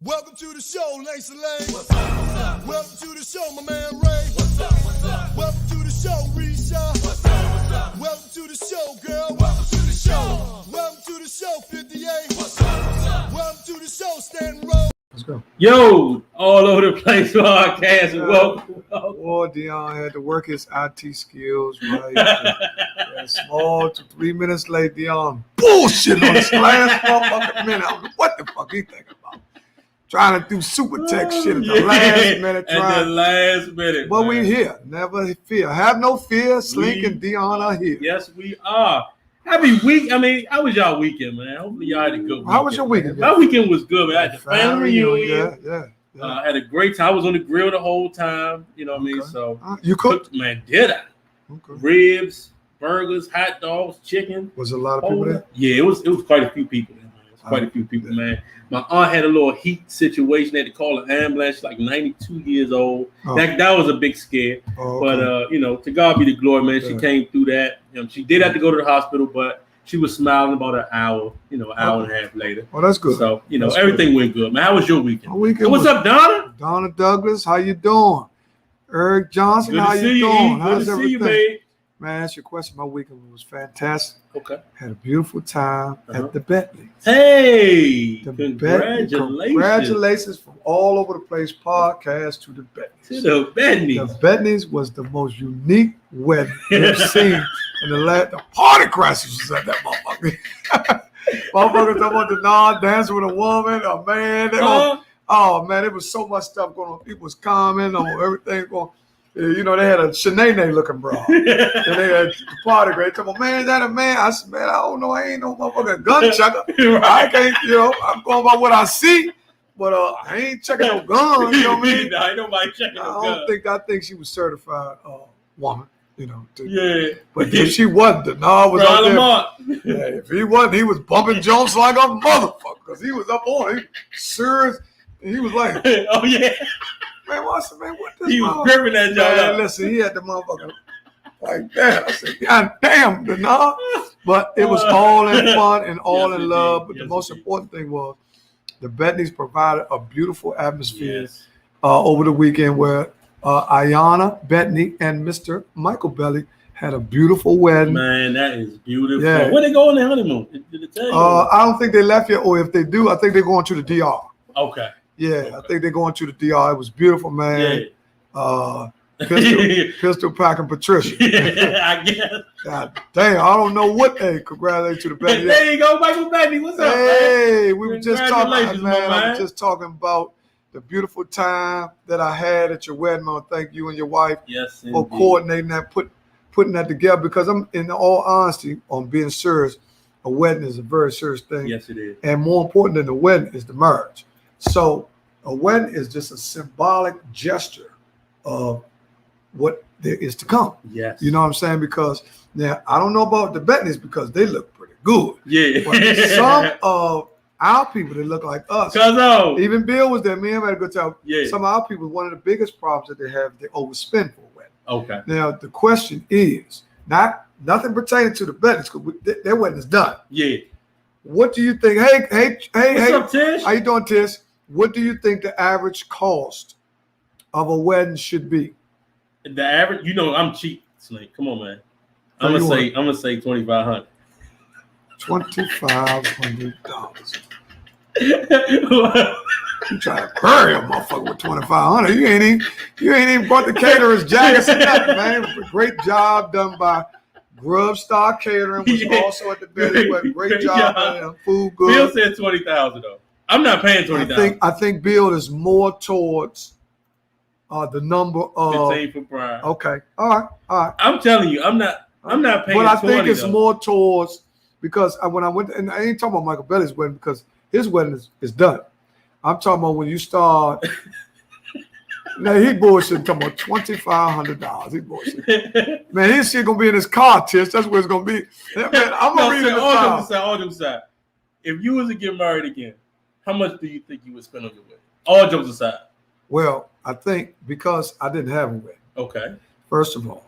Welcome to the show, Lacey Lane. What's up? Welcome to the show, my man Ray. What's up? Welcome to the show, Risha. What's up? Welcome to the show, girl. Welcome to the show. Welcome to the show, 58. What's up? Welcome to the show, Stanton Road. Let's go. Yo, all over the place podcast. Welcome. Boy, Dion had to work his IT skills, right? Small to 3 minutes late, Dion bullshit on his last motherfucking minute. I don't know what the fuck he thinking about. Trying to do super tech shit at the last minute. At the last minute. But we here. Never fear. Have no fear. Slink and Dion are here. Yes, we are. Happy week. I mean, how was y'all weekend, man? Hopefully y'all had a good weekend. How was your weekend? My weekend was good, man. I had the family reunion. Yeah. I had a great time. I was on the grill the whole time. You know what I mean? So you cooked? Man, did I? Okay. Ribs, burgers, hot dogs, chicken. Was there a lot of people there? Yeah, it was quite a few people there, man. Quite a few people, man. My aunt had a little heat situation. They had to call an ambulance. She's like 92 years old. Oh. That was a big scare. Oh, okay. But to God be the glory, man. She came through that. She did have to go to the hospital, but she was smiling about an hour, an hour and a half later. Oh, that's good. So, that's everything good. went good, man. How was your weekend? My weekend What's up, Donna? Donna Douglas, how you doing? Eric Johnson, Good how to see you you. doing? Good How's to everything? see you, man. Man, that's your question. My weekend was fantastic. Okay. Had a beautiful time at the Bentley. Hey, The congratulations. Bentley. Congratulations from all over the place podcast to the Bentleys. To the Bentleys. The Bentleys was the most unique wedding we've seen in the party crashers was at that motherfucker. Motherfuckers talking about the non-dancing with a woman, a man. Oh, man, there was so much stuff going on. People was commenting on everything going. They had a Shanae looking bra. And they had the party great. Talking about, man, is that a man? I said, man, I don't know. I ain't no motherfucking gun checker. Right. I can't, I'm going by what I see, but I ain't checking no guns. You know what I mean? Ain't nobody checking no guns. I think she was certified woman. Yeah. But if she wasn't, the Nard was out there. Yeah, if he wasn't, he was bumping Jones like a motherfucker because he was up on him. Serious. And he was like, oh, yeah. Man, what this? He was gripping that joint. Listen, he had the motherfucker like that. I said, God damn, the Nard. But it was all in fun and all in love. But the most important thing was the Bentleys provided a beautiful atmosphere over the weekend where Ayanna Bentley and Mr. Michael Belly had a beautiful wedding. Man, that is beautiful. Yeah. Where they go on their honeymoon? Did it tell you? I don't think they left yet, or if they do, I think they're going to the DR. Okay. Yeah, I think they're going to the DR. It was beautiful, man. Yeah. Pistol packing Patricia. I guess. God damn, I don't know what. Hey, congratulations to the Bentley. There you go, Michael Bentley. What's up, Hey, man? we were just talking, man. I was just talking about the beautiful time that I had at your wedding. I want to thank you and your wife for coordinating that, putting that together. Because I'm, in all honesty, on being serious, a wedding is a very serious thing. Yes, it is. And more important than the wedding is the marriage. So a wedding is just a symbolic gesture of what there is to come. Yes. You know what I'm saying? Because now I don't know about the Bentleys because they look pretty good. Yeah. But some of our people that look like us. Even Bill was there. Me and him had a good time. Yeah. Some of our people, one of the biggest problems that they have, they overspend for a wedding. Okay. Now the question is nothing pertaining to the Bentleys because their wedding is done. Yeah. What do you think? Hey, What's up, Tish? How you doing, Tish? What do you think the average cost of a wedding should be? The average, I'm cheap, Snake. Come on, man. I'm gonna say $2,500. $2,500. You trying to bury a motherfucker with $2,500? You ain't even brought the caterer's jackets and nothing, man. It was a great job done by Grub Star Catering, was also at the Bentley wedding. Great job, food good. Bill said $20,000 though. I'm not paying $20,000. I think Bill is more towards the number of 15 for prime. Okay, all right. I'm telling you, I'm not paying. But I think it's though. more towards because when I went, and I ain't talking about Michael Belly's wedding because his wedding is done. I'm talking about when you start. Now he bullshit talking about $2,500. He bullshit. Man, his shit gonna be in his car, Tish. That's where it's gonna be. Man, I'm gonna read it. All them aside. If you was to get married again, how much do you think you would spend on your wedding? All jokes aside. Well, I think because I didn't have a wedding. Okay. First of all,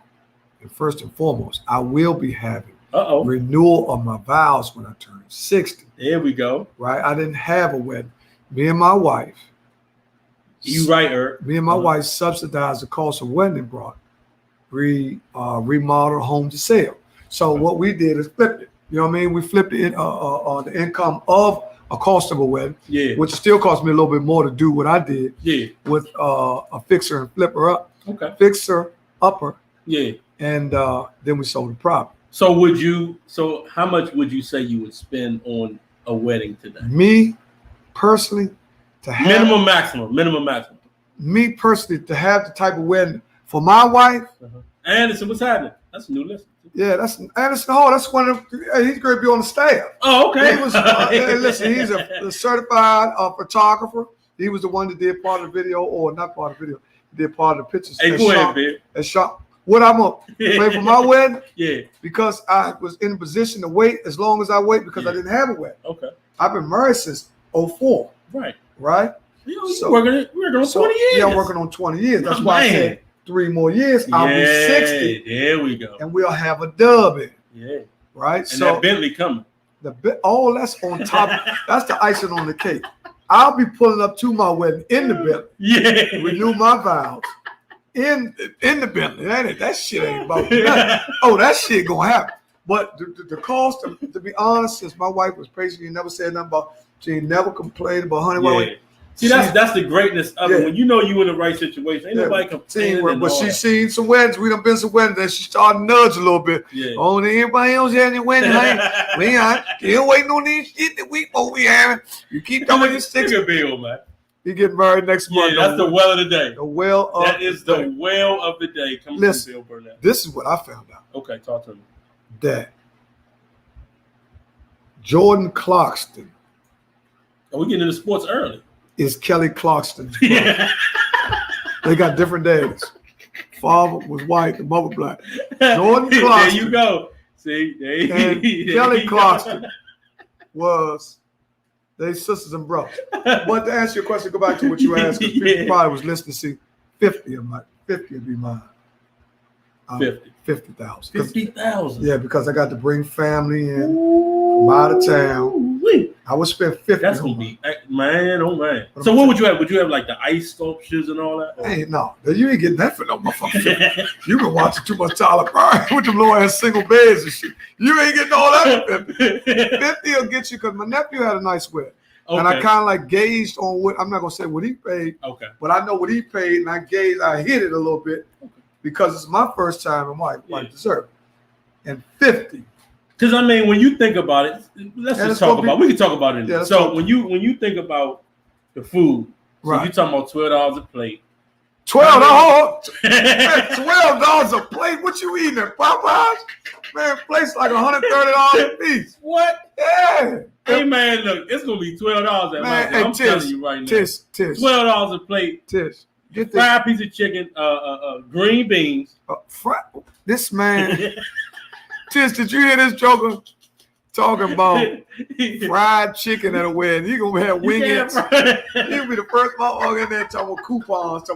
and first and foremost, I will be having renewal of my vows when I turn 60. There we go. Right? I didn't have a wedding. Me and my wife. You right, Eric. Me and my wife subsidized the cost of wedding and brought remodel home to sale. So what we did is flipped it. You know what I mean? We flipped it the income of a cost of a wedding, Yeah. which still cost me a little bit more to do what I did Yeah. with a fixer and flipper up, Okay. fixer upper, Yeah. and then we sold the property. So how much would you say you would spend on a wedding today? Me personally, to have Minimum maximum. me personally to have the type of wedding for my wife. Anderson, what's happening? That's a new list. Yeah, that's Anderson Hall. That's one of he's going to be on the staff. Oh, okay. He was hey, listen. He's a certified photographer. He was the one that did part of the video, or not part of the video. He did part of the pictures. Hey, go ahead, man. And shot. What I'm gonna play for my wedding? Yeah. Because I was in a position to wait as long as I wait because I didn't have a wedding. Okay. I've been married since 2004. Right. Right. You're working on 20 years. Yeah, I'm working on 20 years. That's Oh, why I man. said 3 more years. I'll be 60. There we go. And we'll have a dub in. Yeah. Right. And so that Bentley coming. that's on top. That's the icing on the cake. I'll be pulling up to my wedding in the Bentley. Yeah. Renew my vows in the Bentley. That shit ain't about nothing. Oh, that shit gonna happen. But the cost, to be honest, since my wife was patient, she never said nothing about. She ain't never complained about honey. Yeah. See, that's the greatness of it. When you know you in the right situation, ain't nobody complaining. But she seen some weddings. We done been some weddings, and she started to nudge a little bit. Yeah. Oh, anybody else had any weddings? We ain't still waiting on these shit that we having. You keep coming this Take a bill, man. You get married next month. Yeah, that's the well of the day. The well of that is the well of the day. Coming from Bill Burnett. This is what I found out. Okay, talk to me. That Jordan Clarkston. Are we getting into sports early? Is Kelly Clarkston's brother. They got different dads. Father was white, the mother black. Jordan Clarkston. There you go. See, and Kelly Clarkston was they sisters and brothers. But to answer your question, go back to what you asked, because people probably was listening to see 50 of my 50 would be mine. 50,000. 50,000. Yeah, because I got to bring family in from out of town. I would spend 50. That's gonna be man, oh man. So what would you have? Would you have like the ice sculptures and all that? Hey, no, you ain't getting that for no motherfucker. You been watching too much Tyler Perry with them low ass single beds and shit. You ain't getting all that for 50. 50 will get you, because my nephew had a nice wedding. Okay. And I kind of like gauged on what, I'm not gonna say what he paid, but I know what he paid, and I hit it a little bit because it's my first time in my dessert. And 50. Because I mean, when you think about it, let's just talk about. We can talk about it. Yeah, so when you think about the food, so you're talking about $12 a plate. $12 a plate? What you eating at Popeyes? Man, plate's like $130 a piece. What? Yeah. Hey man, look, it's gonna be $12 at my place. I'm telling you right now. Tish. $12 a plate. Tish. Fried piece of chicken, green beans. This man. Tish, did you hear this joker talking about fried chicken at a wedding? You gonna have wingets. You'll be the first motherfucker in there talking about coupons.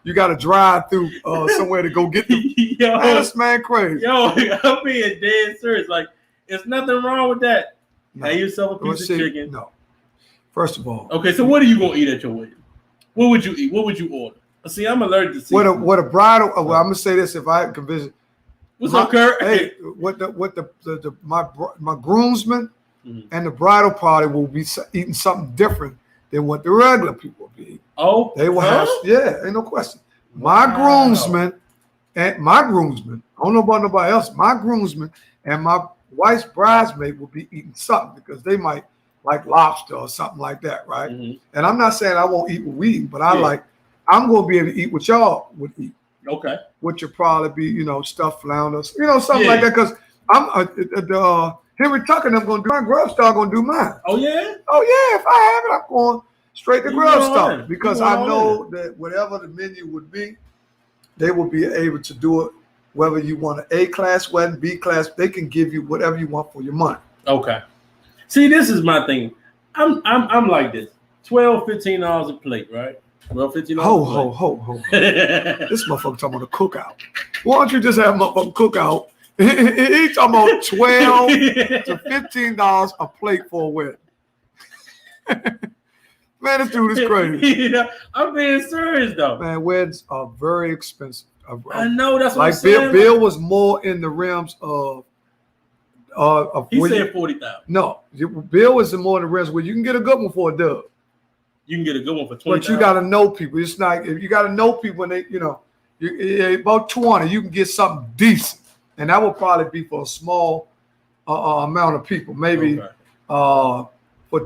You got to drive through somewhere to go get them. This man crazy. Yo, I'm being dead serious. Like, there's nothing wrong with that. No. Have yourself a piece of chicken. No. First of all. Okay, so what are you gonna eat at your wedding? What would you eat? What would you order? See, I'm allergic to seafood. What a bridal. Well, I'm gonna say this: if I can visit. What's up, Kurt? Hey, my groomsmen and the bridal party will be eating something different than what the regular people will be eating. Oh, they will have, ain't no question. My groomsmen, I don't know about nobody else. My groomsmen and my wife's bridesmaid will be eating something because they might like lobster or something like that, right? Mm-hmm. And I'm not saying I won't eat what we eat, but I'm going to be able to eat what y'all would eat. Okay. Which would probably be, stuffed flounders, something like that. Because I'm Henry Tucker and I'm going to do my Grub Star, going to do mine. Oh yeah. Oh yeah. If I have it, I'm going straight to Grub Star because I know that whatever the menu would be, they will be able to do it. Whether you want an A-class wedding, B-class, they can give you whatever you want for your money. Okay. See, this is my thing. I'm like this. $12, $15 a plate, right? Well, $15. Ho. This motherfucker talking about a cookout. Why don't you just have a motherfucking cookout? He talking about $12 to $15 a plate for a wedding. Man, this dude is crazy. I'm being serious though. Man, weddings are very expensive. I know that's what like I'm saying. Bill was more in the realms of he said 40,000. No, Bill was more in the realms where you can get a good one for a dub. You can get a good one for 20. But you got to know people. It's not if you got to know people when they, about 20, you can get something decent, and that will probably be for a small amount of people. Maybe for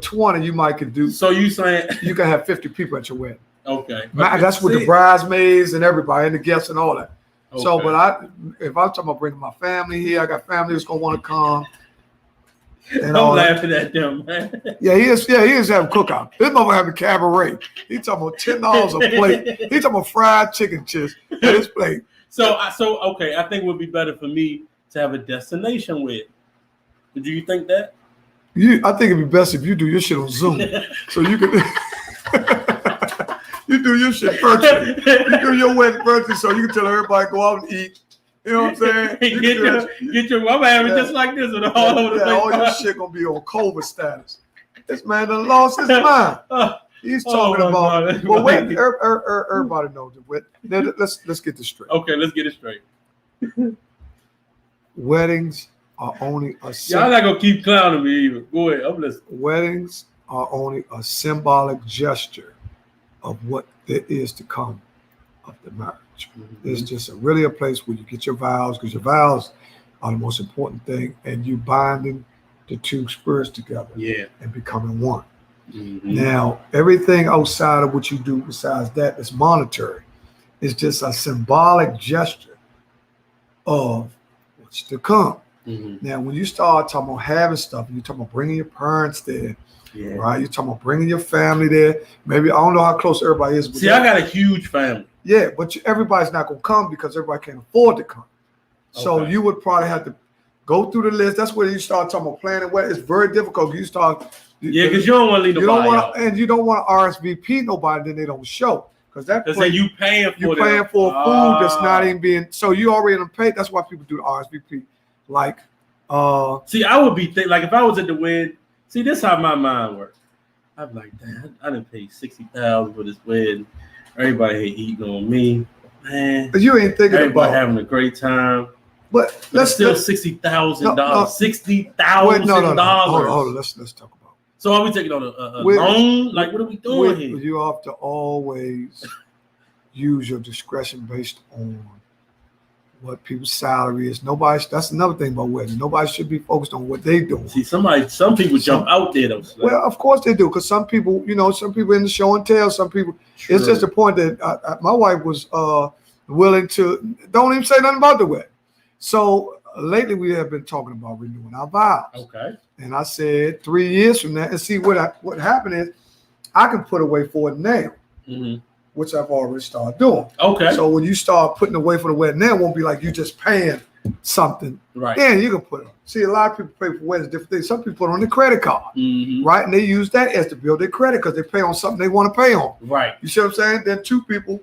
20, you might could do. So you saying you can have 50 people at your wedding. Okay. That's with the bridesmaids and everybody and the guests and all that. Okay. So, but if I'm talking about bringing my family here, I got family that's gonna want to come. I'm laughing at them, man. Yeah, he is having cookout. This motherfucker having cabaret. He talking about $10 a plate. He talking about fried chicken chips at his plate. So okay, I think it would be better for me to have a destination with. Do you think that? I think it'd be best if you do your shit on Zoom, so you can. You do your shit virtually. You do your wedding virtually, so you can tell everybody go out and eat. You know what I'm saying? Get your I'm having just like this with all over the place. All your shit gonna be on COVID status. This man done lost his mind. He's talking about. Well, wait, everybody knows it. Let's get this straight. Okay, let's get it straight. Weddings are only a. Y'all not gonna keep clowning me either. Go ahead, I'm listening. Weddings are only a symbolic gesture of what there is to come of the marriage. Mm-hmm. It's just really a place where you get your vows, because your vows are the most important thing, and you binding the two spirits together and becoming one. Mm-hmm. Now, everything outside of what you do besides that is monetary. It's just a symbolic gesture of what's to come. Mm-hmm. Now, when you start talking about having stuff, you're talking about bringing your parents there, right? You're talking about bringing your family there. Maybe, I don't know how close everybody is. See, I got a huge family. Yeah, but everybody's not going to come because everybody can't afford to come. So you would probably have to go through the list. That's where you start talking about planning. It's very difficult. You start. Because you don't want to leave nobody out. And you don't want to RSVP nobody, then they don't show. Because you paying for food that's not even being. So you already done paid. That's why people do the RSVP. Like, see, I would be like if I was at the wedding. See, this is how my mind works. I'm like, damn, I done paid $60,000 for this wedding. Everybody here eating on me, man. But you ain't thinking everybody about having a great time. But let's still $60,000. $60,000. Hold on. Let's talk about it. So are we taking on a loan? Like, what are we doing here? You have to always use your discretion based on what people's salary is. That's another thing about weddings. Nobody should be focused on what they doing. See, some people jump out there though. Well, of course they do, because some people in the show and tell. Some people, it's just a point that my wife was willing to don't even say nothing about the wedding. So lately we have been talking about renewing our vows. Okay. And I said 3 years from now, and see what happened is I can put away for it now. Mm-hmm. Which I've already started doing. Okay. So when you start putting away for the wedding, then it won't be like you just paying something. Right. Then you can put it. See, a lot of people pay for weddings different things. Some people put on their credit card, right? And they use that as to build their credit because they pay on something they want to pay on. Right. You see what I'm saying? Then two people,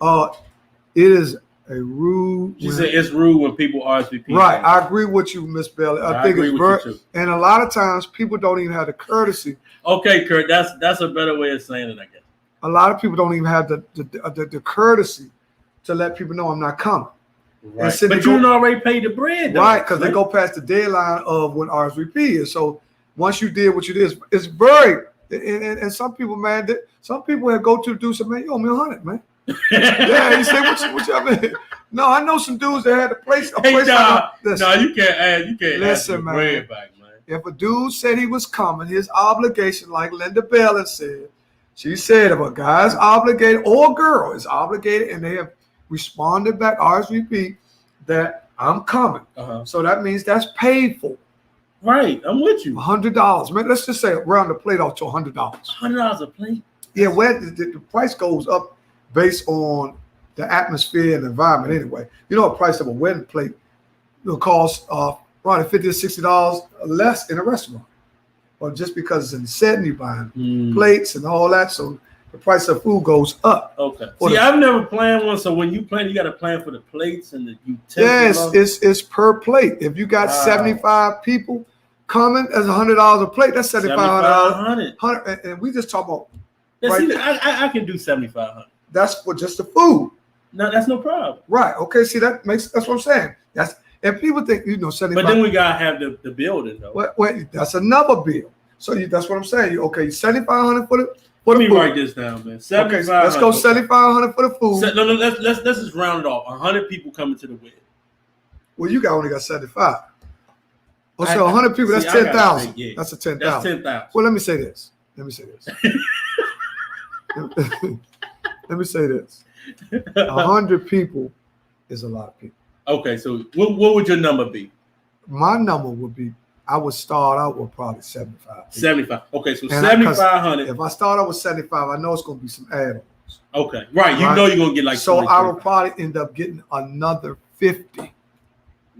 it is a rude. You say it's rude when people RSVP. Right. I agree with you, Miss Belly. I think it's very, and a lot of times people don't even have the courtesy. Okay, Kurt, that's a better way of saying it, I guess. A lot of people don't even have the courtesy to let people know I'm not coming. Right. But you already paid the bread, though. Right? Because they go past the deadline of when RSVP is. So once you did what you did, it's very. And some people, man, some people have go to do some, man, you owe me $100, man. Yeah, he said, what you mean? No, I know some dudes that had a place. No, you can't add. You can't listen, add the man. Bread back, man. If a dude said he was coming, his obligation, like Linda Bell said. She said if a guy's obligated or a girl is obligated and they have responded back RSVP that I'm coming. So that means that's paid for. Right. I'm with you. $100. Man, let's just say round the plate off to $100. $100 a plate? Yeah, well, the price goes up based on the atmosphere and the environment anyway. You know, the price of a wedding plate will cost probably $50 to $60 less in a restaurant. Or just because it's in the setting, you buying plates and all that, so the price of food goes up. Okay. See, I've never planned one, so when you plan, you got to plan for the plates and the utensils. Yes, it's per plate. If you got 75 people coming, that's $100 a plate. That's $7,500. And we just talk about Now, right see, there. I can do 7,500. That's for just the food. No, that's no problem. Right. Okay. See, that's what I'm saying. And people think, 75. But then we gotta have the building though. Wait, that's another bill. So that's what I'm saying. Okay, 7,500 for the Let me food. write this down, man. Okay, so let's go 7,500 for the food. No, let's just round it off. 100 people coming to the wedding. Well, you only got 75. Oh, so 100 people. That's 10,000. Yeah. That's a 10,000. That's 10,000. Well, let me say this. Let me say this. 100 people is a lot of people. Okay, so what would your number be? My number would be, I would start out with probably 75. 75. Okay, so And 7,500. If I start out with 75, I know it's going to be some add-ons. Okay, right. You Right. know you're gonna get like. So 20, I would probably end up getting another 50.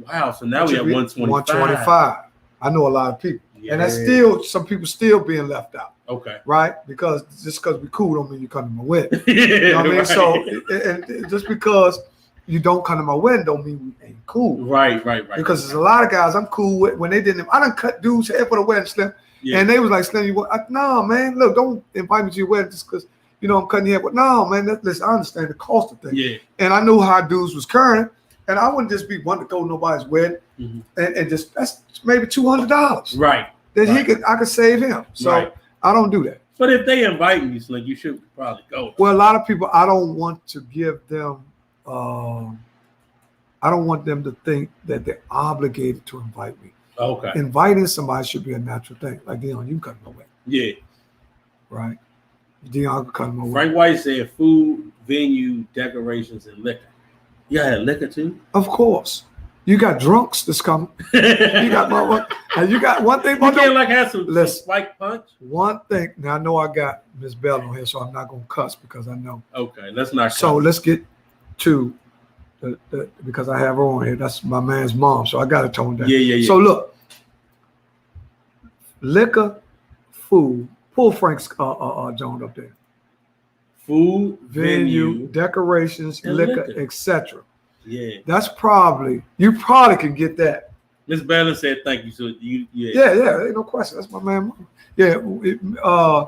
Wow. So now we have 125. 125. I know a lot of people. Yeah. And that's still, some people still being left out, Okay. right? Because just because we cool don't mean you come to my wedding. You You know what I mean? right. So and just because you don't come to my wedding don't mean we ain't cool. Right. Because there's a lot of guys I'm cool with when they didn't. I done cut dudes head for the wedding, Slim. Yeah. And they was like, Slim, no, man, look, don't invite me to your wedding just because, I'm cutting your head. But no, man, listen, I understand the cost of things. Yeah. And I knew how dudes was current. And I wouldn't just be one to go to nobody's wedding Mhm. and just, that's maybe $200 Right. that Right. I could save him. So Right. I don't do that. But if they invite you, Sling, you should probably go. Well, a lot of people, I don't want to give them, I don't want them to think that they're obligated to invite me. Okay. Inviting somebody should be a natural thing. Like, Dion, you can come to my wedding, Yeah. right? Dion can come to my wedding. Frank White said food, venue, decorations, and liquor. You got liquor too? Of course. You got drunks that's coming. You got and you got one thing You about can't like have some Listen. spike punch? one thing. Now I know I got Miss Bell on here, so I'm not gonna cuss because I know. Okay, let's not. So let's get to the because I have her on here. That's my man's mom, so I got to tone down. Yeah. So look, liquor, food. Pull Frank's joint up there. food, Venue, decorations, and liquor, liquor. etc. Yeah. That's you probably can get that. Miss Bella said thank you. So you Yeah, ain't no question. That's my man. Mom. Yeah,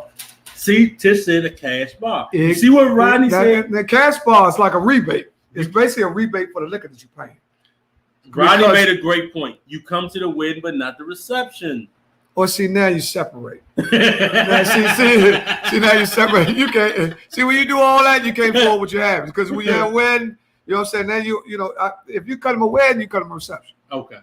See, Tish said a cash bar. You see what Rodney said? The cash bar is like a rebate. It's basically a rebate for the liquor that you're paying. Rodney because- made a great point. You come to the wedding, but not the reception. Or see, now you separate. Now, see, now you separate. You can't see when you do all that, you can't forward what you have. Because when you're at a wedding, you know what I'm saying? Now if you cut them a wedding, you cut them a reception. Okay.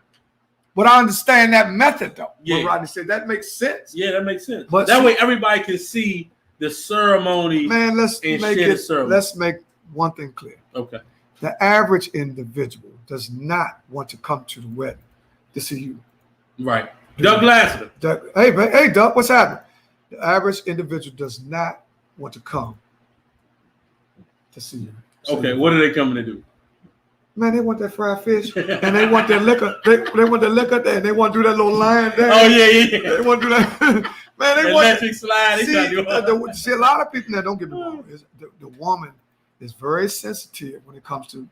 But I understand that method though. Yeah. What Rodney said, that makes sense. Yeah, that makes sense. But that see- way everybody can see the ceremony. Man, let's And make share the it. service. Let's make one thing clear. Okay. The average individual does not want to come to the wedding to see you. Right. Doug Lassiter. Hey, Doug, what's happening? The average individual does not want to come to see you. Okay, what are they coming to do? Man, they want that fried fish and they want their liquor. They want their liquor there and they want to do that little line there. Oh, yeah. They want to do that. Man, they want. Electric slide. They try to do See, a lot of people now, don't get me wrong. The woman is very sensitive when it comes to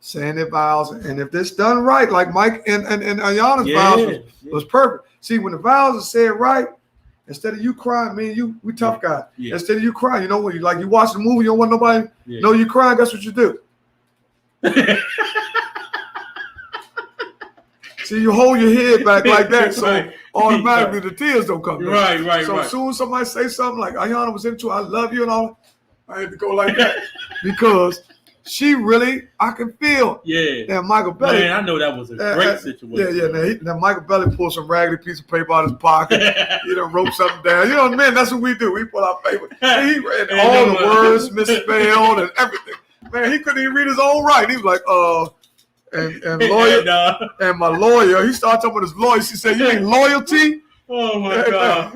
saying their vows. And if this done right, like Mike and Ayana's vows was perfect. See, when the vows are said right, instead of you crying, me and you, we tough guys. Yeah. Instead of you crying, you know, when you watch the movie, you don't want nobody Yeah. know you crying, guess what you do? See, you hold your head back like that, so Right. automatically the tears don't come. Right. So as soon as somebody say something like Ayana was into, I love you and all, I had to go like that because she really, I can feel. Yeah. And Michael Belly, Man, I know that was a great situation. Now Michael Belly pulled some raggedy piece of paper out of his pocket. He done wrote something down. You know what I mean? That's what we do. We pull out paper. And he read all the words misspelled and everything. Man, he couldn't even read his own writing. He was like, and lawyer, and my lawyer, he started talking about his lawyer. She said, "You mean loyalty?" Oh my God.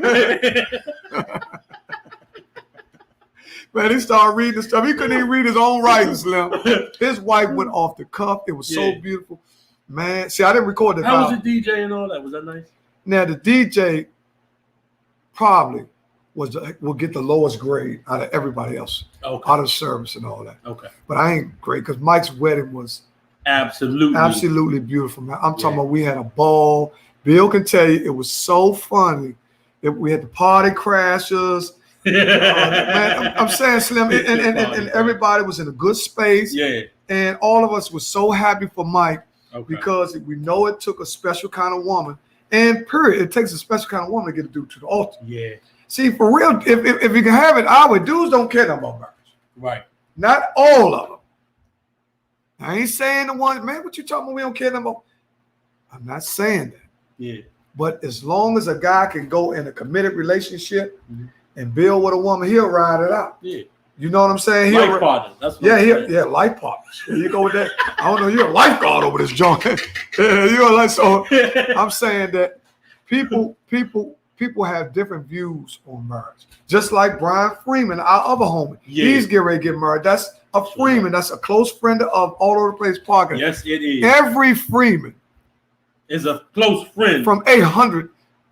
Man, he started reading the stuff. He couldn't even read his own writing, Slim. His wife went off the cuff. It was so beautiful. Man, see, I didn't record the How vow. was the DJ and all that? Was that nice? Now, the DJ probably will get the lowest grade out of everybody else, Okay. out of service and all that. Okay. But I ain't great because Mike's wedding was Absolutely. beautiful, man. I'm talking about we had a ball. Bill can tell you it was so funny that we had the party crashers Man, I'm saying, Slim, and everybody was in a good space. Yeah. And all of us were so happy for Mike Okay. because we know it took a special kind of woman. And period, it takes a special kind of woman to get a dude to the altar. Yeah. See, for real, if you can have it our way, dudes don't care nothing about marriage. Right. Not all of them. I ain't saying the ones, man, what you talking about? We don't care nothing about. I'm not saying that. Yeah. But as long as a guy can go in a committed relationship and build with a woman, he'll ride it out. Yeah. You know what I'm saying? Life partner. That's what I'm saying. Life partners. There you go with that. I don't know, you're a lifeguard over this joint. Yeah, you're like, so I'm saying that people have different views on marriage. Just like Brian Freeman, our other homie. Yeah. He's getting ready to get married. That's a Freeman. That's a close friend of All Over the Place podcast. Yes, it is. Every Freeman Is a close friend. from 800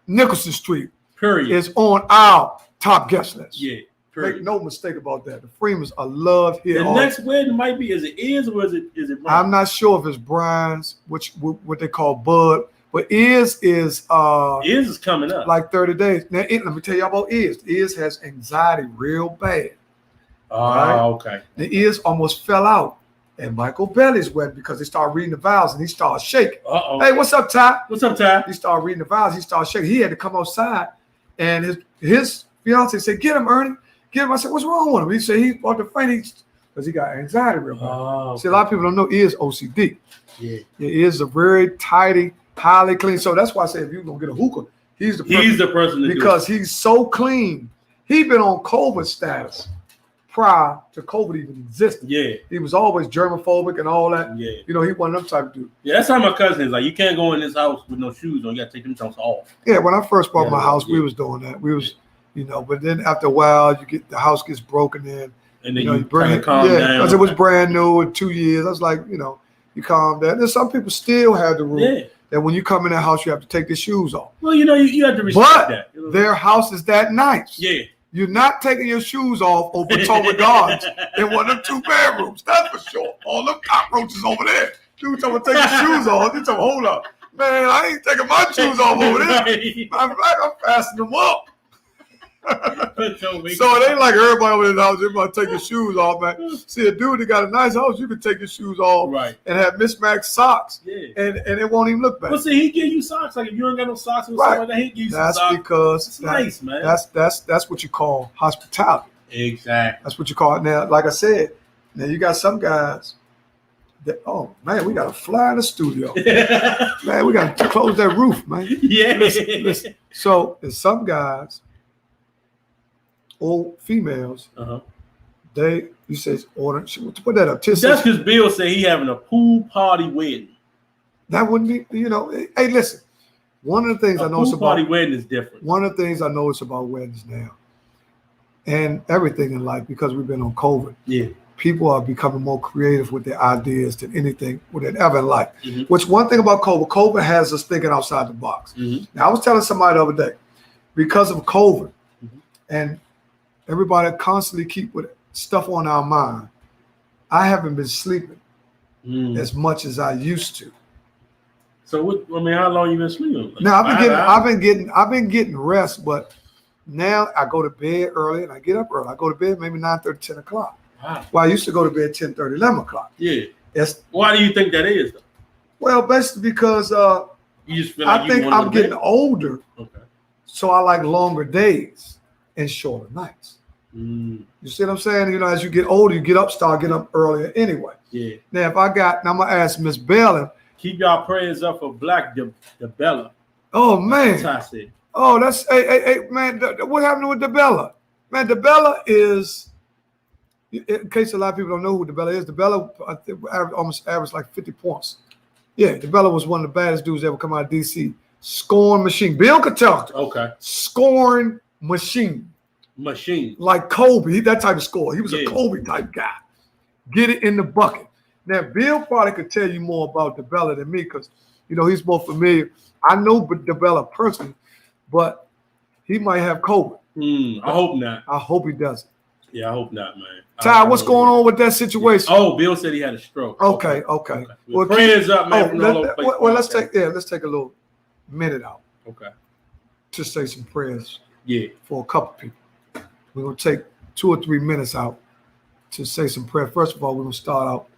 Nicholson Street Period. is on our top guest list. Yeah. Make Period. no mistake about that. The Freemans are loved here. The next wedding might be, is it or is it I'm not sure if it's Brian's, what they call Bud, but Is is coming up. like 30 days. Now, let me tell you about Is. Is has anxiety real bad. right? Okay. The Is almost fell out at Michael Belly's wedding because they started reading the vows and he started shaking. Uh-oh. Hey, what's up, Ty? What's up, Ty? He started reading the vows. He started shaking. He had to come outside, and his fiance said, "Get him, Ernie. Get him." I said, "What's wrong with him?" He said he bought the faint because he got anxiety real bad. Oh, See, a lot of people don't know Is OCD. yeah. It is a very tidy, highly clean. So that's why I say if you're gonna get a hookah, he's the person to because he's so clean. He been on COVID status prior to COVID even existed. Yeah. He was always germophobic and all that. Yeah. You know, he one of them type of dude. Yeah, that's how my cousin is. Like, you can't go in this house with no shoes on. You got to take them trunks off. Yeah, when I first bought Yeah, my house, we yeah. was doing that. We was, you know, but then after a while, the house gets broken in. And then You know, you you bring kind it, of calm yeah, down. because it was brand new in 2 years. I was like, you know, you calm down. And some people still have the rule Yeah. that when you come in the house, you have to take the shoes off. Well, you know, you have to respect But that. You know? their house is that nice. Yeah. You're not taking your shoes off over Potomac Gardens in one of them 2 bedrooms. That's for sure. All them cockroaches over there. Dude, I'm gonna take your shoes off. You tell me, hold up. Man, I ain't taking my shoes off over there. I'm fastening them up. So it ain't like everybody over in the house, everybody take your shoes off, man. See, a dude that got a nice house, you can take your shoes off Right. and have mismatched socks, Yeah. and it won't even look bad. But see, he give you socks. Like, if you ain't got no socks or Right. something like that, he give you some That's socks. because It's nice, man. that's what you call hospitality. Exactly. That's what you call it. Now, like I said, now you got some guys that, oh man, we got to fly in the studio. Man, we got to close that roof, man. Yeah. Listen. So there's some guys, old females, Uh-huh. you say order, put that up. That's because Bill said he having a pool party wedding. That wouldn't be, you know. Hey, listen. One of the things I A notice pool party about wedding is different. one of the things I notice about weddings now, and everything in life, because we've been on COVID, Yeah. people are becoming more creative with their ideas than anything would ever in life. Mhm. Which one thing about COVID has us thinking outside the box. Mhm. Now, I was telling somebody the other day, because of COVID, and everybody constantly keep with stuff on our mind, I haven't been sleeping Mm. as much as I used to. So what? I mean, how long you been sleeping? Like Now 5 hours? I've been getting rest, but now I go to bed early and I get up early. I go to bed maybe 9:30, 10 o'clock. Wow. Well, I used to go to bed 10:30, 11 o'clock. Yeah. That's Why do you think that is, though? well, basically because You just feel like I think you wanna I'm go to getting bed? older, Okay. so I like longer days and shorter nights. Mm. You see what I'm saying? You know, as you get older, you start getting up earlier anyway. Yeah. Now, now I'm gonna ask Miss Bellin. Keep y'all prayers up for Black DeBella. Oh That's man, how I said. oh that's hey man, what happened with DeBella? Man, DeBella is, in case a lot of people don't know who DeBella is, DeBella I think, almost averaged like 50 points. Yeah, DeBella was one of the baddest dudes ever come out of DC. Scoring machine. Bill could tell. Okay. Scoring machine. Machine. Like Kobe, that type of score. He was a Yeah. Kobe type guy. Get it in the bucket. Now, Bill probably could tell you more about DeBella than me because, you know, he's more familiar. I know DeBella personally, but he might have COVID. I hope not. I hope he doesn't. Yeah, I hope not, man. Ty, what's going on with that situation? Oh, Bill said he had a stroke. Okay. Well, prayers up, man. From all over the place. Let's take a little minute out Okay. to say some prayers Yeah. for a couple people. we're going to take 2 or 3 minutes out to say some prayer. First of all, we're going to start out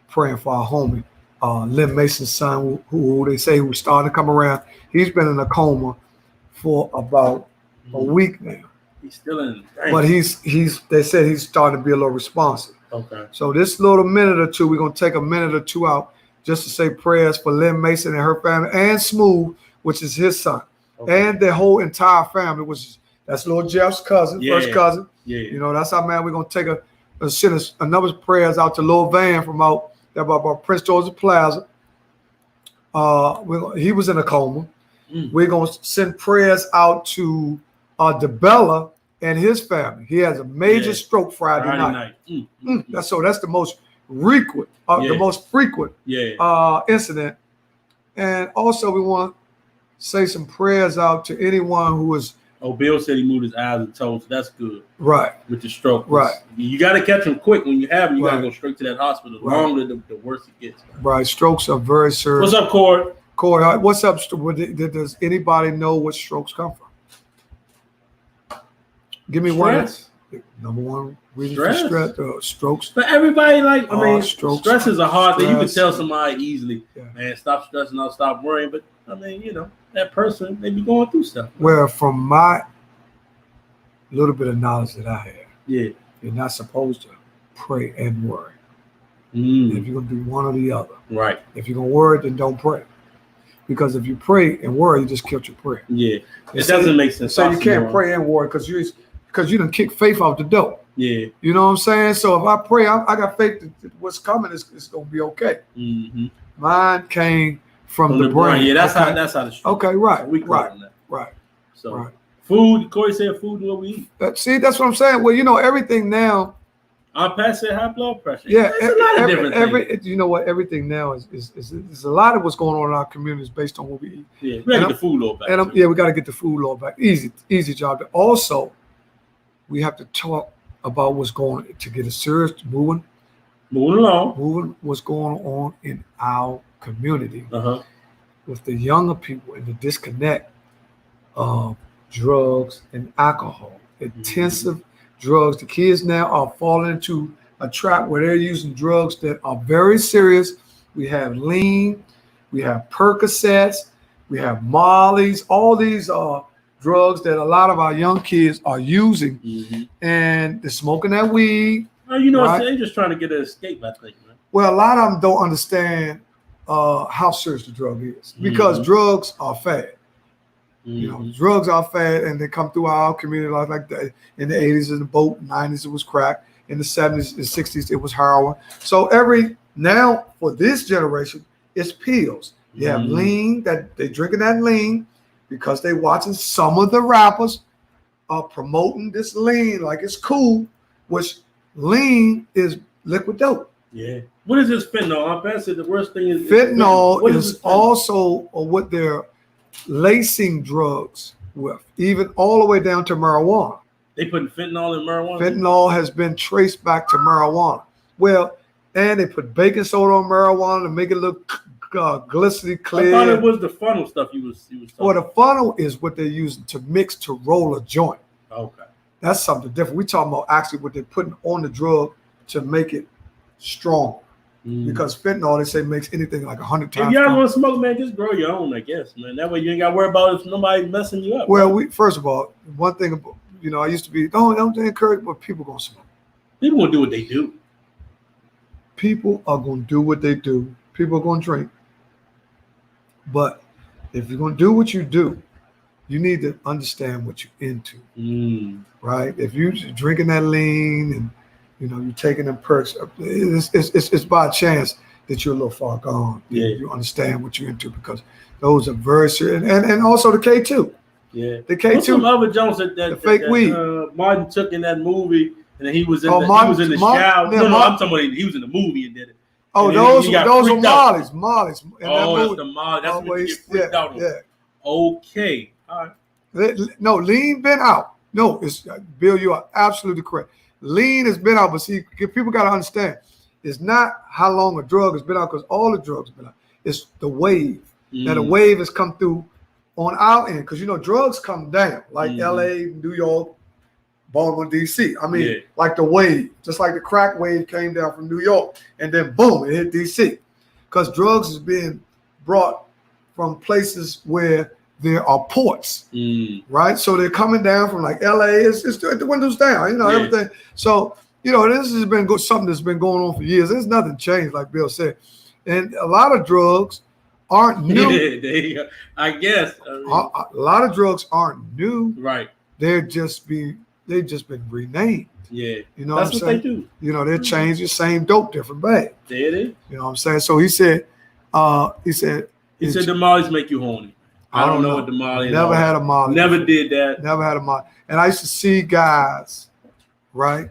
praying for our homie, Lynn Mason's son, who they say who's starting to come around. He's been in a coma for about a week now. He's still in. But they said he's starting to be a little responsive. Okay. So this little minute or two, we're going to take a minute or two out just to say prayers for Lynn Mason and her family, and Smooth, which is his son, and their whole entire family, that's little Jeff's cousin, first cousin. Yeah. You know, that's our man. We're going to send another prayers out to Lil Van from out there by Prince George's Plaza. He was in a coma. We're going to send prayers out to DeBella and his family. He has a major stroke Friday night. That's the most frequent, incident. And also we want to say some prayers out to anyone who is. Oh, Bill said he moved his eyes and toes. So that's good. Right. With the stroke. Right. You got to catch them quick. When you have them, you got to go straight to that hospital. The longer, the worse it gets. Right. Strokes are very serious. What's up, Corey? Corey, what's up? Does anybody know what strokes come from? Give me stress. One. Number one reason for stress, strokes. But everybody, strokes, stress is a hard thing. You can tell somebody easily, yeah. Man, stop stressing out, stop worrying. But I mean, you know, that person, they be going through stuff. Well, from my little bit of knowledge that I have, you're not supposed to pray and worry. If you're going to do one or the other. Right. If you're going to worry, then don't pray. Because if you pray and worry, you just killed your prayer. Yeah. It doesn't make sense. So you can't pray and worry because you done kick faith out the door. Yeah. You know what I'm saying? So if I pray, I got faith that what's coming is going to be okay. Mm-hmm. Mine came from the brain. Yeah, that's how the stroke. Okay, right. So we right. That. Right. So right. Food, Corey said food is what we eat. See, that's what I'm saying. Well, you know, everything now. Aunt Pat said high blood pressure. Yeah, it's a lot of different things. You know what? Everything now is a lot of what's going on in our communities based on what we eat. Yeah, we got to get the food law back. We got to get the food law back. Easy job. But also, we have to talk about what's going on to get it serious, moving along, what's going on in our community with the younger people and the disconnect of drugs and alcohol, intensive drugs. The kids now are falling into a trap where they're using drugs that are very serious. We have lean, we have Percocets, we have Molly's, all these are drugs that a lot of our young kids are using, and they're smoking that weed. Well, you know, right? They're just trying to get an escape, I think. Man. Well, a lot of them don't understand how serious the drug is because drugs are fad. You know, drugs are fad, and they come through our community like that. In the 80s, in the boat, 90s, it was crack. In the 70s and 60s, it was heroin. So now for this generation, it's pills. You have lean, that they drinking that lean because they watching some of the rappers are promoting this lean like it's cool, which lean is liquid dope. Yeah. What is this fentanyl? I said the worst thing is fentanyl is also what they're lacing drugs with, even all the way down to marijuana. They putting fentanyl in marijuana? Fentanyl has been traced back to marijuana. Well, and they put baking soda on marijuana to make it look glistening clear. I thought it was the funnel stuff you was talking about. Well, the funnel is what they're using to mix to roll a joint. Okay. That's something different. We're talking about actually what they're putting on the drug to make it strong. Because fentanyl, they say, makes anything like 100 times. If y'all want to smoke, man, just grow your own, I guess, man. That way you ain't got to worry about if nobody messing you up. Well, first of all, one thing, you know, I used to be, don't encourage, but people going to smoke. People going to do what they do. People are going to do what they do. People are going to drink. But if you're going to do what you do, you need to understand what you're into, right? If you're drinking that lean and, you know, you're taking them perks, it's by chance that you're a little far gone. Yeah. You understand what you're into because those are very serious. And also the K2. Yeah. The K2. What's some other Jones that fake weed. Martin took in that movie and then he was in the shower. I'm talking about he was in the movie and did it. Oh, those are Molly's. Molly's. That's the Molly. That's what you get freaked out on. Yeah. Okay. All right. No, lean been out. No, it's Bill, you are absolutely correct. Lean has been out, but see, people got to understand, it's not how long a drug has been out because all the drugs have been out. It's the wave. Now, the wave has come through on our end because, you know, drugs come down like LA, New York, Baltimore, D.C. I mean, Yeah. like the wave, just like the crack wave came down from New York, and then boom, it hit D.C. Because drugs is being brought from places where there are ports, right? So they're coming down from like L.A. It's the windows down, you know, Yeah. everything. So, you know, this has been something that's been going on for years. There's nothing changed, like Bill said. And a lot of drugs aren't new. There you go. I guess. I mean, A lot of drugs aren't new. right. They've just been renamed. Yeah. You know That's what what I'm they saying? do. You know, they're changing the same dope, different bag. There it is. You know what I'm saying? So he said, He said the Mollies make you horny. I don't know what the Molly is. Never had a Molly. Never did that. Never had a Molly. And I used to see guys, right,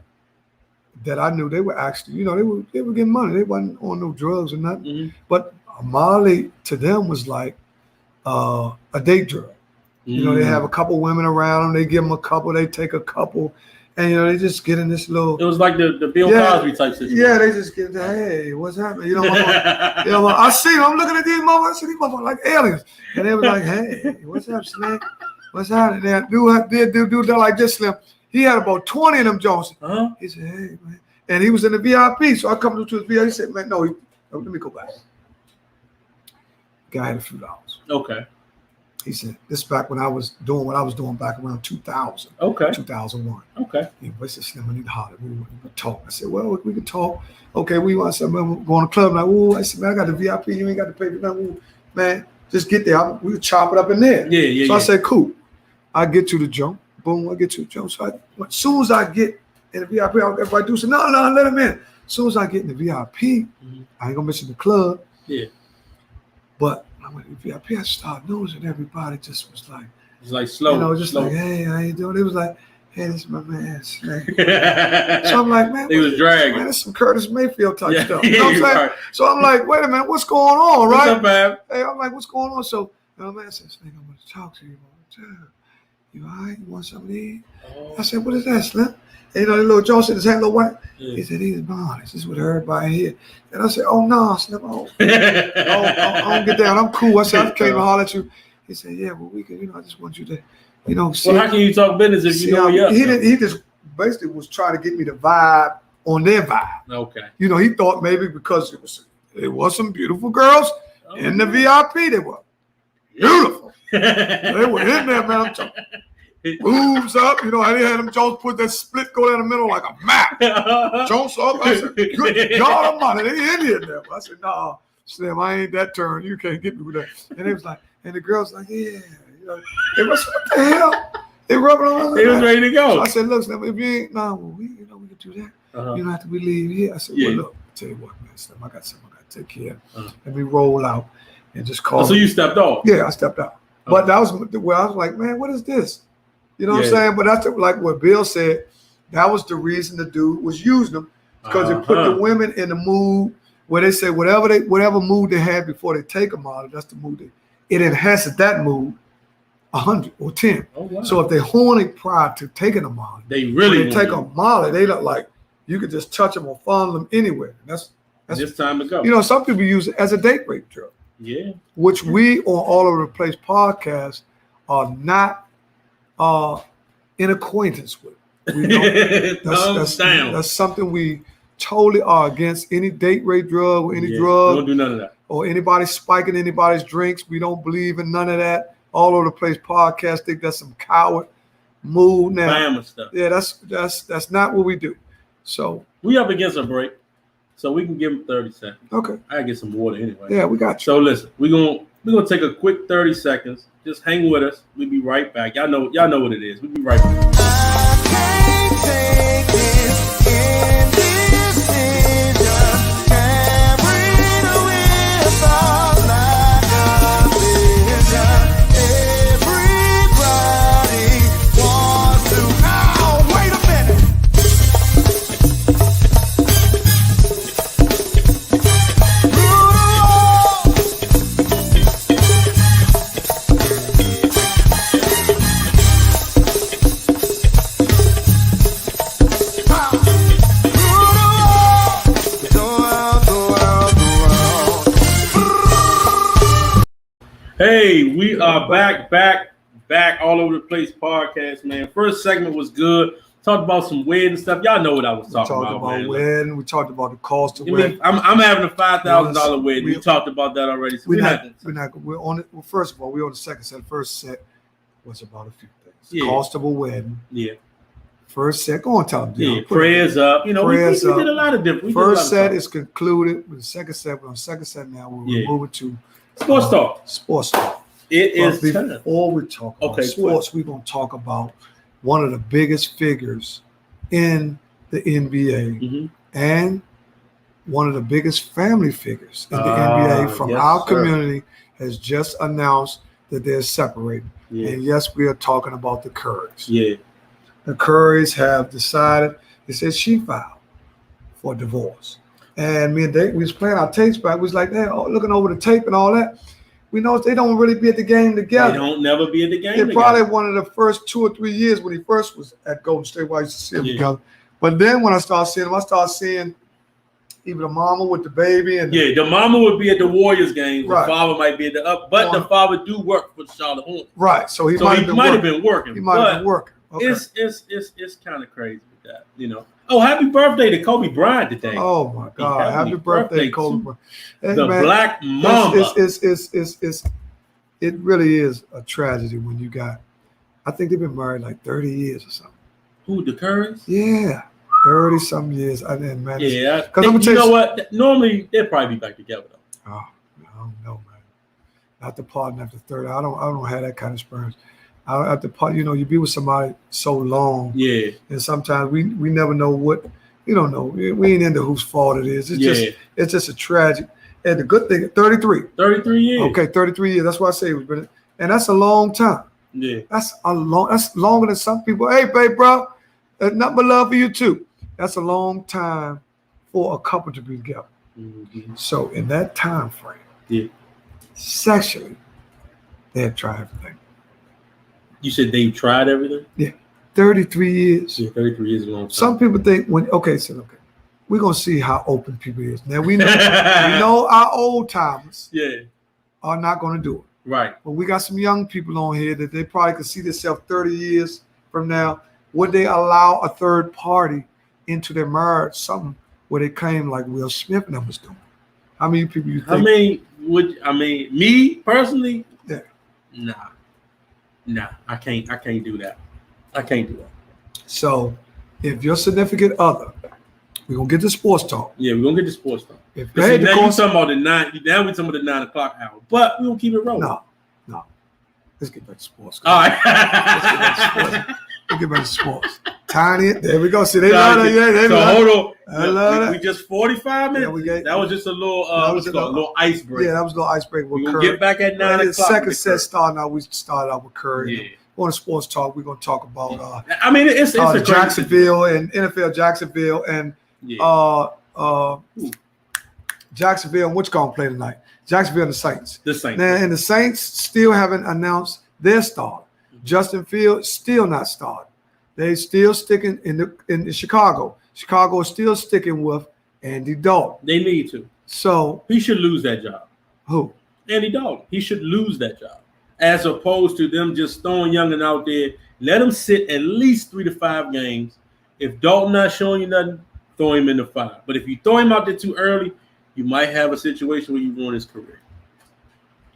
that I knew they were actually, you know, they were getting money. They wasn't on no drugs or nothing. Mhm. But a Molly to them was like a date drug. You know, they have a couple women around them. They give them a couple. They take a couple, and you know, they just get in this little. It was like the Bill Yeah. Cosby type situation. Yeah, they just get, hey, what's happening? You know, you know, I see them. I'm looking at these motherfuckers. I see these motherfuckers like aliens, and they was like, hey, what's up, Slim? What's happening? They do that like this, Slim. He had about 20 of them Jones. Uh-huh. He said, hey, man. And he was in the VIP. So I come to his VIP. He said, man, no, let me go back. Guy had a few dollars. Okay. He said, this back when I was doing what I was doing back around 2000, Okay. 2001. Okay. He said, Slim, I need to holler. We could talk. I said, well, we could talk. Okay, we want something. Go on the club. Like, ooh, I said, man, I got the VIP. You ain't got to pay for nothing. Ooh, man, just get there. We could chop it up in there. Yeah. So I said, cool. I get to the jump. Boom, I get to the jump. So as soon as I get in the VIP, everybody do say, no, let him in. As soon as I get in the VIP, I ain't gonna mention the club. Yeah. But I went to the VIP, I started noticing everybody just was like, It's like slow. you know, just slow. like, hey, how you doing? It was like, hey, this is my man. Slim. So I'm like, man, He was dragging. Man, that's some Curtis Mayfield type Yeah, stuff. You know what I'm saying? right. So I'm like, wait a minute, what's going on, What's right? up, man? Hey, I'm like, what's going on? So the man says, nigga, I want to talk to you. You all right? You want something to eat? I said, what is that, Slim? And you know, the little Joe said his hand a little white. He said, he's honest. This is what everybody here. And I said, oh, no, Slim. I don't get down. I'm cool. I said, I came to holler at you. He said, yeah, well, we can, you know, I just want you to, you know, see. Well, how can you talk business if see you know how- you're up? he just basically was trying to get me to vibe on their vibe. Okay. You know, he thought maybe because it was some beautiful girls in the VIP. They were beautiful. They were in there, man. I'm talking. Boobs up, you know, I had them Jones put that split go down the middle like a map. Jones up, I said, good God Almighty, they in here now. I said, nah, Slim, I ain't that turn. You can't get me with that. And it was like, and the girls like, yeah, you know, it was what the hell? They rubbing on. He was ready to go. So I said, look, Slim, if you ain't, nah, well, we can do that. You don't have to be leaving here. I said, well, look, I'll tell you what, man, Slim, I got something I got to take care of. Let me roll out and just call. So you stepped off. Yeah, I stepped out. But that was where I was like, man, what is this? You know what I'm saying? But that's like what Bill said. That was the reason the dude was using them, because it put the women in the mood where they say whatever mood they had before they take them out, that's the mood. It enhances that mood 100 or 10. Oh, wow. So if they're horny prior to taking them out, They really when they take a Molly, they look like you could just touch them or fondle them anywhere. That's It's time to go. you know, some people use it as a date rape drug. Yeah. Which we on All Over the Place podcast are not in acquaintance with. We don't, that's something we totally are against. Any date rape drug or any drug. Don't do none of that. Or anybody spiking anybody's drinks. We don't believe in none of that. All Over the Place podcast think that's some coward move now. Bama stuff. Yeah, that's not what we do. So we up against a break, so we can give them 30 seconds. Okay. I gotta get some water anyway. Yeah, we got you. So listen, we're gonna take a quick 30 seconds. Just hang with us. We'll be right back. Y'all know what it is. We'll be right back. Hey, we are back, all over the place podcast, man. First segment was good. talked about some wedding stuff. Y'all know what I was We talking talked about, about man. wedding. We talked about the cost of I wedding. mean, I'm having a $5,000 wedding. We we- talked about that already. So we're not. We're on it. Well, first of all, we're on the second set. First set was about a few things. Yeah. Cost of a wedding. Yeah. First set. Go on, tell them. Yeah. Put it- Prayers up. You know, we Prayers did up. a lot of different. we did a lot First of set stuff. is concluded. With the second set, we're on the second set now. We're Yeah. moving to Sports talk. sports talk. It But is time. before we talk about Okay, sports, we're going to talk about one of the biggest figures in the NBA Mhm. and one of the biggest family figures in the Ah, NBA from yes, our sir. community has just announced that they're separating. Yeah. And yes, we are talking about the Currys. Yeah. The Currys have decided, it says she filed for divorce. And me and Dave, we was playing our tapes back. We was like, man, looking over the tape and all that. We know they don't really be at the game They together. don't never be at the game. It probably one of the first 2 or 3 years when he first was at Golden State, where I used to see them Yeah. together. But then when I started seeing them, I started seeing even the mama with the baby and Yeah, the mama would be at the Warriors games. Right. The father might be at the up, but the Well, father do work for the Charlotte Hornets. right. So he So might he have might have been working. been working. He might have but been working. Okay. it's kind of crazy with that, you know. Oh, happy birthday to Kobe Bryant today. Oh my God! happy Happy birthday, birthday Kobe to Bryant. Hey, the man, Black Mamba. it really is a tragedy when you got. I think they've been married like 30 years or something. Who, the Currys? Yeah, 30 some years. I didn't imagine. Yeah, I'm gonna you tell know you- what? Normally they'll probably be back together though. Oh, I don't know, man. Not the partner after 30. I don't have that kind of experience. I at the part, you be with somebody so long, Yeah, and sometimes we never know what. You don't know. We ain't into whose fault it is. It's just a tragic. And the good thing, 33. 33 years. Okay, 33 years. That's why I say it was been, and that's a long time. Yeah, That's longer than some people. Hey, babe, bro, nothing but love for you too. That's a long time for a couple to be together. Mhm. So in that time frame, Yeah. sexually, they had tried everything. You said they tried everything. 33 years. Yeah, 33 years is a long time. Some people think we're gonna see how open people is. Now we know our old timers Yeah, are not gonna do it. right. But we got some young people on here that they probably could see themselves 30 years from now. Would they allow a third party into their marriage? Something where they claim like Will Smith and them was doing. How many people you think? Me personally, Yeah. Nah, I can't do that. I can't do that. So if your significant other, we're gonna get to sports talk. Yeah, we're gonna get the sports stuff. If But they see, had now the you course, talking about the 9. Now we talking about the 9 o'clock hour, but we gonna keep it rolling. no. Let's get back to sports. All Let's get back to sports. Tiny, there we go. See, they love that. Yeah, they so love hold on. I love we, that. we just 45 minutes. Yeah, we get- that was just a little That was what's it a called? little- A little icebreaker. Yeah, that was a little icebreaker We're with gonna Curry. get back at 9 And the o'clock. second with set Curry. starting out, we started out with Curry. Yeah. On sports talk, we're gonna talk about I mean, it's a crazy Jacksonville and NFL Jacksonville and Yeah. Jacksonville and what's going to play tonight? Jacksonville and the Saints. The same. Now, and the Saints still haven't announced their starter. Justin Fields still not starting. They still sticking in Chicago. Chicago is still sticking with Andy Dalton. They need to. So He should lose that job. who? Andy Dalton. He should lose that job, as opposed to them just throwing Youngin out there. Let him sit at least 3 to 5 games. If Dalton not showing you nothing, throw him in the 5. But if you throw him out there too early, you might have a situation where you ruin his career.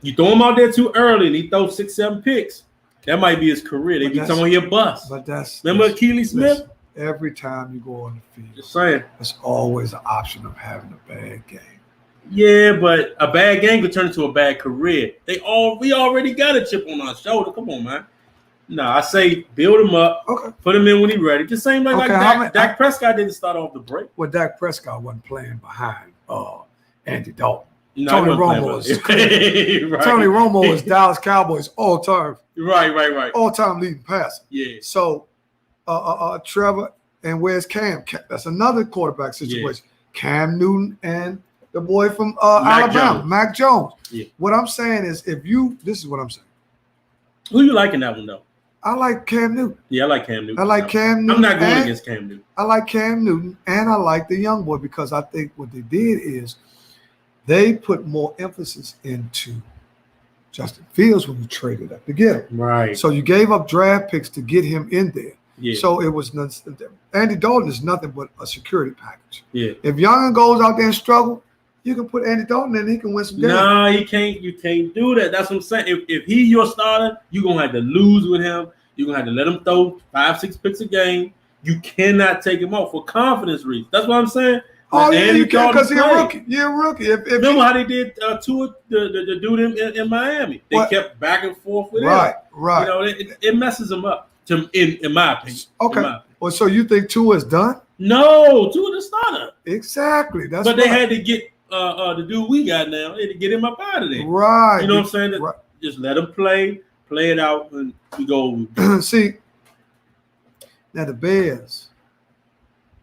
You throw him out there too early and he throws 6, 7 picks, that might be his career. They But be that's- talking your bust. But that's Remember Keely Smith? listen, every time you go on the field, Just saying. there's always an option of having a bad game. Yeah, but a bad game could turn into a bad career. We already got a chip on our shoulder. Come on, man. No, I say build him up, Okay. put him in when he's ready. Just same like Okay, how many- Dak Prescott didn't start off the break. Well, Dak Prescott wasn't playing behind Andy Dalton. No, Tony he wasn't Romo is playing right. Tony Romo is Dallas Cowboys all-time leading passer. Yeah, So Trevor and where's Cam? That's another quarterback situation. Cam Newton and the boy from Alabama, Jones. Mac Jones. Yeah. What I'm saying is this is what I'm saying. who you like in that one though? I like Cam Newton. Yeah, I like Cam Newton. I like Cam Newton. I'm not going and against Cam Newton. I like Cam Newton and I like the young boy because I think what they did is they put more emphasis into Justin Fields when you traded up to get him. Right. So you gave up draft picks to get him in there. Yeah. So it was Andy Dalton is nothing but a security package. Yeah. If Young goes out there and struggle, you can put Andy Dalton in, he can win some games. No, you can't. You can't do that. That's what I'm saying. If he your starter, you're gonna have to lose with him. You're gonna have to let him throw 5-6 picks a game. You cannot take him off for confidence reasons. That's what I'm saying. Oh, yeah, you can't because Dalton you're a played. rookie. You're a rookie. If Remember how they did Tua, the dude in Miami? They What? kept back and forth with him. right. You know, it messes him up. In my opinion. Okay. In my opinion. Well, so you think Tua is done? No, Tua the starter. Exactly. That's But they right. had to get the dude we got now. They had to get him up out of there. Right. You know what I'm saying? Right. Just let him play it out, and we go. See, now the Bears.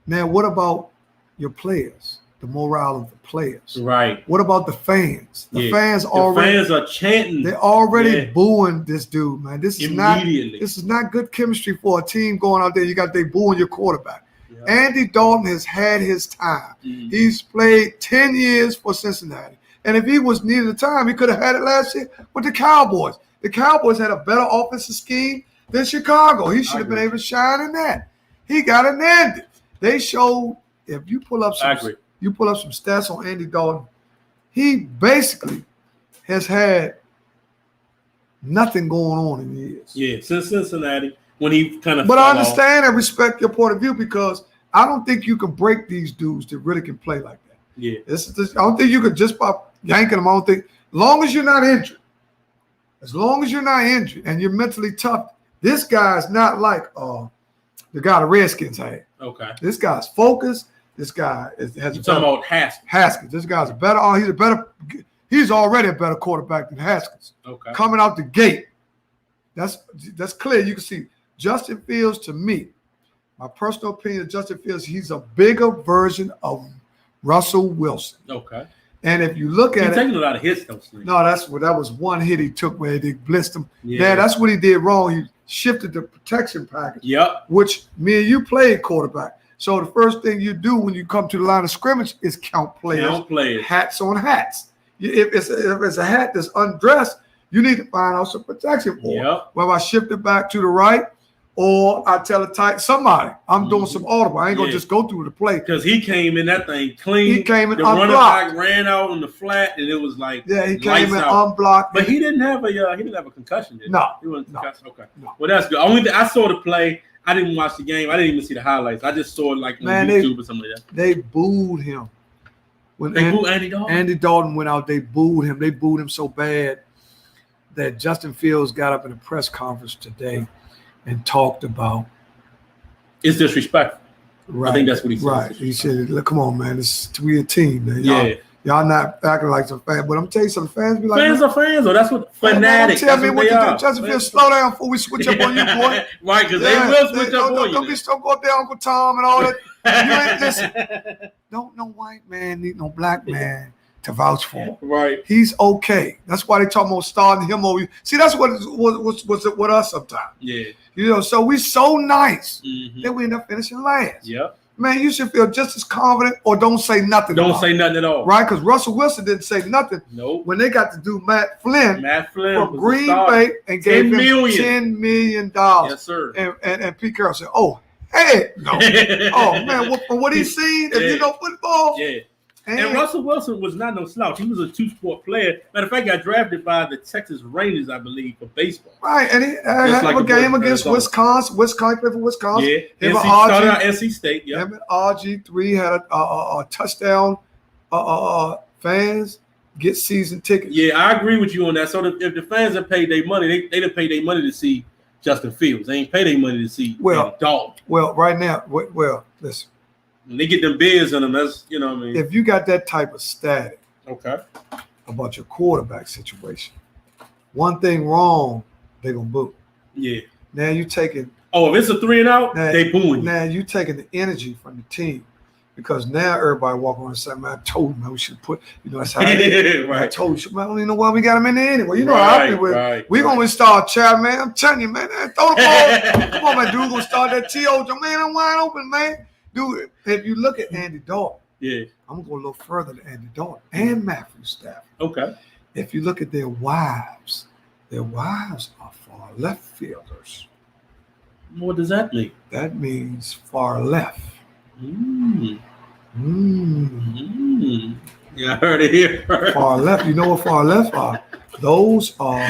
Now, what about your players? The morale of the players. Right. What about the fans? The Yeah. fans The already. fans are chanting. They're already Yeah. booing this dude, man. This is not. Immediately. This is not good chemistry for a team going out there. They booing your quarterback. Yeah. Andy Dalton has had his time. Mhm. He's played 10 years for Cincinnati. And if he was needed the time, he could have had it last year with the Cowboys. The Cowboys had a better offensive scheme than Chicago. He should have been agree. able to shine in that. He got it ended. They showed, if you pull up I some agree. stats on Andy Dalton, he basically has had nothing going on in years. Yeah, since Cincinnati, when he kind of. But I understand and respect your point of view because I don't think you can break these dudes that really can play like that. Yeah. I don't think you could just by yanking them. I don't think, as long as you're not injured, and you're mentally tough, this guy's not like the guy the Redskins had. Okay. This guy's focused. This guy has You a talking better, about Haskins? Haskins. This guy's he's already a better quarterback than Haskins. Okay. Coming out the gate. That's clear. You can see Justin Fields, to me, my personal opinion of Justin Fields, he's a bigger version of Russell Wilson. Okay. And if you look He's at it, taking a lot of hits, though. Slim. no, that was one hit he took where they blitzed him. Yeah. That's what he did wrong. He shifted the protection package, Yep. which me and you played quarterback. So the first thing you do when you come to the line of scrimmage is count players. Count players. Hats on hats. If it's a hat that's undressed, you need to find out some protection for it. Yep. Whether I shift it back to the right or I tell it tight somebody, I'm doing some audible. I ain't gonna Yeah. just go through the play. Because he came in that thing clean. He came in the running unblocked. back ran out on the flat, and it was like Yeah, he came lights in out. unblocked. But he didn't have a concussion, did he? No, He wasn't no, concussed. Okay. no. Well, that's good. Only thing I saw the play. I didn't watch the game. I didn't even see the highlights. I just saw it like on Man, YouTube or something like that. They booed him. When They booed Andy Dalton. Andy Dalton went out, they booed him. They booed him so bad that Justin Fields got up in a press conference today and talked about. It's disrespectful. Right, I think that's what he said. Right. He said, "Look, come on, man. We a team, man. Yeah. Y'all not acting like some fans. But I'm telling you, some fans be like, Fans are fans, though. That's what man, fanatics. tell me That's what they to are. do. Justin Fields, slow down before we switch up on you, boy. Right, because Yeah, they will switch up on don't you. Don't go up there, Uncle Tom and all that. You ain't listen. No white man need no black man to vouch for him. Right. He's okay. That's why they talking about starting him over. See, that's what's with us sometimes. Yeah. You know, so we so nice Mhm. that we end up finishing last. Yep. Man, you should feel just as confident or don't say nothing. Don't about say it, nothing at all. right? Because Russell Wilson didn't say nothing Nope. when they got to do Matt Flynn Matt Flynn from was the Green star. Bay and gave him million. $10 million. Yes, sir. And Pete Carroll said, "Oh, hey, no, oh man, from what he's seen, if Yeah. you know football, Yeah. And Russell Wilson was not no slouch. He was a two-sport player. Matter of fact, got drafted by the Texas Rangers, I believe, for baseball. right, and he had like a a game bird, against that's Wisconsin. Wisconsin played for Wisconsin. Yeah. Him NC, and started out RG, NC State. Yeah. him and RG3 had a touchdown. Fans get season tickets. Yeah, I agree with you on that. So if the fans have paid their money, they done paid their money to see Justin Fields. They ain't pay their money to see Well- Dalton. Well, right now, listen. When they get them bids on them, that's, you know what I mean? If you got that type of static Okay. about your quarterback situation, one thing wrong, they gonna boo. Yeah. Now you taking Oh, if it's a 3 and out, Nah, they booing you. now you taking the energy from the team because now everybody walk around and say, "Man, I told him, man, we should put, that's how it is. I Right. told you, man, I don't even know why we got him in there anyway. You know how I feel with right. we gonna start chatting, man. I'm telling you, man, throw the ball. Come on, man, dude, gonna start that T.O. Man, I'm wide open, man. Dude, if you look at Andy Dalton, Yeah. I'm gonna go a little further than Andy Dalton and Matthew Stafford. Okay. If you look at their wives are far left fielders. What does that mean? That means far left. Mm. Mm. Yeah, I heard it here. Far left. You know what far left are? Those are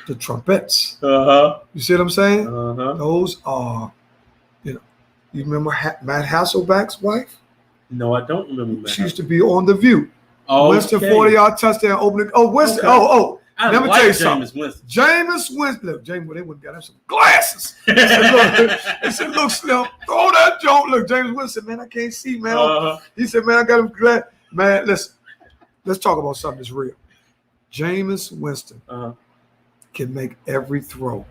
the trumpets. Uh-huh. You see what I'm saying? Uh-huh. Those are, you remember Matt Hasselbeck's wife? No, I don't remember that. She used to be on The View. Oh, Winston 40-yard touchdown opening. Oh, Winston. Okay. Oh. I Let me like tell you Jameis something. Winston. Jameis Winston. Look, James, they wouldn't got him some glasses. He said, look, Slim, throw that joint. Look, James Winston, man, I can't see, man. Uh-huh. He said, man, I got him glad. Man, listen, let's talk about something that's real. Jameis Winston Uh-huh. can make every throw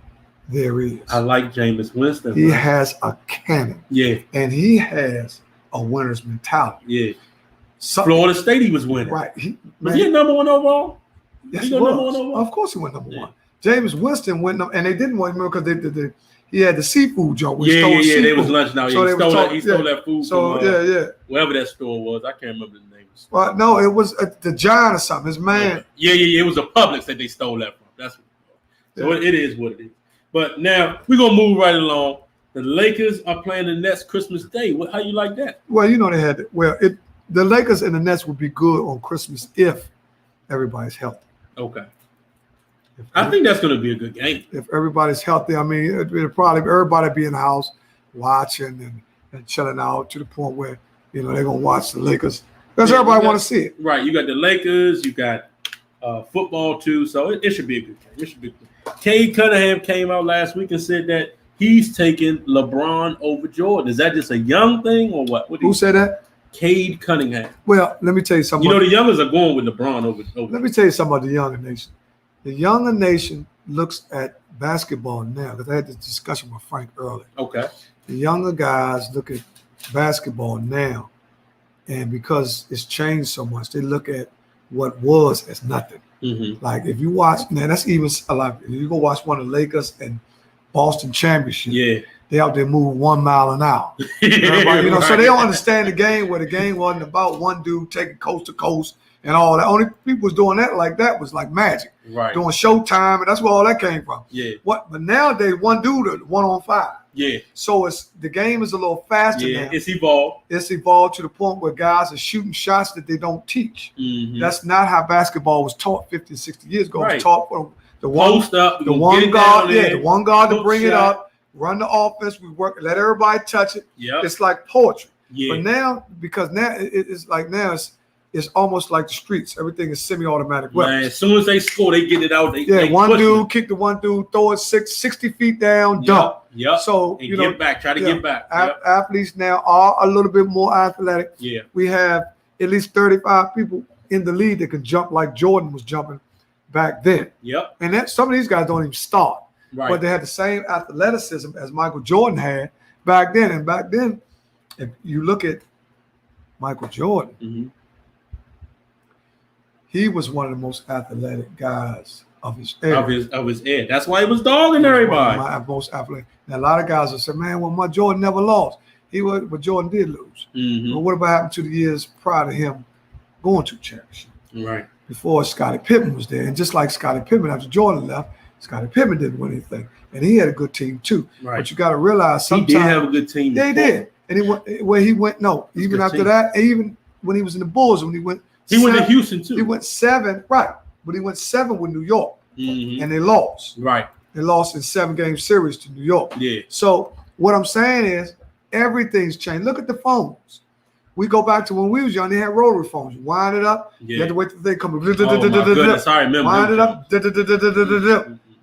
there is. I like Jameis Winston. He man. has a cannon, Yeah, and he has a winner's mentality. yeah. Something, Florida State, he was winning. right? Was he a number one overall? Yes, He he go number was. one overall? Of course, he went number Yeah. one. James Winston went, and they didn't want him because he had the seafood joint. We Yeah, stole yeah. They seafood. was lunching out. So Yeah, they was talking- he stole that food So from yeah. wherever that store was. I can't remember the name. Well, no, it was the Giant or something. His man. Yeah. It was a Publix that they stole that from. That's what it was. So it is what it is. But now we're gonna move right along. The Lakers are playing the Nets Christmas Day. How you like that? Well, you know they had. The Lakers and the Nets would be good on Christmas if everybody's healthy. Okay. I think that's gonna be a good game. If everybody's healthy, I mean, it'll probably everybody be in the house watching and chilling out to the point where they're gonna watch the Lakers because Yeah, everybody you got- want to see it. Right. You got the Lakers. You got football too. So it should be a good game. It should be good. Cade Cunningham came out last week and said that he's taking LeBron over Jordan. Is that just a young thing or what? Who said that? Cade Cunningham. Well, let me tell you something. You know the youngers are going with LeBron over. Let me tell you something about the younger nation. The younger nation looks at basketball now because I had this discussion with Frank earlier. Okay. The younger guys look at basketball now, and because it's changed so much, they look at what was as nothing. Mm-hmm. Like if you watch, man, that's even a lot. If you go watch one of the Lakers and Boston championship, Yeah. they out there moving 1 mile an hour. Everybody, so Right. they don't understand the game where the game wasn't about one dude taking coast to coast and all that. Only people was doing that like that was like Magic, Right. doing Showtime, and that's where all that came from. Yeah. But nowadays one dude 1-on-5. Yeah. So the game is a little faster Yeah. now. It's evolved. It's evolved to the point where guys are shooting shots that they don't teach. Mm-hmm. That's not how basketball was taught 50, 60 years ago. It Right. was taught for the one, Post up. the one guard, the one guard to hook bring it shot. up, run the offense. We work, let everybody touch it. Yep. It's like poetry. Yeah. But now, because now it's almost like the streets. Everything is semi-automatic Man, weapons. as soon as they score, they get it out. They One push dude it. kick the one dude, throw it 60 feet down, Yep. dunk. Yep. So And get back. Try to yeah, get back. Yep. athletes now are a little bit more athletic. Yeah. We have at least 35 people in the league that can jump like Jordan was jumping back then. Yep. And that some of these guys don't even start, Right. but they had the same athleticism as Michael Jordan had back then. And back then, if you look at Michael Jordan, Mhm. he was one of the most athletic guys of his era. Of his head. That's why he was dogging everybody. Most athletic. Now, a lot of guys will say, man, well, my Jordan never lost. But Jordan did lose. Mhm. But what about happened to the years prior to him going to championship? Right. Before Scottie Pippen was there. And just like Scottie Pippen, after Jordan left, Scottie Pippen didn't win anything. And he had a good team too. Right. But you got to realize He sometimes. did have a good team. Yeah, he before. did. And he went where he went. No, That's even good after team. that, even when he was in the Bulls, when he went. He went to seven- Houston too. He went 7, right? But he went 7 with New York, Mhm. and they lost. Right. They lost in 7-game series to New York. Yeah. So what I'm saying is everything's changed. Look at the phones. We go back to when we was young. They had rotary phones. You wind it up. You Yeah. had to wait till they come. Oh my goodness. I remember. Wind it them. up.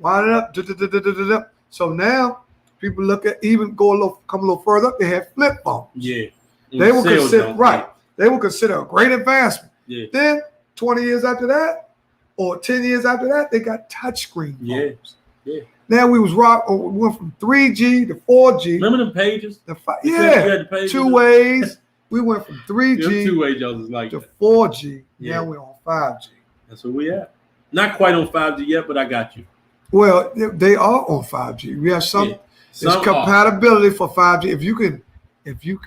Wind it up. So now people look at even come a little further up. They had flip phones. Yeah. They will Sales consider don't- right. They will consider a great advancement. Yeah. Then 20 years after that, or 10 years after that, they got touchscreen phones. Yeah. Yeah. Now we went from 3G to 4G. Remember them pages? To You had yeah, the pages? 2 ways. We went from Them 3G two-way jokes is like to that. 4G. Yeah. Now we're on 5G. That's where we at. Not quite on 5G yet, but I got you. Well, they are on 5G. We have some. Yeah. There's Some are. compatibility for 5G. If you can if you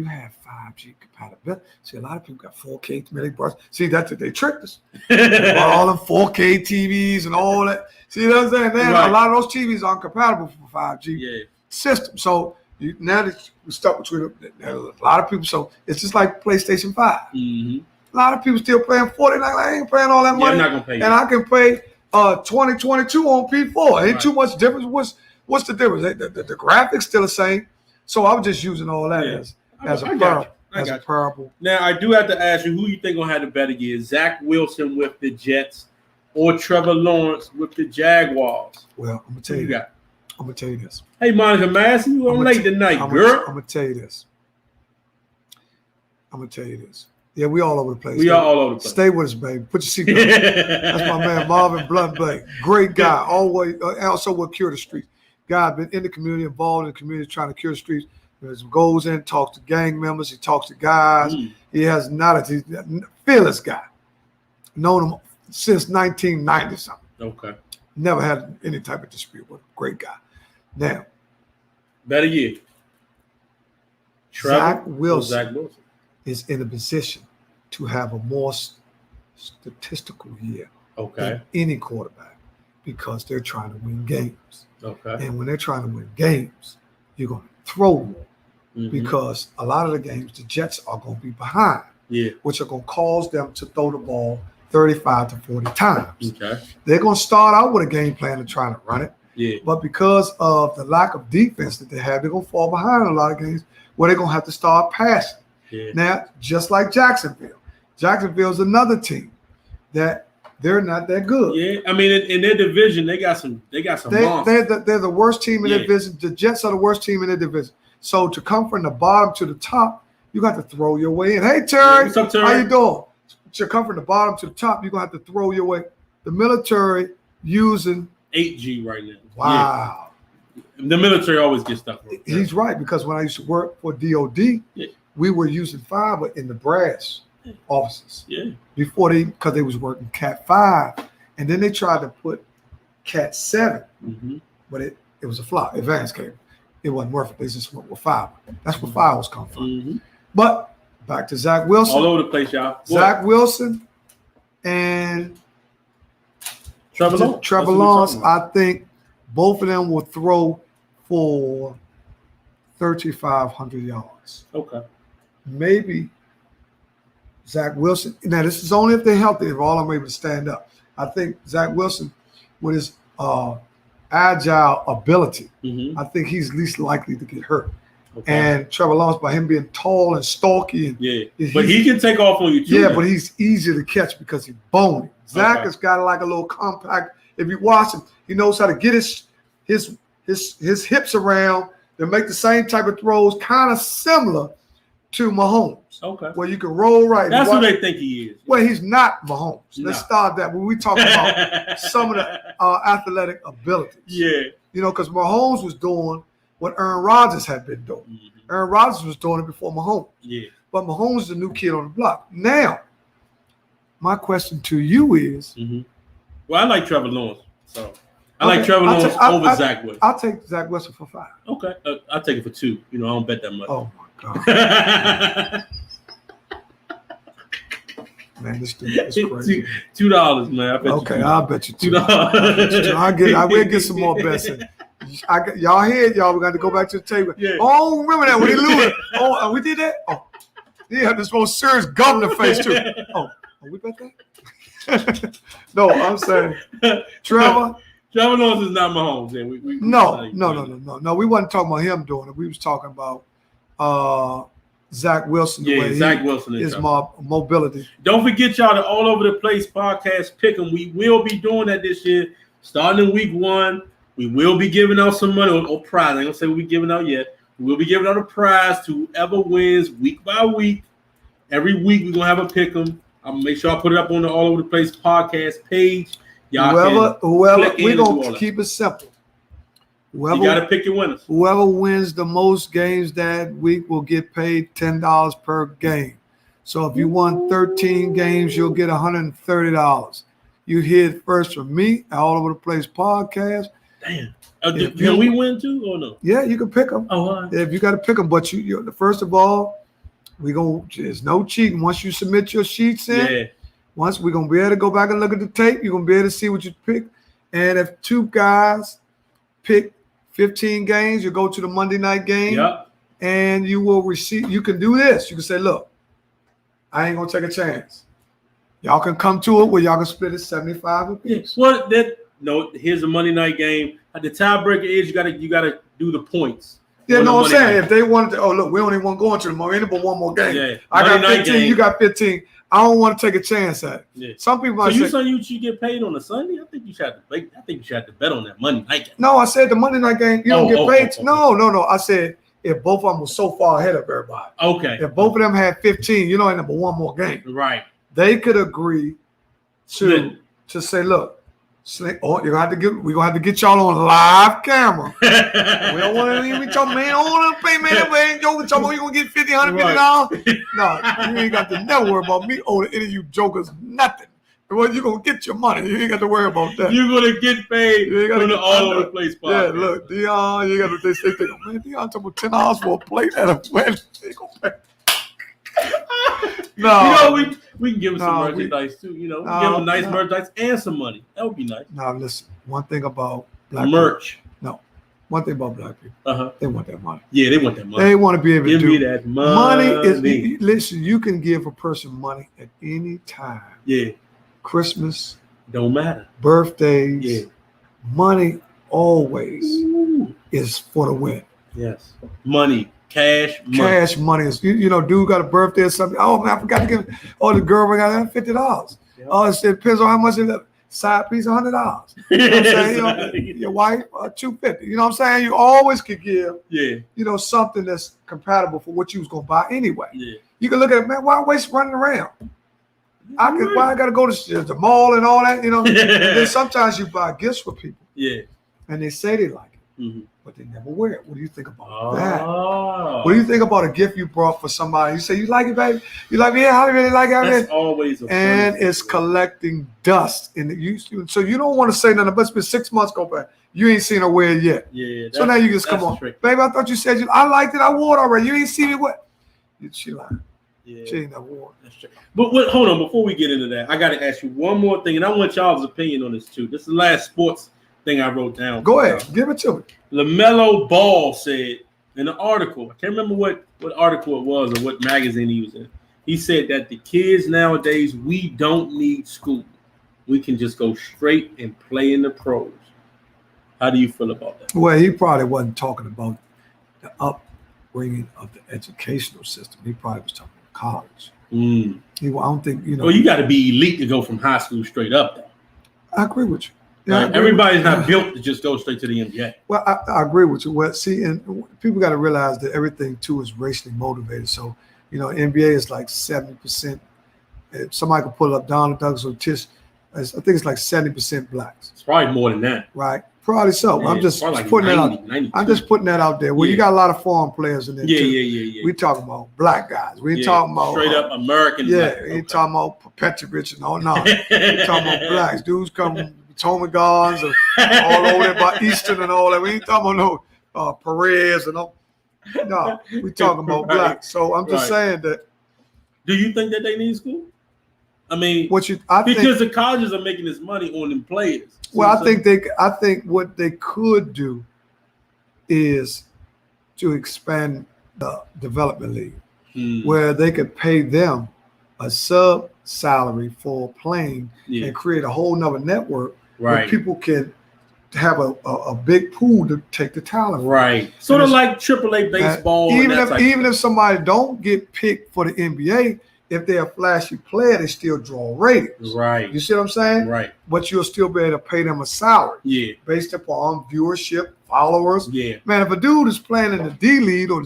have 5G compatibility, see a lot of people got 4K mini bars. See that's they tricked us. They bought all them 4K TVs and all that. See what I'm saying? Then Right. a lot of those TVs aren't compatible for 5G Yeah. system. So now that we're stuck between a lot of people, so it's just like PlayStation 5. Mm-hmm. A lot of people still playing Fortnite. I ain't paying all that Yeah, money, I'm not gonna pay you. and I can play 2022 on P4. Ain't Right. too much difference. What's the difference? The graphics still the same. So I'm just using all that Yeah. as a I got parable. you. I As a got you. parable. Now I do have to ask you, who you think gonna have the better year? Zach Wilson with the Jets or Trevor Lawrence with the Jaguars? Well, I'm gonna tell Who you. you got? I'm gonna tell you this. Hey, Monica Massey, you on I'ma late t- tonight, I'm girl. gonna tell you this. I'm gonna tell you this. Yeah, we all over the place. We are all over the place. Stay with us, baby. Put your seatbelt on. That's my man Marvin Blunt Blake. Great guy. Always also will cure the streets. Guy been in the community, involved in the community, trying to cure the streets. He goes in, talks to gang members. He talks to guys. Mm. He has not a fearless guy. Known him since 1990 something. Okay. Never had any type of dispute with him. Great guy. Now, Better year. Trevor Zach or Wilson Zach Wilson. is in a position to have a more statistical year Okay. than any quarterback because they're trying to win games. Okay. And when they're trying to win games, you're going to throw more Mhm. because a lot of the games, the Jets are going to be behind, Yeah. which are going to cause them to throw the ball 35 to 40 times. Okay. They're going to start out with a game plan of trying to run it, Yeah. but because of the lack of defense that they have, they're going to fall behind in a lot of games where they're going to have to start passing. Yeah. Now, just like Jacksonville. Jacksonville's another team that they're not that good. Yeah. I mean, in their division, they got some monsters. They're the worst team in their Yeah. division. The Jets are the worst team in their division. So to come from the bottom to the top, you got to throw your way in. Hey, Terry, What's up, Terry? how you doing? To come from the bottom to the top, you're going to have to throw your way. The military using, 8G right now. wow. Yeah. The military always gets stuff. Wrong. He's right, because when I used to work for DOD, Yeah. we were using fiber in the brass offices. Yeah. Before because they was working Cat 5, and then they tried to put Cat 7, Mm-hmm. but it was a flop. Advanced cable, it wasn't worth it. They just went with fiber. That's where fibers come from. Mm-hmm. But back to Zach Wilson. All over the place, y'all. Zach Wilson and Trevor Lawrence. Trevor That's what we Lawrence. talking about. I think both of them will throw for 3,500 yards. Okay. Maybe Zach Wilson. Now, this is only if they're healthy, if all of them are able to stand up. I think Zach Wilson, with his agile ability, Mm-hmm. I think he's least likely to get hurt. Okay. And Trevor Lawrence, by him being tall and stalky, and yeah. he's- But he can take off on you too. yeah, now. but he's easier to catch because he's bony. Zach Okay. has got like a little compact. If you watch him, he knows how to get his hips around and make the same type of throws, kind of similar to Mahomes, Okay. where you can roll right. That's Watch- who they think he is. Well, he's not Mahomes. Let's No. start that. When we talk about some of the athletic abilities, Yeah. you know, because Mahomes was doing what Aaron Rodgers had been doing. Mhm. Aaron Rodgers was doing it before Mahomes. Yeah. But Mahomes is the new kid on the block. Now, my question to you is, Mm-hmm. Well, I like Trevor Lawrence, so I like Okay, Trevor I'll Lawrence ta- over Zach Wilson. I'll take Zach Wilson for 5. Okay, I'll take it for 2. You know, I don't bet that much. Oh my God, man, this dude is crazy. $2, man. I bet Okay, you I'll bet you $2. $2. I will get some more bets in. Y'all hear it, y'all. We got to go back to the table. Yeah. Oh, remember that when he lose. Oh, we did that. Oh, he had this most serious governor face too. Oh, we bet that. No, I'm saying Trevor. Trevor Lawrence is not Mahomes. Yeah, No. We wasn't talking about him doing it. We was talking about Zach Wilson. The Yeah, way Zach Wilson is his Trevor. mobility. Don't forget, y'all, the All Over the Place podcast pick 'em. We will be doing that this year, starting in week 1. We will be giving out some money or prize. I ain't gonna say we'll be giving out yet. We will be giving out a prize to whoever wins week by week. Every week we're gonna have a pick 'em. I'm gonna make sure I put it up on the All Over the Place podcast page. Y'all Whoever, click in we're and do all gonna that. keep it simple. you gotta pick your winners. Whoever wins the most games that week will get paid $10 per game. So if you won 13 games, you'll get $130. You hear it first from me, All Over the Place podcast. Damn. Can we win too or no? Yeah, you can pick them. Oh, all right. If you got to pick them, but first of all, there's no cheating. Once you submit your sheets in, once we're gonna be able to go back and look at the tape, you're gonna be able to see what you pick. And if two guys pick 15 games, you go to the Monday night game, and you will receive. You can do this. You can say, "Look, I ain't gonna take a chance. Y'all can come to it where y'all can split it 75 apiece." Well, here's a Monday night game. The tiebreaker is you gotta do the points. Yeah, no, I'm saying if they wanted to, look, we only want to go into the more, but one more game. Yeah. I got 15, you got 15. I don't want to take a chance at it. Yeah. Some people you saying you should get paid on a Sunday? I think you should have to bet on that Monday night game. No, I said the Monday night game, you don't get paid. No. I said if both of them were so far ahead of everybody. Okay. If both of them had 15, you end up with one more game. Right. They could agree to say, look, we're gonna have to get y'all on live camera. We don't want to even talk, man. I don't want to pay, man. We ain't joking. Talking about you gonna get $50, $150. No, you ain't got to never worry about me owing any of you jokers nothing. Well, you're gonna get your money. You ain't got to worry about that. You're gonna get paid from the all over the place part. Yeah, look, Dion, you got to they think, man, Dion talking about $10 for a plate at a wedding. They gonna pay. No, we can give them some merchandise too. Give them nice merchandise and some money. That would be nice. Now listen, one thing about black merch. People, one thing about black people, they want that money. Yeah, they want that money. They want to be able to give me that money. Money is listen. You can give a person money at any time. Yeah, Christmas don't matter. Birthdays. Yeah, money always is for the win. Yes, money. Cash money is dude got a birthday or something. Oh man, I forgot to give him. Oh, the girl got $50. Yep. Oh, it depends on how much it is. Side piece $100. You know what I'm saying? Your wife $250. You know what I'm saying? You always could give something that's compatible for what you was gonna buy anyway. Yeah. You can look at it, man. Why waste running around? Why I gotta go to the mall and all that? And then sometimes you buy gifts for people. Yeah. And they say they like it. Mm-hmm. But they never wear it. What do you think about that? What do you think about a gift you brought for somebody? You say, you like it, baby? You like it? Yeah, I really like it. That's always and it's collecting dust. So you don't want to say nothing, but it's been 6 months go by. You ain't seen her wear it yet. Yeah. So now you just come on. Tricky. Baby, I thought you said I liked it. I wore it already. You ain't seen me wear it. She lied. Yeah. She ain't never wore it. That's true. But hold on. Before we get into that, I got to ask you one more thing. And I want y'all's opinion on this too. This is the last sports thing I wrote down. Go ahead. Give it to me. LaMelo Ball said in an article, I can't remember what article it was or what magazine he was in. He said that the kids nowadays, we don't need school. We can just go straight and play in the pros. How do you feel about that? Well, he probably wasn't talking about the upbringing of the educational system. He probably was talking about college. I don't think, Well, you got to be elite to go from high school straight up, though. I agree with you. Yeah, right. Everybody's not built to just go straight to the NBA. Well, I agree with you. Well, see, and people got to realize that everything too is racially motivated. So, NBA is like 70%. If somebody could pull up Donald Douglas or Tish, I think it's like 70% blacks. It's probably more than that. Right. Probably so. I'm just putting that out. 92. I'm just putting that out there. Well, you got a lot of foreign players in there too. Yeah. We talking about black guys. We ain't talking about straight up American. Yeah, we ain't talking about Petrovich and all. No, we talking about blacks. Dudes come. Potomac guards and all over there by Eastern and all that. We ain't talking about no Perez and all. No, we talking about black. So I'm just saying that. Do you think that they need school? I mean, because the colleges are making this money on them players. Well, I think what they could do is to expand the development league, where they could pay them a sub salary for playing and create a whole nother network. Right. Where people can have a big pool to take the talent. Right. Sort of like AAA baseball. Even if somebody don't get picked for the NBA, if they're a flashy player, they still draw ratings. Right. You see what I'm saying? Right. But you'll still be able to pay them a salary. Yeah. Based upon viewership, followers. Yeah. Man, if a dude is playing in the D League or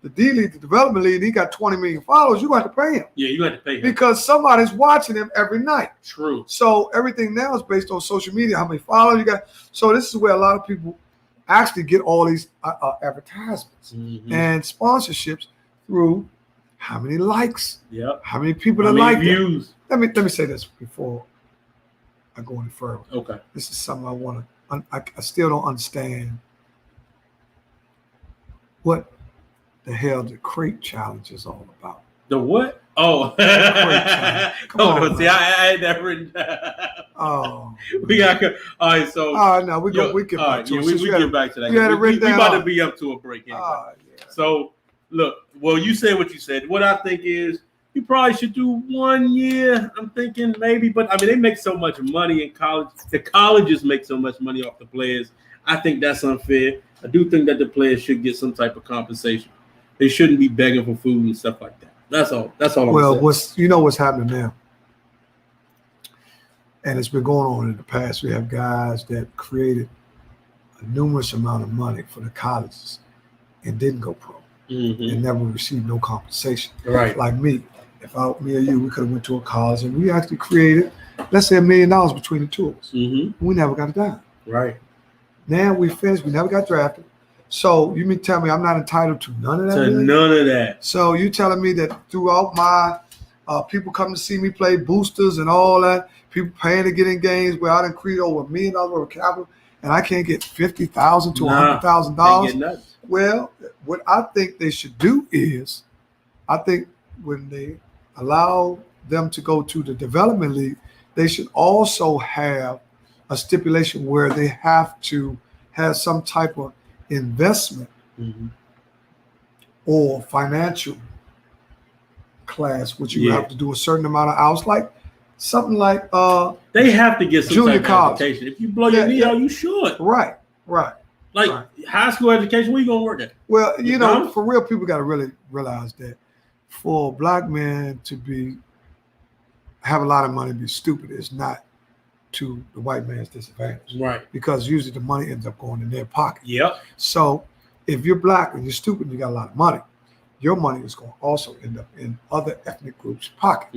the D League, the development league, and he got 20 million followers, you got to pay him. Yeah, you have to pay him. Because somebody's watching him every night. True. So everything now is based on social media, how many followers you got. So this is where a lot of people actually get all these advertisements and sponsorships through how many likes, how many people that like views. Let me say this before I go any further. Okay. This is something I want to I still don't understand what the hell the crate challenge is all about. The what? Oh, Come on, see, man. I had that written down. Oh, We got all right. So, no, we get all back right, to yeah, it. we Since get back to that. you had it We written down. about to be up to a break anyway. yeah. So, look, well, you said what you said. What I think is you probably should do 1 year. I'm thinking maybe, but I mean, they make so much money in college. The colleges make so much money off the players. I think that's unfair. I do think that the players should get some type of compensation. They shouldn't be begging for food and stuff like that. That's all. That's all. Well, I'm saying. what's happening now, and it's been going on in the past. We have guys that created a numerous amount of money for the colleges and didn't go pro and never received no compensation. Right. Like me, me or you, we could have went to a college and we actually created, let's say, $1 million between the two of us. We never got a dime. Right. Now we finished. We never got drafted. So you mean tell me I'm not entitled to none of that? To none of that. So you telling me that throughout my people coming to see me play, boosters and all that, people paying to get in games where I done create over $1 million worth of capital, and I can't get $50,000 to $100,000? Well, what I think they should do is, I think when they allow them to go to the development league, they should also have a stipulation where they have to have some type of investment or financial class, which you have to do a certain amount of hours, like something like they have to get some junior type of college education. If you blow your knee out, you should. Right. Like high school education, where you gonna work at? Well, you know, for real, people got to really realize that for a black man to have a lot of money and be stupid is not to the white man's disadvantage. Right. Because usually the money ends up going in their pocket. Yep. So if you're black and you're stupid and you got a lot of money, your money is going to also end up in other ethnic groups' pocket.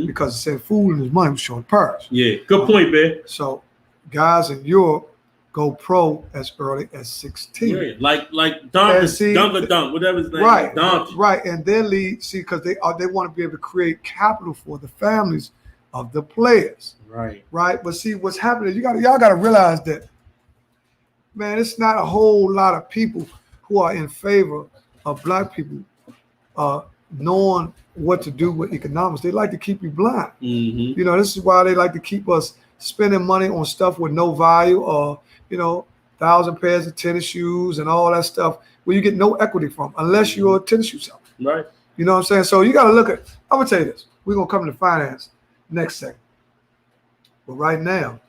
Because it said fool and his money was showing purse. Yeah. Good point, man. So guys in Europe go pro as early as 16. Yeah. Like Dunk, whatever his name Right. is. Dunk. Right. And their lead, because they want to be able to create capital for the families of the players. Right. But see, what's happening, y'all got to realize that, man, it's not a whole lot of people who are in favor of black people knowing what to do with economics. They like to keep you blind. You know, this is why they like to keep us spending money on stuff with no value, or, 1,000 pairs of tennis shoes and all that stuff where you get no equity from unless you're a tennis shoe seller. Right. You know what I'm saying? So you got to look at, I'm going to tell you this. We're going to come to finance next segment. But right now,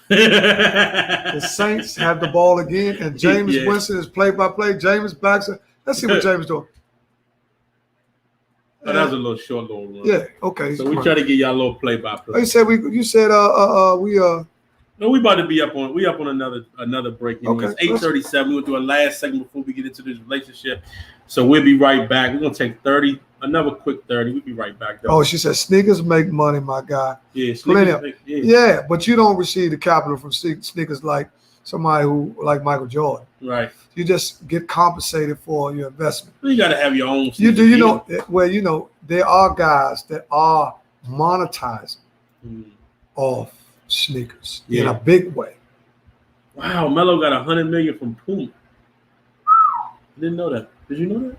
the Saints have the ball again, and Jameis Winston is play-by-play. Jameis Baxter. Let's see what Jameis is doing. Oh, that was a little short little run. Yeah, okay. So we try to get y'all a little play-by-play. You said No, we about to be up on another break. Okay, It's 8:37. We'll do a last segment before we get into this relationship. So we'll be right back. We're gonna take another quick 30. We'll be right back though. Oh, she said sneakers make money, my guy. Yeah, yeah, but you don't receive the capital from sneakers like somebody who like Michael Jordan. Right. You just get compensated for your investment. You gotta have your own. There are guys that are monetizing off sneakers in a big way. Wow, Melo got $100 million from Puma. I didn't know that. Did you know that?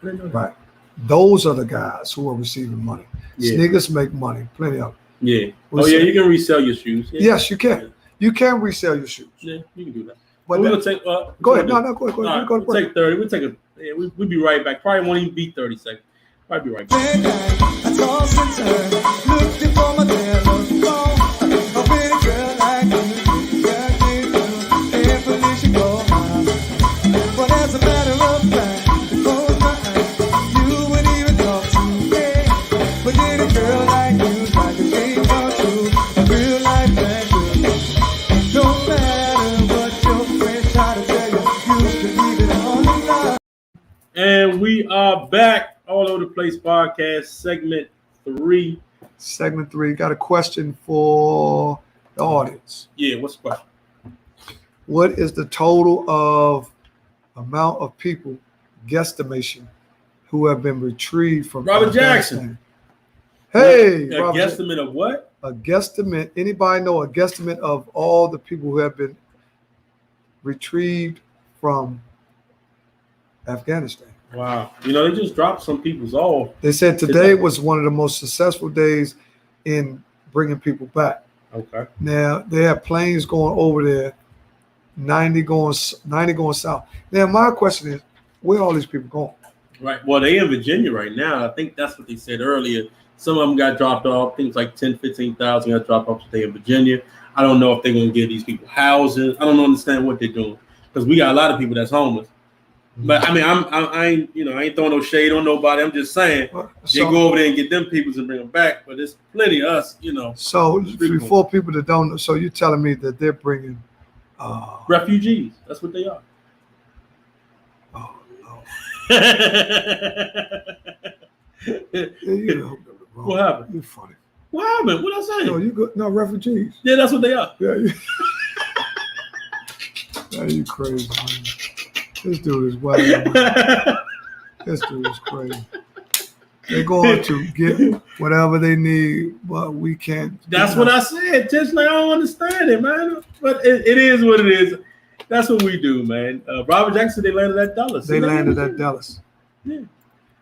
I didn't know that. Right. Those are the guys who are receiving money. Yeah. Sneakers make money, plenty of them. Yeah. You can resell your shoes. Yeah. Yes, you can. Yeah. You can resell your shoes. Yeah, you can do that. But we're gonna take. Go ahead. No, go ahead. Right, we'll take 30. We'll take we'll be right back. Probably won't even be 30 seconds. Probably be right back. Looking for my a pretty girl like you. Everything she go on. But as a matter of fact, close my eyes, you wouldn't even talk to me. But did a girl like you like a dream come true? A real life that good. No matter what your friends try to tell you, you should leave it all alone. And we are back. All Over the Place podcast, segment 3. Segment 3. Got a question for the audience. Yeah, what's the question? What is the total of amount of people, guesstimation, who have been retrieved from Robert Jackson? Hey, a guesstimate of what? a guesstimate. Anybody know a guesstimate of all the people who have been retrieved from Afghanistan? Wow. They just dropped some people's off. They said today was one of the most successful days in bringing people back. Okay. Now, they have planes going over there, 90 going south. Now, my question is, where are all these people going? Right. Well, they in Virginia right now. I think that's what they said earlier. Some of them got dropped off. Things like 10, 15,000 got dropped off today in Virginia. I don't know if they're going to give these people housing. I don't understand what they're doing because we got a lot of people that's homeless. But I mean, I ain't throwing no shade on nobody. I'm just saying they go over there and get them peoples and bring them back. But there's plenty of us, So before people that don't know, so you're telling me that they're bringing refugees. That's what they are. Oh no. What happened? You're funny. What happened? What I say? No, you good? No, refugees. Yeah, that's what they are. Yeah. You crazy, man. This dude is wild. This dude is crazy. They're going to get whatever they need, but we can't. That's what I said. Just like I don't understand it, man. But it is what it is. That's what we do, man. Robert Jackson, they landed at Dallas. They landed at Dallas. Yeah.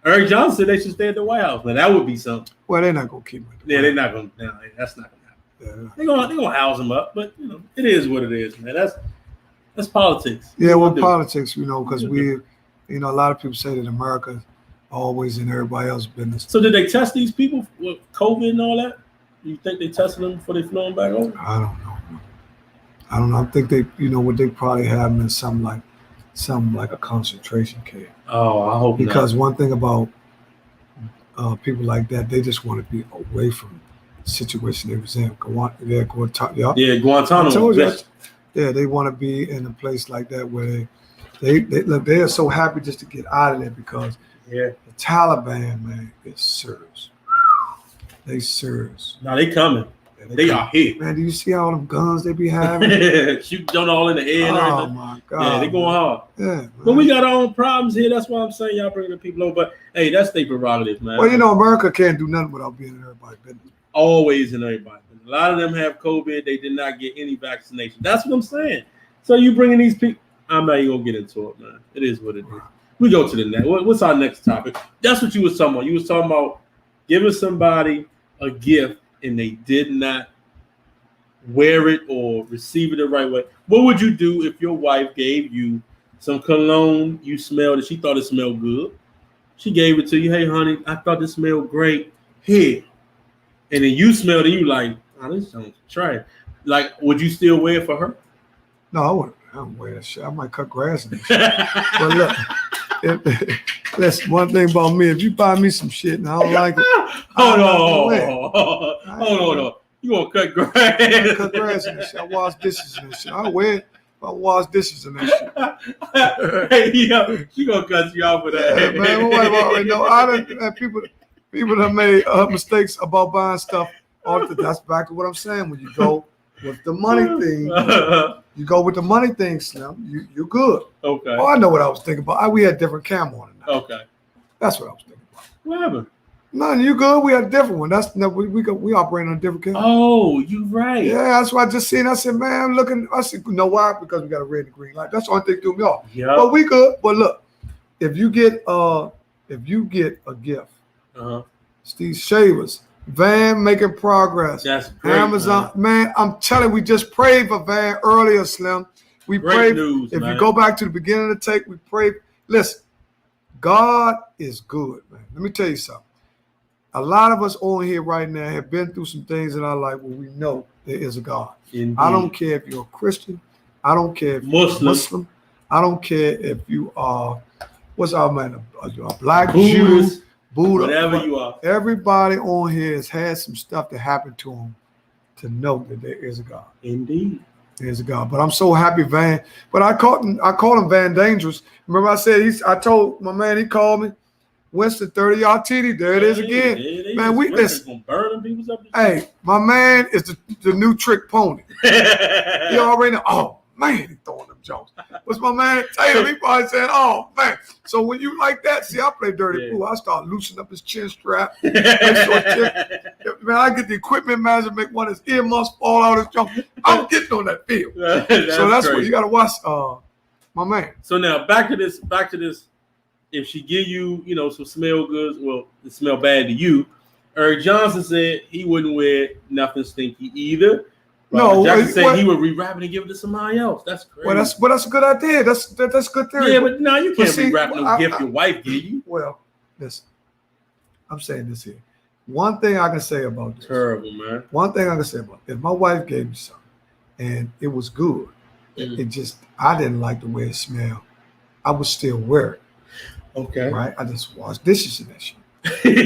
Eric Johnson said they should stay at the White House. Now that would be something. Well, they're not gonna keep it. Yeah, they're not gonna. No, that's not gonna happen. Yeah. They're gonna house them up, but it is what it is, man. That's politics. Yeah, well, politics, because we, a lot of people say that America is always in everybody else's business. So did they test these people with COVID and all that? You think they tested them before they flew them back over? I don't know. I think they, what they probably have them in something like a concentration camp. Oh, I hope because not. One thing about people like that, they just want to be away from the situation they was in. Guantanamo. Yeah, Guantanamo. I told you. Yeah, they want to be in a place like that where they look. They are so happy just to get out of there because the Taliban, man, is serious. They serious. Now they coming. They are here. Man, do you see all them guns they be having? Shoot them all in the air and everything. Oh my God. Yeah, they going hard. Yeah, man. But we got our own problems here. That's why I'm saying y'all bringing the people over. But hey, that's their prerogative, man. Well, America can't do nothing without being in everybody's business. Always in everybody. A lot of them have COVID. They did not get any vaccination. That's what I'm saying. So you bringing these people. I'm not even gonna get into it, man. It is what it is. We go to the next. What's our next topic? That's what you was talking about. You was talking about giving somebody a gift and they did not wear it or receive it the right way. What would you do if your wife gave you some cologne? You smelled it. She thought it smelled good. She gave it to you. Hey, honey, I thought it smelled great. Here. And then you smelled it. You like, oh, this sounds trash. Like, would you still wear it for her? No, I wouldn't wear that shit. I might cut grass in this shit. But look, listen, one thing about me, if you buy me some shit and I don't like it, hold on. You gonna cut grass? I cut grass in this shit. I wash dishes in this shit. I wear it. I wash dishes in this shit. Hey, she gonna cut you off with that. Yeah, man, my wife already know. People have made mistakes about buying stuff. That's back to what I'm saying. When you go with the money thing, Slim, you're good. Okay. Oh, I know what I was thinking about. We had different camera on it now. Okay. That's what I was thinking about. What happened? No, you good. We had a different one. We operate on a different camera. Oh, you right. Yeah, that's what I just seen. I said, man, I'm looking. I said, you know why? Because we got a red and green light. That's the only thing threw me off. Yeah. But we good. But look, if you get a gift, Steve Shavers, Van making progress. That's great. Amazon, man, I'm telling you, we just prayed for Van earlier, Slim. We prayed. If you go back to the beginning of the tape, we prayed. Listen, God is good, man. Let me tell you something. A lot of us on here right now have been through some things in our life where we know there is a God. Indeed. I don't care if you're a Christian. I don't care if you're Muslim. I don't care if you are, a black Jew, Buddha, whatever you are. Everybody on here has had some stuff that happened to them to know that there is a God. Indeed. There's a God. But I'm so happy, Van. But I called him Van Dangerous. Remember I said, I told my man, he called me, Winston 30-yard TD. There it is again. Man, we listen. Hey, my man is the new trick pony. He already know. Oh, man, he throwing the Jones. What's my man Taylor? He probably saying, oh, man. So when you like that, see, I play dirty pool. I start loosening up his chin strap. Man, I get the equipment manager, make one of his earmuffs fall out of his junk. I'm getting on that field. So that's what you got to watch, my man. So now back to this. If she give you, some smell goods, well, it smell bad to you. Eric Johnson said he wouldn't wear nothing stinky either. No, Jackson said he would rewrap it and give it to somebody else. That's crazy. Well, that's a good idea. That's good theory. Yeah, but no, you can't rewrap no gift your wife give you. Well, listen, I'm saying this here. One thing I can say about this. Terrible, man. One thing I can say about it. If my wife gave me something and it was good, it just, I didn't like the way it smelled, I would still wear it. Okay. Right? I just wash dishes in that shit. You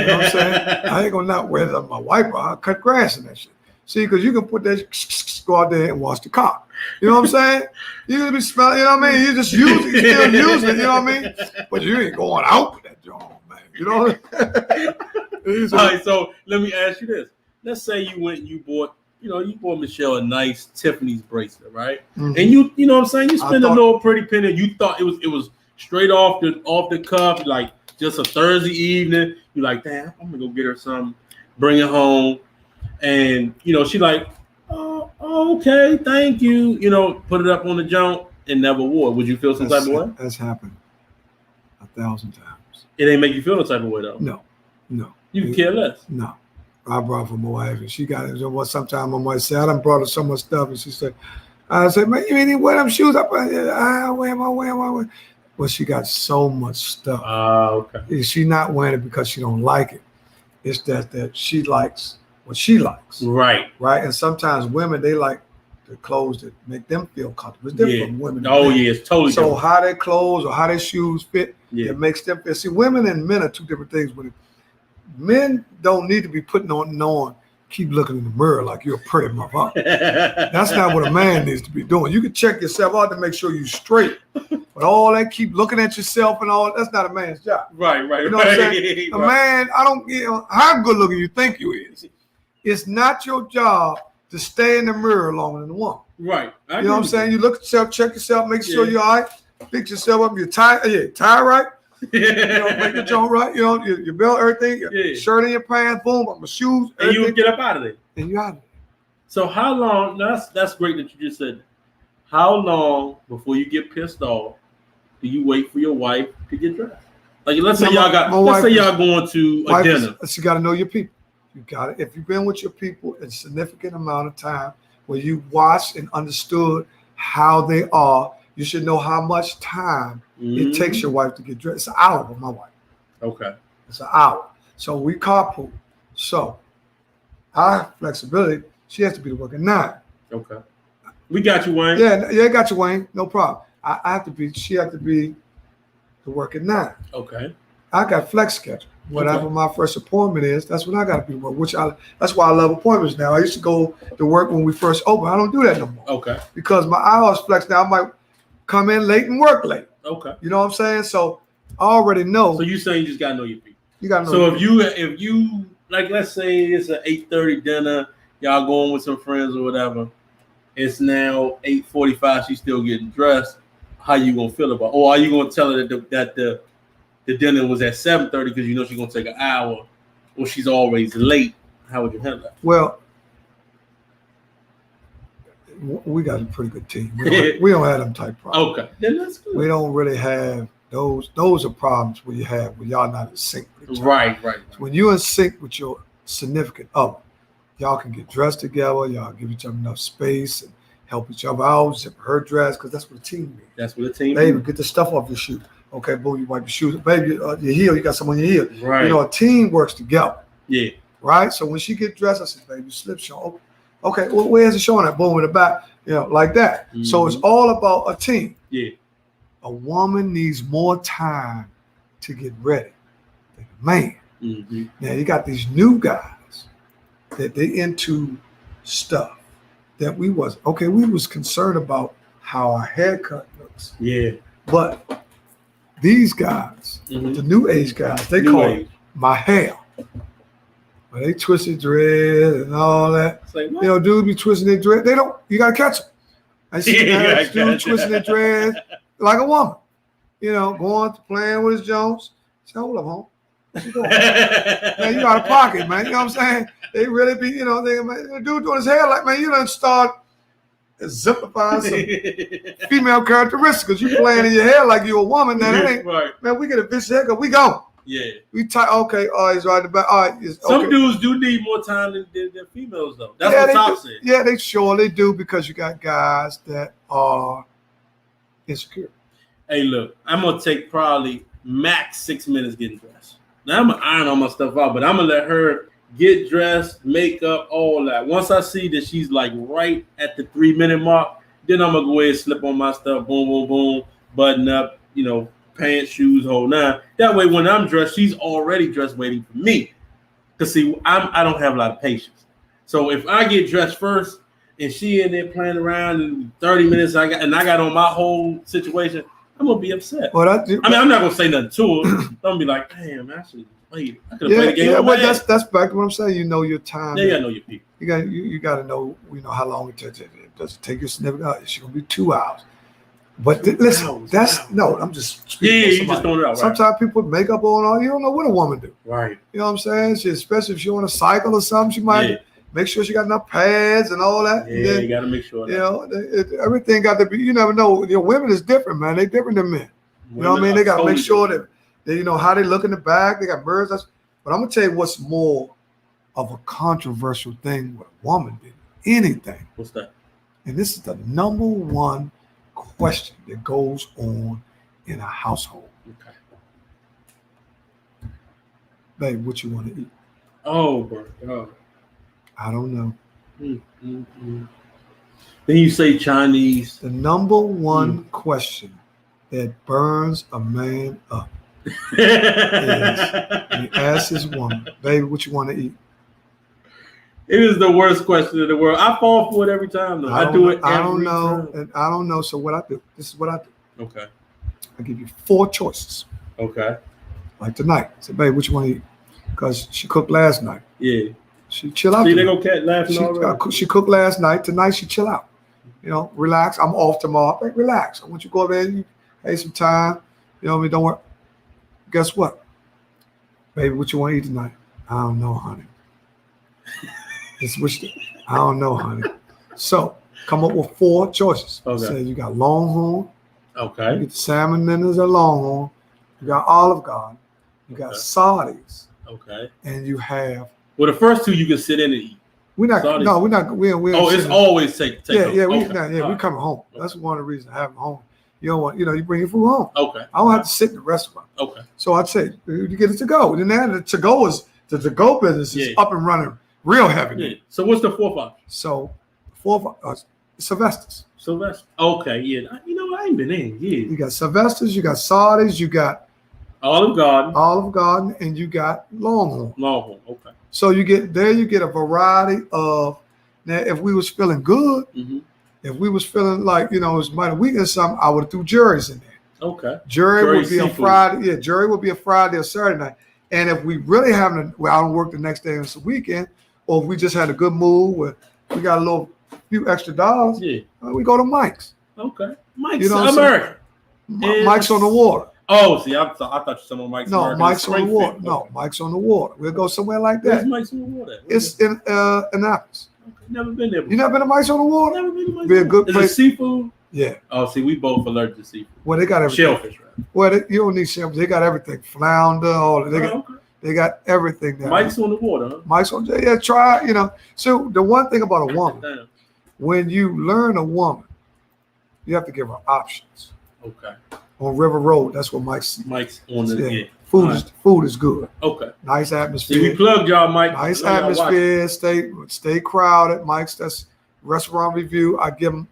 know what I'm saying? I ain't gonna not wear that my wife, I'll cut grass in that shit. See, because you can put that, go out there and wash the car. You know what I'm saying? You gonna be smelling, you know what I mean? You just use it, you still using it, you know what I mean? But you ain't going out with that joint, man. You know? All right, so let me ask you this. Let's say you went and you bought Michelle a nice Tiffany's bracelet, right? Mm-hmm. And you know what I'm saying? You spend a little pretty penny. You thought it was straight off the cuff, like just a Thursday evening. You're like, damn, I'm gonna go get her something, bring it home. And she like, oh, okay, thank you. Put it up on the junk and never wore it. Would you feel some type of way? That's happened 1,000 times. It ain't make you feel no type of way though. No. You care less. No. I brought it for my wife and she got it. Sometime my wife said, I done brought her so much stuff, and she said, I said, man, you ain't even wear them shoes. I wear them. Well, she got so much stuff. Okay. She's not wearing it because she don't like it. It's that she likes what she likes. Right. And sometimes women, they like the clothes that make them feel comfortable. It's different from women. Oh, yeah, it's totally so different. how their clothes or how their shoes fit, it makes them feel. See, women and men are two different things. Men don't need to be putting on, keep looking in the mirror like you're a pretty motherfucker. That's not what a man needs to be doing. You can check yourself out to make sure you're straight. But all that keep looking at yourself and all, that's not a man's job. Right. You know what I'm saying? A man, how good looking you think you is. It's not your job to stay in the mirror longer than the woman. Right. You know what I'm saying? You look at yourself, check yourself, make sure you're all right. Fix yourself up, your tie right. Make your joint right. Your belt, everything, your shirt in your pants, boom, my shoes. And you get up out of there. And you out of there. So how long, that's great that you just said that. How long before you get pissed off do you wait for your wife to get dressed? Like let's say y'all going to a dinner. You got to know your people. You got it. If you've been with your people a significant amount of time where you watched and understood how they are, you should know how much time it takes your wife to get dressed. It's an hour with my wife. Okay. It's an hour. So we carpool. So our flexibility, she has to be to work at 9. Okay. We got you, Wayne. Yeah, got you, Wayne. No problem. She have to be to work at 9. Okay. I got flex schedule. Whatever my first appointment is, that's when I got to be to work. That's why I love appointments now. I used to go to work when we first opened. I don't do that no more. Okay. Because my hours flex now. I might come in late and work late. Okay. You know what I'm saying? So I already know. So you saying you just gotta know your people. You gotta know. So if you like, let's say it's an 8:30 dinner, y'all going with some friends or whatever. It's now 8:45. She's still getting dressed. How you gonna feel about? Or are you gonna tell her that the dinner was at 7:30 because you know she's gonna take an hour, or she's always late? How would you handle that? Well, we got a pretty good team. We don't have them type problems. Okay, then that's good. We don't really have those. Those are problems where y'all not in sync with each other. Right. So when you're in sync with your significant other, y'all can get dressed together. Y'all give each other enough space and help each other out. Zip her dress, because that's what a team means. That's what a team means. Baby, get the stuff off your shoe. Okay, boom, you wipe your shoes. Baby, your heel, you got something on your heel. Right. A team works together. Yeah. Right? So when she get dressed, I said, baby, slip show. Okay, well, where's it showing that? Boom, in the back. Like that. Mm-hmm. So it's all about a team. Yeah. A woman needs more time to get ready than a man. Mm-hmm. Now, you got these new guys that they into stuff that we was concerned about how our haircut looks. Yeah. But these guys, the new age guys, they call it my hair. But they twisted dread and all that. It's like, dudes be twisting their dread. They don't, you gotta catch them. And she Yeah, had I a dude gotcha. twisting the dreads like a woman. You know, going to playing with his Jones. I said, hold up, home. What you doing? Man, you out of pocket, man. You know what I'm saying? They really be, you know, the dude doing his hair like, man, you done start exemplifying some female characteristics because you playing in your hair like you a woman. Now, that ain't, Right. man, we get a bitch haircut, we go. Yeah. We tight, okay, oh, he's right in the back. All right, it's, Some okay. dudes do need more time than females, though. That's Yeah, what they Top do. said. Yeah, they sure they do because you got guys that are insecure. Hey, look, I'm gonna take probably max 6 minutes getting dressed. Now I'm gonna iron all my stuff out, but I'm gonna let her get dressed, makeup, all that. Once I see that she's like right at the 3 minute mark, then I'm gonna go ahead and slip on my stuff, boom, boom, boom, button up, you know, pants, shoes, whole nine. That way, when I'm dressed, she's already dressed, waiting for me. Cause see, I don't have a lot of patience. So if I get dressed first and she in there playing around in 30 minutes, I got on my whole situation, I'm gonna be upset. Well, I mean, I'm not gonna say nothing to her. I'm gonna be like, damn, actually, wait, I could have played the game. yeah. on Well, my ass. that's back to what I'm saying. You know your time. Yeah, you gotta know your people. You got to know. You know how long it takes. Does it take your significant other? It's gonna be 2 hours. But listen, hours, that's wow. no. I'm just Yeah, speaking for you somebody. just throwing it out. Right. Sometimes people put makeup on. All you don't know what a woman do. Right. You know what I'm saying? She, especially if she on a cycle or something, she might Yeah. make sure she got enough pads and all that. Yeah, And then, you gotta make sure. you know, everything got to be. You never know. Your women is different, man. They different than men. You know what I mean? They got to make sure that they, you know, how they look in the back. They got birds. But I'm gonna tell you what's more of a controversial thing with a woman than anything. What's that? And this is the number one question that goes on in a household. Okay. Babe, what you want to eat? Oh, bro. Oh. I don't know. Then you say Chinese. The number one question that burns a man up. And he asks his woman, baby, what you want to eat? It is the worst question in the world. I fall for it every time, though. I do it every I don't know. time. And I don't know. So what I do, this is what I do. Okay. I give you 4 choices. Okay. Like tonight. I said, babe, what you want to eat? Because she cooked last night. Yeah. She chill out. See, they tonight. go cat laughing already. She cooked last night. Tonight she chill out. You know, relax. I'm off tomorrow. Like, relax. I want you to go over there and you have some time. You know what I mean? Don't worry. Guess what? Baby, what you want to eat tonight? I don't know, honey. I don't know, honey. So come up with 4 choices. Okay. Say you got longhorn. You Okay. get the salmon dinners at longhorn. You got Olive Garden. You got Okay. Sardi's. Okay. And you have. Well, the first 2 you can sit in and eat. We're not. Sardi's. No, we're not. We Oh, it's always take. Yeah, home. yeah. We Okay. not, yeah. All We right. coming home. That's one of the reasons I have them home. You don't want. You know, you bring your food home. Okay. I don't have to sit in the restaurant. Okay. So I'd say you get it to go. And then the to go business is Yeah. up and running real heavy. Yeah. So what's the 4th option? So 4 Sylvester's. Sylvester. Okay. Yeah. You know, I ain't been in. Yeah. You got Sylvester's, you got Sardi's, you got Olive Garden. Olive Garden, and you got Longhorn. Longhorn. Okay. So you get a variety of. Now, if we was feeling good, Mm-hmm. if we was feeling like it was mighty weak or something, I would have threw Jerry's in there. Okay. Jerry Jerry would be a seafood. Friday. Yeah, Jerry would be a Friday or Saturday night. And if we really having I don't work the next day and it's a weekend, or if we just had a good mood where we got a few extra dollars, Yeah. we go to Mike's. Okay. Mike's You know what I'm American. Yes. Mike's on the water. Oh, see, I thought you said on Mike's No, American. Mike's on the Springfield. water. No, Mike's on the water. We'll go somewhere like Where's that. Mike's on the water? It's in Annapolis. Okay. Never been there before. You never been to Mike's on the water? Never been to Mike's. Be a good Is place. it seafood? Yeah. Oh, see, we both allergic to seafood. Well, they got everything. Shellfish, right? Well, you don't need shellfish. They got everything. Flounder, all that. Oh, okay. They got everything there. Mike's on the water, huh? Mike's on. Yeah, try. You know. So the one thing about a woman, Damn. when you learn a woman, you have to give her options. Okay. On River Road, that's what Mike's. Mike's on the Yeah. yeah. Food is good. Okay. Nice See, we atmosphere. plugged y'all, Mike. Nice I know y'all watch. atmosphere. Stay crowded. Mike's. That's restaurant review. I give them.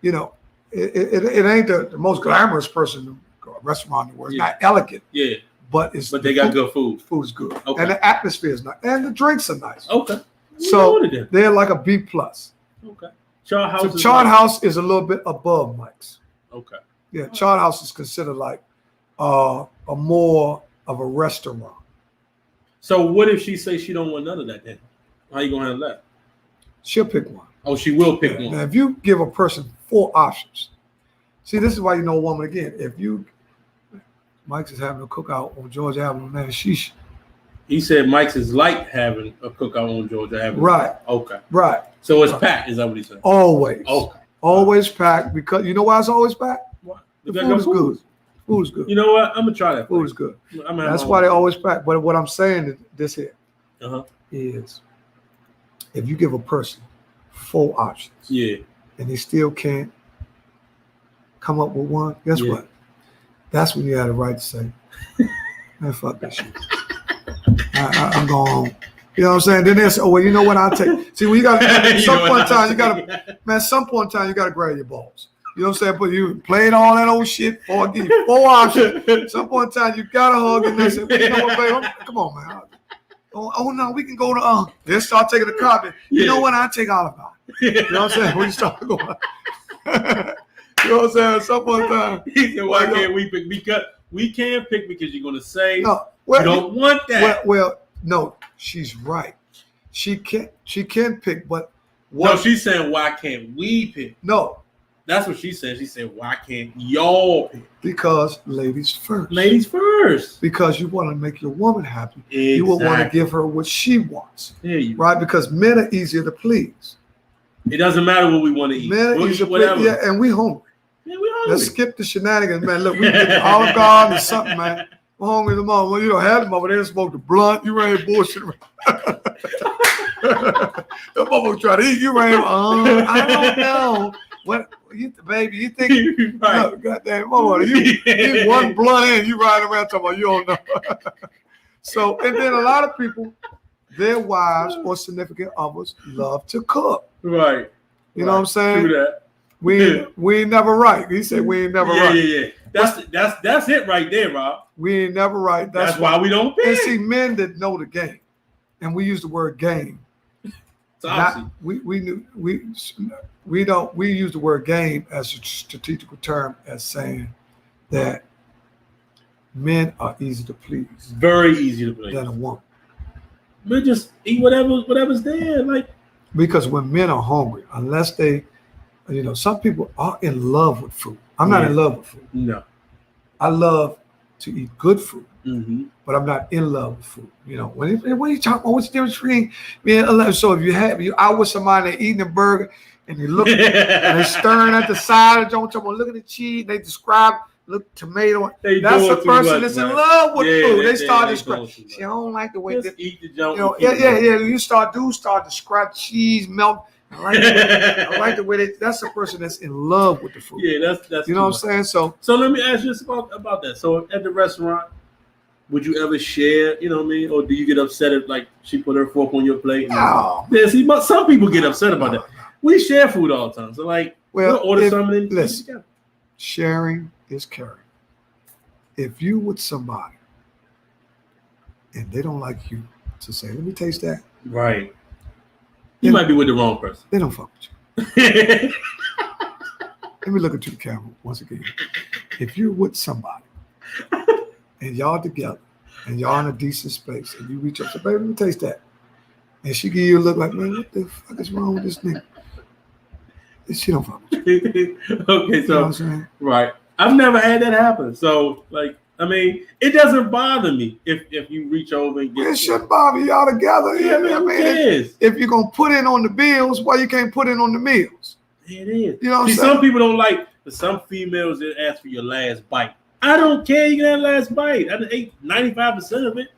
You know, it ain't the most glamorous person restaurant in the world. It's Yeah. not elegant, Yeah, but but they got good food. Food's good, Okay. and the atmosphere is nice, and the drinks are nice. Okay. So We ordered they're like a B plus. them. Okay. Chart House. So is Chart like- House is a little bit above Mike's. Okay. Yeah, Chart House is considered like a more of a restaurant. So what if she say she don't want none of that? Then how you gonna handle that? She'll pick one. Oh, she will pick Now, one. if you give a person 4 options, see, this is why you know a woman again. If Mike's is having a cookout on Georgia Avenue, man, sheesh. He said Mike's is like having a cookout on Georgia Avenue. Right. Okay. Right. So it's packed, is that what he said? Always. Okay. Always packed, because you know why it's always packed? What? The food is good. Food is good. You know what? I'm gonna try that. Food is good. That's my why own. they always pack. But what I'm saying is this here Uh-huh. is, if you give a person 4 options Yeah. and they still can't come up with one, guess Yeah. what? That's when you had the right to say, man, fuck that shit. I'm going home. You know what I'm saying? Then they say, oh, well, you know what? I'll take. See, when you got some point in time, you got to grab your balls. You know what I'm saying? But you played all that old shit for 4 options. Some point in time, you got to hug and they say, well, you know what, babe? Come on, man. Oh, no, we can go to, then start taking the carpet. You know what? I'll take Olive Garden. You know what I'm saying? When you start going, you know what I'm saying? Some point in time. He said, why can't we pick? Because we can't pick because you're gonna say No, well, you don't want that. Well, no, she's right. She can pick, but No, she's saying why can't we pick? no, That's what she said. She said, why can't y'all pick? because ladies first. Ladies first. Because you want to make your woman happy. You will want to give her what she wants, There you right? Because men are easier to please. It doesn't matter what we want to eat. Men are We'll easier eat to whatever. please. Yeah, and we hungry. Yeah, we hungry. Let's skip the shenanigans, man. Look, we can get the Olive Garden or something, man. We're hungry tomorrow. Well, you don't have them over there. Smoke the blunt. You ready bullshit. The motherfucker try to eat. You ready? I don't know. What, baby? You think? Right. No, goddamn, motherfucker, you one blunt in, you riding around talking about you don't know. So, and then a lot of people, their wives or significant others love to cook. Right. You know what I'm saying? Do that. We ain't never right. He said we ain't never right. Yeah. That's it right there, Rob. We ain't never right. That's why we don't And pick. see, men that know the game, and we use the word game. So obviously, We use the word game as a strategical term as saying that men are easy to please it's very easy to play. than a woman. Men just eat whatever's there. Like, Because when men are hungry, unless they, some people are in love with food. I'm not Yeah. in love with food. no. I love to eat good food, Mm-hmm. but I'm not in love with food. When you talk about what's the difference between so if you out with somebody, they're eating a burger and they look and they staring at the side of the joint, look at the cheese, they describe tomato. That's a person that's in love with food. They start describing. See, I don't like the way Just that. eat the junk. Yeah. You start describe cheese melt. I like the way that's a person that's in love with the food. Yeah, that's You know what I'm saying? So let me ask you this about that. So at the restaurant, would you ever share, you know what I mean? Or do you get upset if like she put her fork on your plate? no. Yeah, see, but some people get upset about that. We share food all the time. So like we'll order something. Listen, sharing is caring. If you with somebody and they don't like you to say, let me taste that. Right. You might be with the wrong person. They don't fuck with you. Let me look into the camera once again. If you're with somebody and y'all together and y'all in a decent space and you reach up to, baby, let me taste that. And she give you a look like, man, what the fuck is wrong with this nigga? She don't fuck with you. Okay, You know what I'm saying? right. I've never had that happen. So like, I mean, it doesn't bother me if you reach over and get. It shouldn't bother y'all together. Yeah, man, who cares? If you're going to put in on the bills, why you can't put in on the meals? It is. You know what I'm See, saying? some people don't like, but some females that ask for your last bite. I don't care. You get that last bite. I ate 95% of it.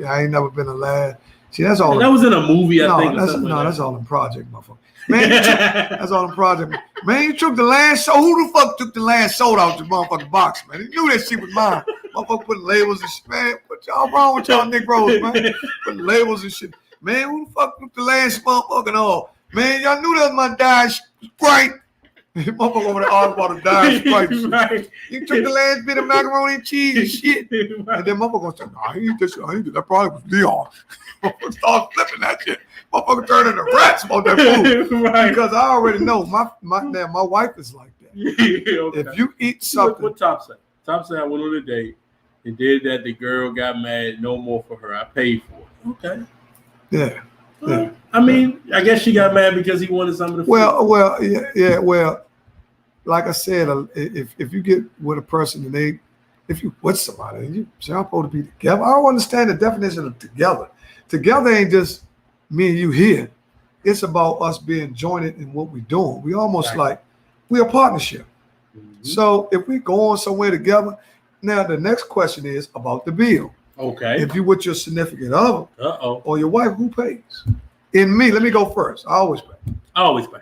I ain't never been a lad. See, that's all. That was in a movie, I think. That's all in project, motherfucker. Man, that's all in project. Man, you took the last soda. Who the fuck took the last soda out your motherfucking box, man? You knew that shit was mine. Motherfucker putting labels and shit. Man, what y'all wrong with y'all Negroes, man? Putting labels and shit. Man, who the fuck took the last motherfucking all? Man, y'all knew that was my Diet Sprite. Motherfucker over there all about the Diet Sprite. Right. You took the last bit of macaroni and cheese and shit. And then motherfucker gonna say, nah, I ain't this shit. I ain't that probably was Leon. Motherfucker start flipping that shit. Motherfucker turning to rats about that food. Right. Because I already know my wife is like that. Yeah, okay. If you eat something, What Top said? Top said I went on a date and did that. The girl got mad. No more for her. I paid for it. Okay. yeah. I mean, I guess she got mad because he wanted some of the food. Well, like I said, if you get with a person and if you with somebody and you say I'm supposed to be together, I don't understand the definition of together. Together ain't just me and you here. It's about us being jointed in what we're doing. We almost like we're a partnership. Mm-hmm. So if we go on somewhere together, now the next question is about the bill. Okay. If you with your significant other or your wife, who pays? In me, let me go first. I always pay. Always pay.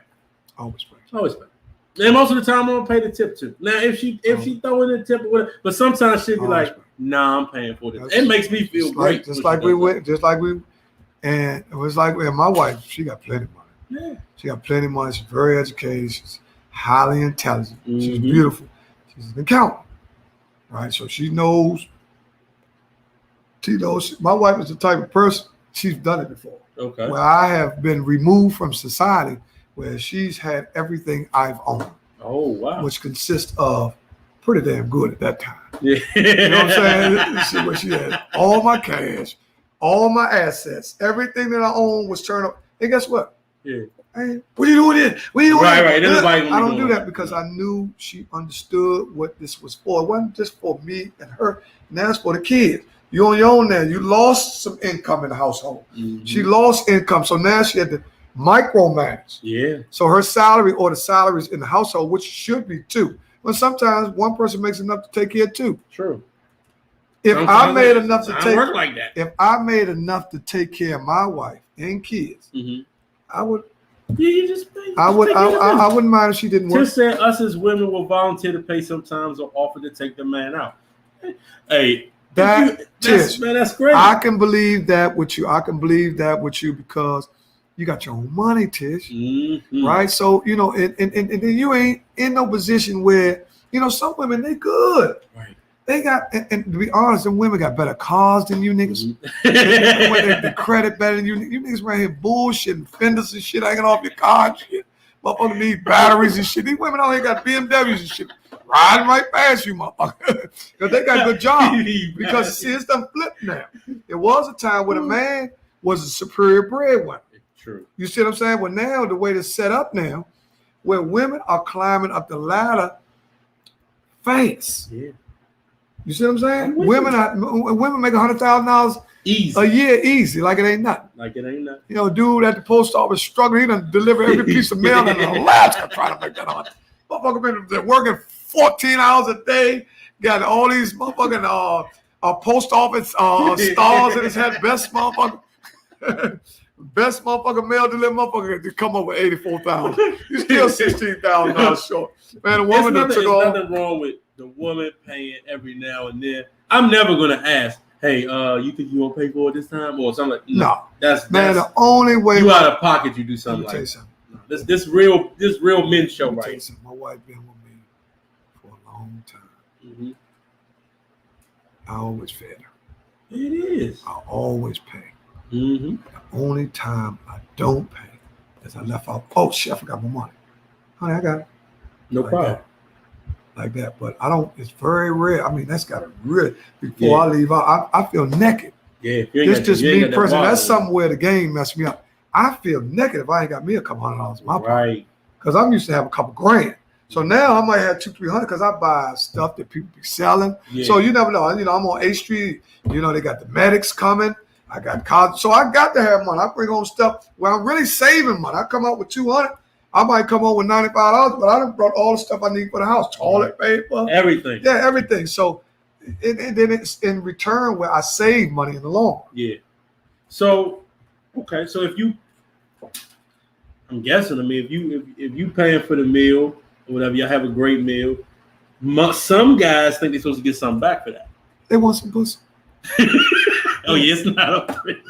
And most of the time, I'm gonna pay the tip too. Now, if she throw in the tip or whatever, but sometimes she'll be like, "Nah, I'm paying for this." It makes me feel great. And it was like my wife. She got plenty of money. Yeah, she got plenty of money. She's very educated. She's highly intelligent. Mm-hmm. She's beautiful. She's an accountant, right? So she knows. My wife is the type of person. She's done it before. Okay. Where I have been removed from society, where she's had everything I've owned. Oh, wow. Which consists of pretty damn good at that time. Yeah. You know what I'm saying? Where she had all my cash, all my assets, everything that I owned was turned up. And guess what? Yeah. Hey, what are you doing here? What are you doing right. I don't do that because I knew she understood what this was for. It wasn't just for me and her. Now it's for the kids. You're on your own now. You lost some income in the household. Mm-hmm. She lost income. So now she had to micromanage. Yeah. So her salary or the salaries in the household, which should be two. But sometimes one person makes enough to take care of two. True. If I made enough to take work like that. If I made enough to take care of my wife and kids, mm-hmm. I would. Yeah, you just pay. I wouldn't mind if she didn't work. Just said us as women will volunteer to pay sometimes or offer to take the man out. Hey. That's great. I can believe that with you. Because you got your own money, Tish. Mm-hmm. Right? So, and then you ain't in no position where, some women, they good. Right. They got, and to be honest, them women got better cars than you niggas. Mm-hmm. the credit better than you. You niggas right here bullshitting fenders and shit hanging off your car and shit. Motherfuckers need batteries and shit. These women out here got BMWs and shit. Riding right past you, motherfucker. Because they got a good job. Because see, it's done flipped now. There was a time when a man was a superior breadwinner. True. You see what I'm saying? Well, now the way it's set up now, where women are climbing up the ladder fast. Yeah. You see what I'm saying? Women make $100,000 easy a year easy, like it ain't nothing. Dude at the post office struggling, he done deliver every piece of mail in Alaska trying to make that $100,000. Motherfucker been working 14 hours a day, got all these motherfucking post office stars in his head, best motherfucker mail delivery motherfucker to come up with $84,000. You still $16,000 short. Man, a woman that took off. There's nothing wrong with the woman paying every now and then. I'm never gonna ask, hey, you think you won't pay for it this time or something like that? No. That's the only way you out of pocket you do something like that. No, this real men show, right? My wife been with me for a long time. Mm-hmm. I always fed her. It is. I always pay. Mm-hmm. The only time I don't pay is I left out. Oh shit, I forgot my money. Honey, I got it. No problem. Like that, but I don't. It's very rare. I mean, that's got to really before I leave out. I feel naked. Yeah, it's just me personally. That's something where the game messed me up. I feel naked if I ain't got me a couple $100 in my pocket. Right. Because I'm used to have a couple grand. So now I might have $200-300 because I buy stuff that people be selling. Yeah. So you never know. I'm on A Street. They got the medics coming. I got college. So I got to have money. I bring on stuff where I'm really saving money. I come out with $200. I might come on with $95, but I done brought all the stuff I need for the house. Toilet paper. Everything. Yeah, everything. So and then it's in return where I save money in the long run. Yeah. So, okay. So I'm guessing, if you paying for the meal or whatever, y'all have a great meal, some guys think they're supposed to get something back for that. They want some pussy. Oh, yeah, it's 9:03.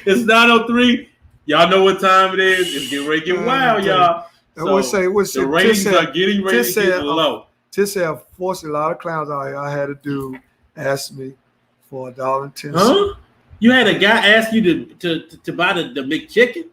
It's 9:03. Y'all know what time it is. It's getting ready to get wild, y'all. The ratings are getting ready to get low. Just said, fortunately, a lot of clowns out here I had to do asked me for $1.10. Huh? You had a guy ask you to buy the McChicken?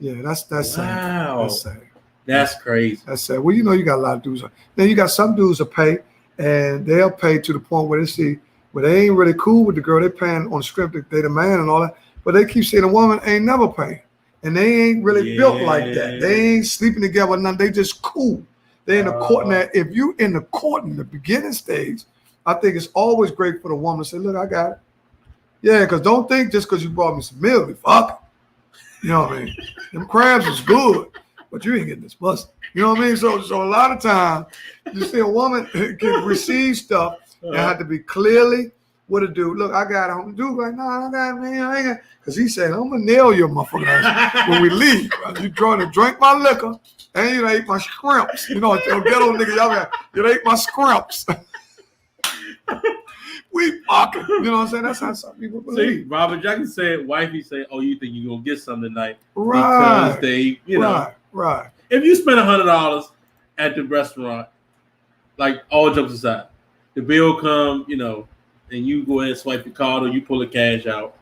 Yeah, that's wow. sad. That's sad. That's crazy. That's sad. Well, you got a lot of dudes. Then you got some dudes that pay, and they'll pay to the point where they see, but they ain't really cool with the girl. They're paying on the script that they the man and all that. But they keep saying a woman ain't never paying. And they ain't really built like that. They ain't sleeping together, nothing. They just cool. They in the court. Now, if you in the court in the beginning stage, I think it's always great for the woman to say, look, I got it. Yeah, because don't think just because you brought me some milk, fuck. You know what I mean? Them crabs was good, but you ain't getting this pussy. You know what I mean? So a lot of times, you see a woman can receive stuff and have to be clearly what a dude. Look, I got it. Dude like, nah, I got it, man. I ain't got. Because he said, I'm going to nail your motherfucking ass when we leave. You trying to drink my liquor and you done ate my scrimps. You know, ghetto niggas, y'all got, you done ate my scrimps. We fucking. You know what I'm saying? That's how some people believe. See, Robert Jackson said, wifey said, oh, you think you're going to get something tonight. Right. Because they, you know. Right. If you spend $100 at the restaurant, like all jokes aside, the bill come, you know, and you go ahead and swipe your card or you pull the cash out.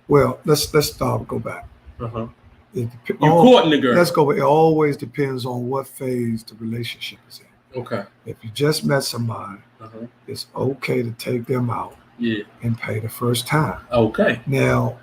Well, let's stop. Go back. Uh-huh. You're courting the girl. Let's go. It always depends on what phase the relationship is in. Okay. If you just met somebody, it's okay to take them out. Yeah. And pay the first time. Okay. Now,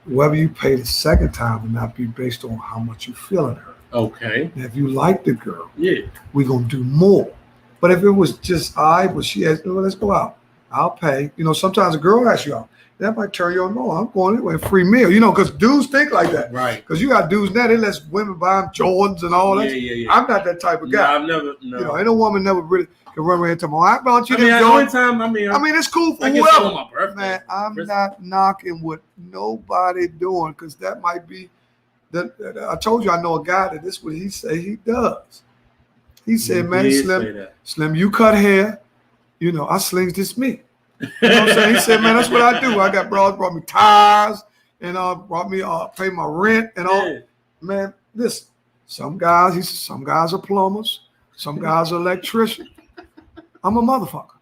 whether you pay the second time will not be based on how much you feel in her. Okay. Now, if you like the girl, yeah, we're gonna do more. But if it was just but she asked, well, let's go out. I'll pay. You know, sometimes a girl asks you out. That might turn you on. No, I'm going anyway. Free meal. You know, because dudes think like that. Right. Because you got dudes now, they let women buy them Jordans and all that. Yeah. I'm not that type of guy. No, I've never. No. You know, ain't no woman never really can run around and tell me, I bought you this Jordan. I mean, it's cool for whoever. My birthday. Man, I'm not knocking what nobody doing because that might be. I told you I know a guy that this is what he say he does. He said, man, Slim, you cut hair. You know, I slings this meat. You know what I'm saying? He said, man, that's what I do. I got brought me tires and brought me pay my rent and all. Yeah. Man, listen, some guys are plumbers, some guys are electricians. I'm a motherfucker.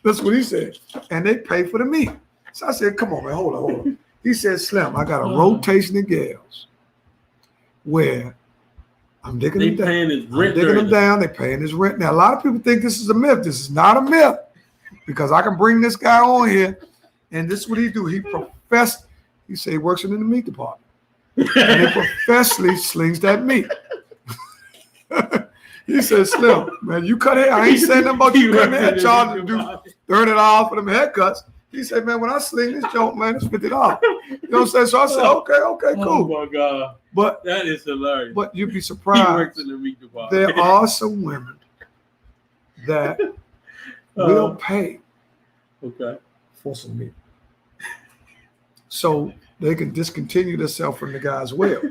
That's what he said. And they pay for the meat. So I said, come on, man, hold on. He said, Slim, I got a rotation of gals where I'm digging them down. They're paying his rent. Now, a lot of people think this is a myth. This is not a myth. Because I can bring this guy on here, and this is what he do. He say he works in the meat department. And he professionally slings that meat. He said, Slim, man, you cut hair. I ain't saying nothing about you cutting hair. Charge to do $30 for them haircuts. He said, man, when I sling this joke, man, it's $50. You know what I'm saying? So I said, okay, cool. Oh my God. But that is hilarious. But you'd be surprised. He works in the meat department. There are some women that will pay for some meat. So they can discontinue themselves from the guy's will.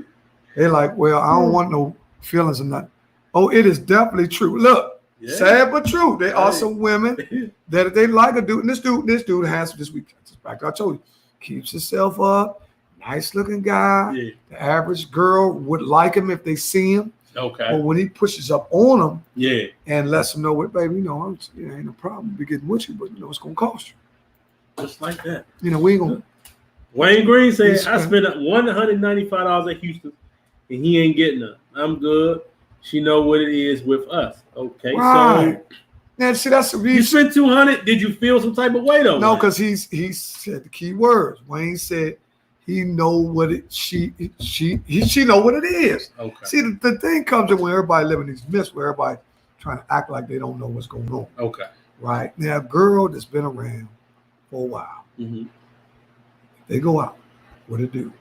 They're like, well, I don't want no feelings or nothing. Oh, it is definitely true. Look, sad but true. There are some women that they like a dude, and this dude has this week. Back I told you, keeps himself up, nice looking guy. Yeah. The average girl would like him if they see him. Okay. But when he pushes up on them, and lets them know, what, baby, you know, ain't no problem. Be getting with you, but you know it's gonna cost you. Just like that. You know, we ain't gonna. Wayne Green said, I spent $195 at Houston, and he ain't getting her. I'm good. She know what it is with us. Okay, right. So now see that's the reason. You spent $200. Did you feel some type of way though? No, because he said the key words. Wayne said he know what it she know what it is. Okay. See the thing comes in when everybody living these myths where everybody trying to act like they don't know what's going on. Okay. Right. Now a girl that's been around for a while, they go out with a dude.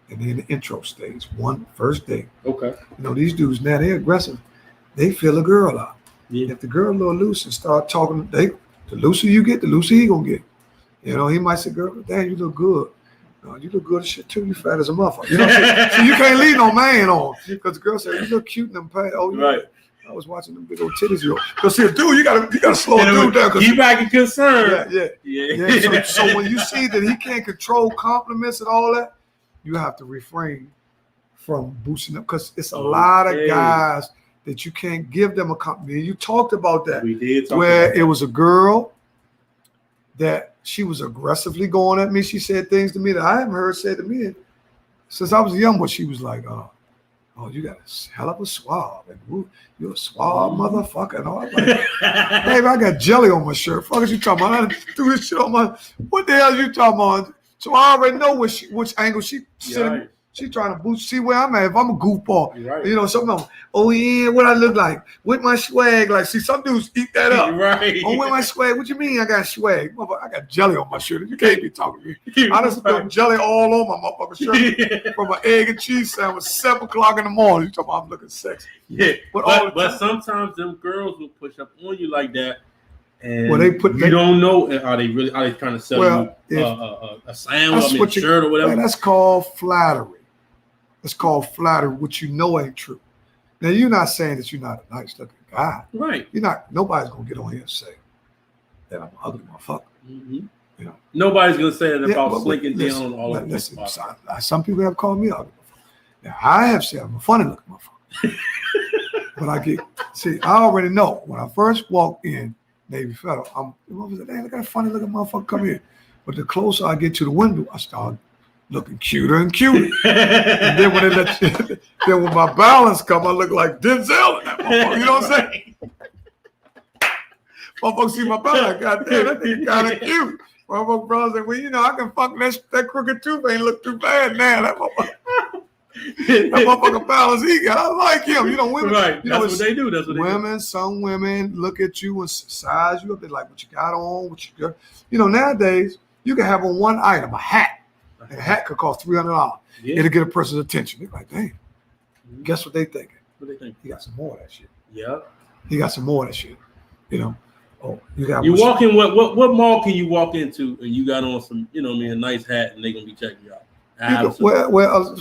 And then the intro stage, first date. Okay. You know, these dudes now, they're aggressive. They feel a girl out. Yeah. If the girl a little loose and start talking, the looser you get, the looser he gonna get. You know, he might say, girl, damn, you look good. No, you look good as shit too. You fat as a motherfucker. You know what I'm saying? So you can't leave no man on. Because the girl said, you look cute in them pants. Oh, yeah. Right. I was watching them big old titties. Because see, a dude, you gotta slow a dude down. Keep acting concerned. Yeah. So when you see that he can't control compliments and all that, you have to refrain from boosting up because it's a lot of guys that you can't give them a compliment. You talked about that. We did. Where it was a girl that she was aggressively going at me. She said things to me that I haven't heard said to me since I was young. But she was like, "Oh, you got a hell of a swab, and you're a swab motherfucker." And all. I'm like, babe, I got jelly on my shirt. Fuck is you talking about? I threw this shit on my. What the hell are you talking about? So I already know which angle she You're sitting. right. She trying to boost, see where I'm at. If I'm a goofball, You're right. you know, something. Oh yeah, what I look like with my swag. Like, see, some dudes eat that up. You're right. Oh, with my swag. What you mean? I got swag. Motherfucker, I got jelly on my shirt. You can't be talking to me. I just put jelly all on my motherfucking shirt from an egg and cheese sandwich 7 o'clock in the morning. You talking about I'm looking sexy? Yeah, But all the but time- sometimes them girls will push up on you like that, and Well, you don't know are they trying to sell Well, you a sandwich, that's what you- shirt or whatever. Man, that's called flattery. That's called flattery, which you know ain't true. Now, you're not saying that you're not a nice looking guy. Right. You're not. Nobody's gonna get on here and say that I'm an ugly motherfucker. Mm-hmm. You know. Nobody's gonna say that Yeah, about but slinking listen, down on all of this. listen, some people have called me ugly. Now, I have said I'm a funny looking motherfucker. But I already know when I first walk in Navy Federal, I'm like, damn, look at that funny looking motherfucker come here. But the closer I get to the window, I start looking cuter and cuter. And then when then when my balance come, I look like Denzel in that motherfucker. You know what I'm saying? Motherfucker see my balance, goddamn, that nigga kind of cute. Motherfucker brother said, well, you know, I can fuck that crooked tooth ain't look too bad now. That motherfucker balance he got. I like him. You know, women. Right. You know, That's what they do. That's what women, some women look at you and size you up. They like what you got on, what you got. You know, nowadays you can have on one item, a hat. And a hat could cost $300. Yeah. It'll get a person's attention. They're like, damn. Guess what they thinking? What they think? He got some more of that shit. Yeah. He got some more of that shit. You know. Oh, You walk in what mall can you walk into and you got on some, you know what I mean, a nice hat and they gonna be checking you out.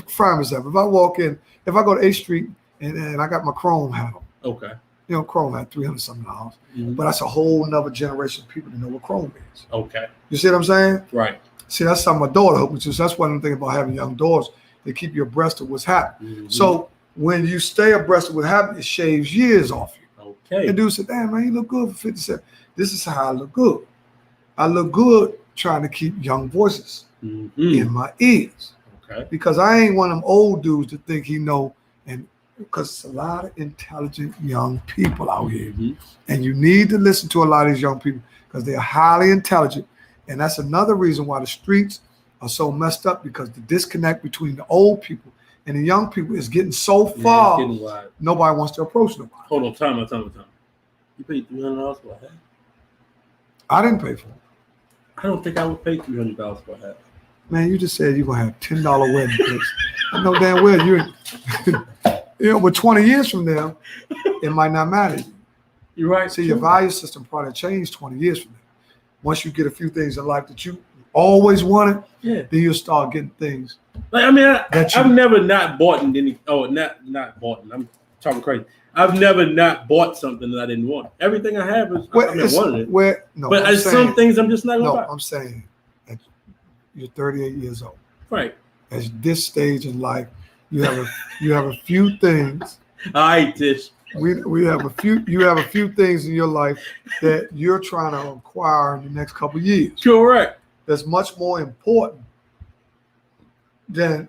Prime example. If I walk in, if I go to 8th Street and I got my chrome hat on, Okay. you know, chrome hat, $300-something. Mhm. But that's a whole nother generation of people that know what chrome is. Okay. You see what I'm saying? Right. See, that's something my daughter helped me to. So that's one of the things about having young daughters. They keep you abreast of what's happening. Mhm. So when you stay abreast of what's happening, it shaves years off you. Okay. The dude said, damn, man, you look good for 57. This is how I look good. I look good trying to keep young voices Mhm. in my ears. Okay. Because I ain't one of them old dudes that think he know. And because it's a lot of intelligent young people out here. Mhm. And you need to listen to a lot of these young people because they're highly intelligent. And that's another reason why the streets are so messed up, because the disconnect between the old people and the young people is getting so Yeah, far, it's getting wide. nobody wants to approach nobody. Hold on, time. You paid $300 for a hat? I didn't pay for it. I don't think I would pay $300 for a hat. Man, you just said you're going to have $10 wedding cakes. I know damn well you know, but 20 years from now, it might not matter to you. You're right. See, your value system probably changed 20 years from now. Once you get a few things in life that you always wanted, Yeah. then you'll start getting things. Like, I mean, That you- I've never not bought any. Oh, not bought. I'm talking crazy. I've never not bought something that I didn't want. Everything I have is I mean, wanted it. But I'm some saying, things I'm just not no, gonna buy. I'm saying that you're 38 years old. Right. At this stage in life, you have a few things. All right, Tish. We have a few. You have a few things in your life that you're trying to acquire in the next couple of years. Correct. That's much more important than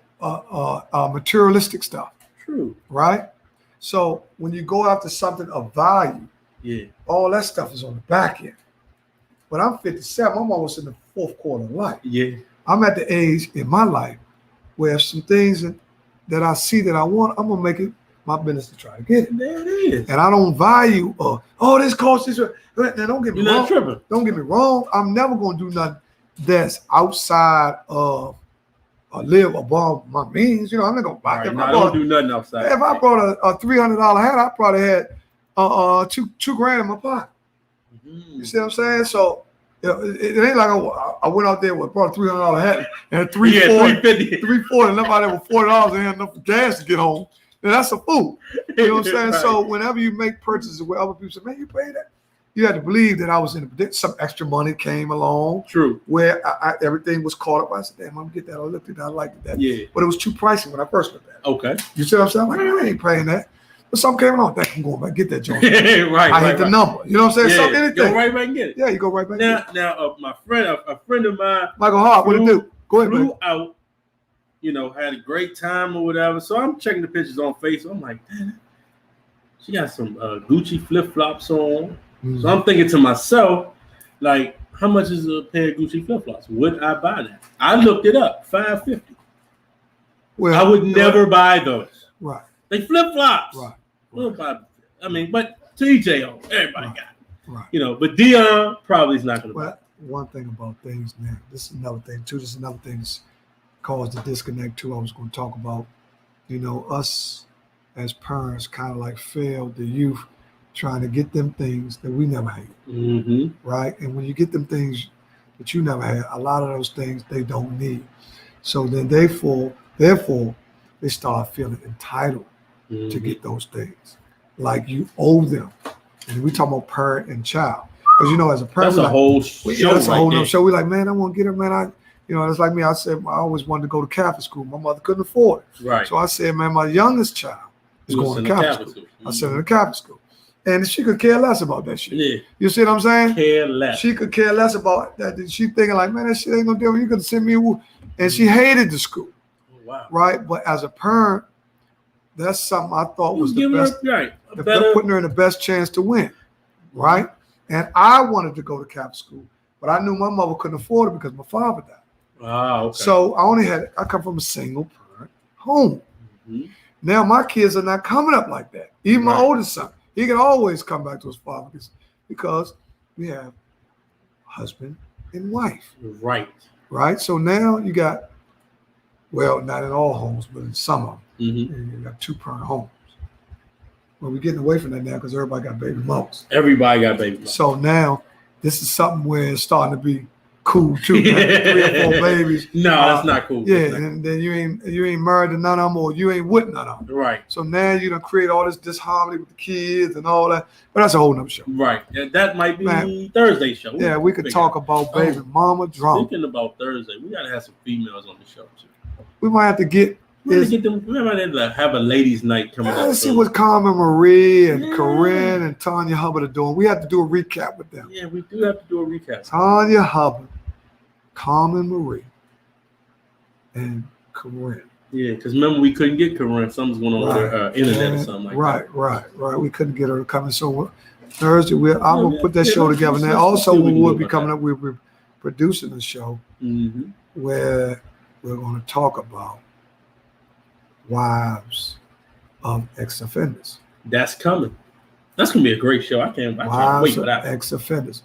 materialistic stuff, True. right? So when you go after something of value, Yeah. all that stuff is on the back end. But I'm 57. I'm almost in the 4th quarter of life. Yeah. I'm at the age in my life where some things that I see that I want, I'm gonna make it my business to try to get it. There it is. And I don't value, this costs this. Now don't get me You're wrong. not tripping. Don't get me wrong. I'm never gonna do nothing that's outside of or live above my means. You know, I'm not gonna buy. Right, If no, I I bought, don't do nothing outside. if I bought a $300 hat, I probably had two grand in my pocket. Mhm. You see what I'm saying? So you know, it ain't like I went out there with bought a $300 hat and had $340, $350. $340, and nobody with $40 and had enough for gas to get home. Then that's a fool. You know what I'm saying? Right. So whenever you make purchases where other people say, man, you pay that, you had to believe that I was in some extra money came along True. where everything was caught up. I said, damn, I'm gonna get that. I looked at that, I liked that. Yeah. But it was too pricey when I first looked at it. Okay. You see what I'm saying? I'm like, I ain't paying that. But something came along, I'm going back, get that joint. right. I hit the number. You know what I'm saying? So Yeah. anything. Go right back and get it. Yeah, you go right back. Now, my friend, a friend of mine Michael Hart, what it do? Go ahead, man. flew out, had a great time or whatever. So I'm checking the pictures on Facebook. I'm like, damn, she got some Gucci flip flops on. So I'm thinking to myself, like, how much is a pair of Gucci flip flops? Would I buy that? I looked it up, $550. Well, I would never buy those. Right. They flip flops. Right. We'll buy. I mean, but to each their own. Everybody Right. got it. Right. You know, but Dion probably is not going to buy. Well, one thing about things now, this is another thing too. This is another thing that's caused the disconnect too. I was going to talk about, us as parents kind of like failed the youth trying to get them things that we never had, Mm-hmm. right? And when you get them things that you never had, a lot of those things they don't need. So then therefore, they start feeling entitled Mm-hmm. to get those things, like you owe them. And we talk about parent and child, because as a parent, That's a like, whole show. that's a right whole there. nother show. We like, man, I want to get her, man. It's like me. I said I always wanted to go to Catholic school. My mother couldn't afford it, Right. so I said, man, my youngest child is You was going in to the Catholic school. I Mhm. sent her to Catholic school, and she could care less about that shit. Yeah. You see what I'm saying? Care less. She could care less about that. She thinking like, man, that shit ain't gonna do. You could send me, and she hated the school, Oh, wow. right? But as a parent, that's something I thought was the Give her best. a better. Putting her in the best chance to win, right? And I wanted to go to Catholic school, but I knew my mother couldn't afford it because my father died. Oh, okay. So I come from a single parent home. Mhm. Now my kids are not coming up like that. Even my Right. oldest son, he can always come back to his father because we have husband and wife, Right. right? So now you got, well, not in all homes, but in some of them, Mm-hmm. you got two parent homes. Well, we're getting away from that now because everybody got baby mamas. Everybody got baby. mamas. So now this is something where it's starting to be cool too. Man. 3 or 4 babies. No, that's not cool. Yeah, That's not and then you ain't married to none of them, or you ain't with none of them. cool. Right. So now you done create all this disharmony with the kids and all that. But that's a whole nother show. Right. And that might be Man. Thursday show. Yeah, we could Figure talk it. about baby mama drama. Speaking about Thursday, we gotta have some females on the show too. We might have to get. We gotta Is, get them. We might have to have a ladies' night coming up. let's see soon. what Carmen Marie and Yeah. Corinne and Tanya Hubbard are doing. We have to do a recap with them. Yeah, we do have to do a recap. Tanya Hubbard, Carmen Marie, and Corinne. Yeah, because remember we couldn't get Corinne. Something's going on with her internet or And- something like right. We couldn't get her to come in. So Thursday, I'm gonna put that Yeah, show let's- together. Now, let's also, see what we we can will do be about coming that. up. We're producing a show that. Mm-hmm. where we're going to talk about wives of ex-offenders. That's coming. That's gonna be a great show. I can't wait Wives for of that. ex-offenders,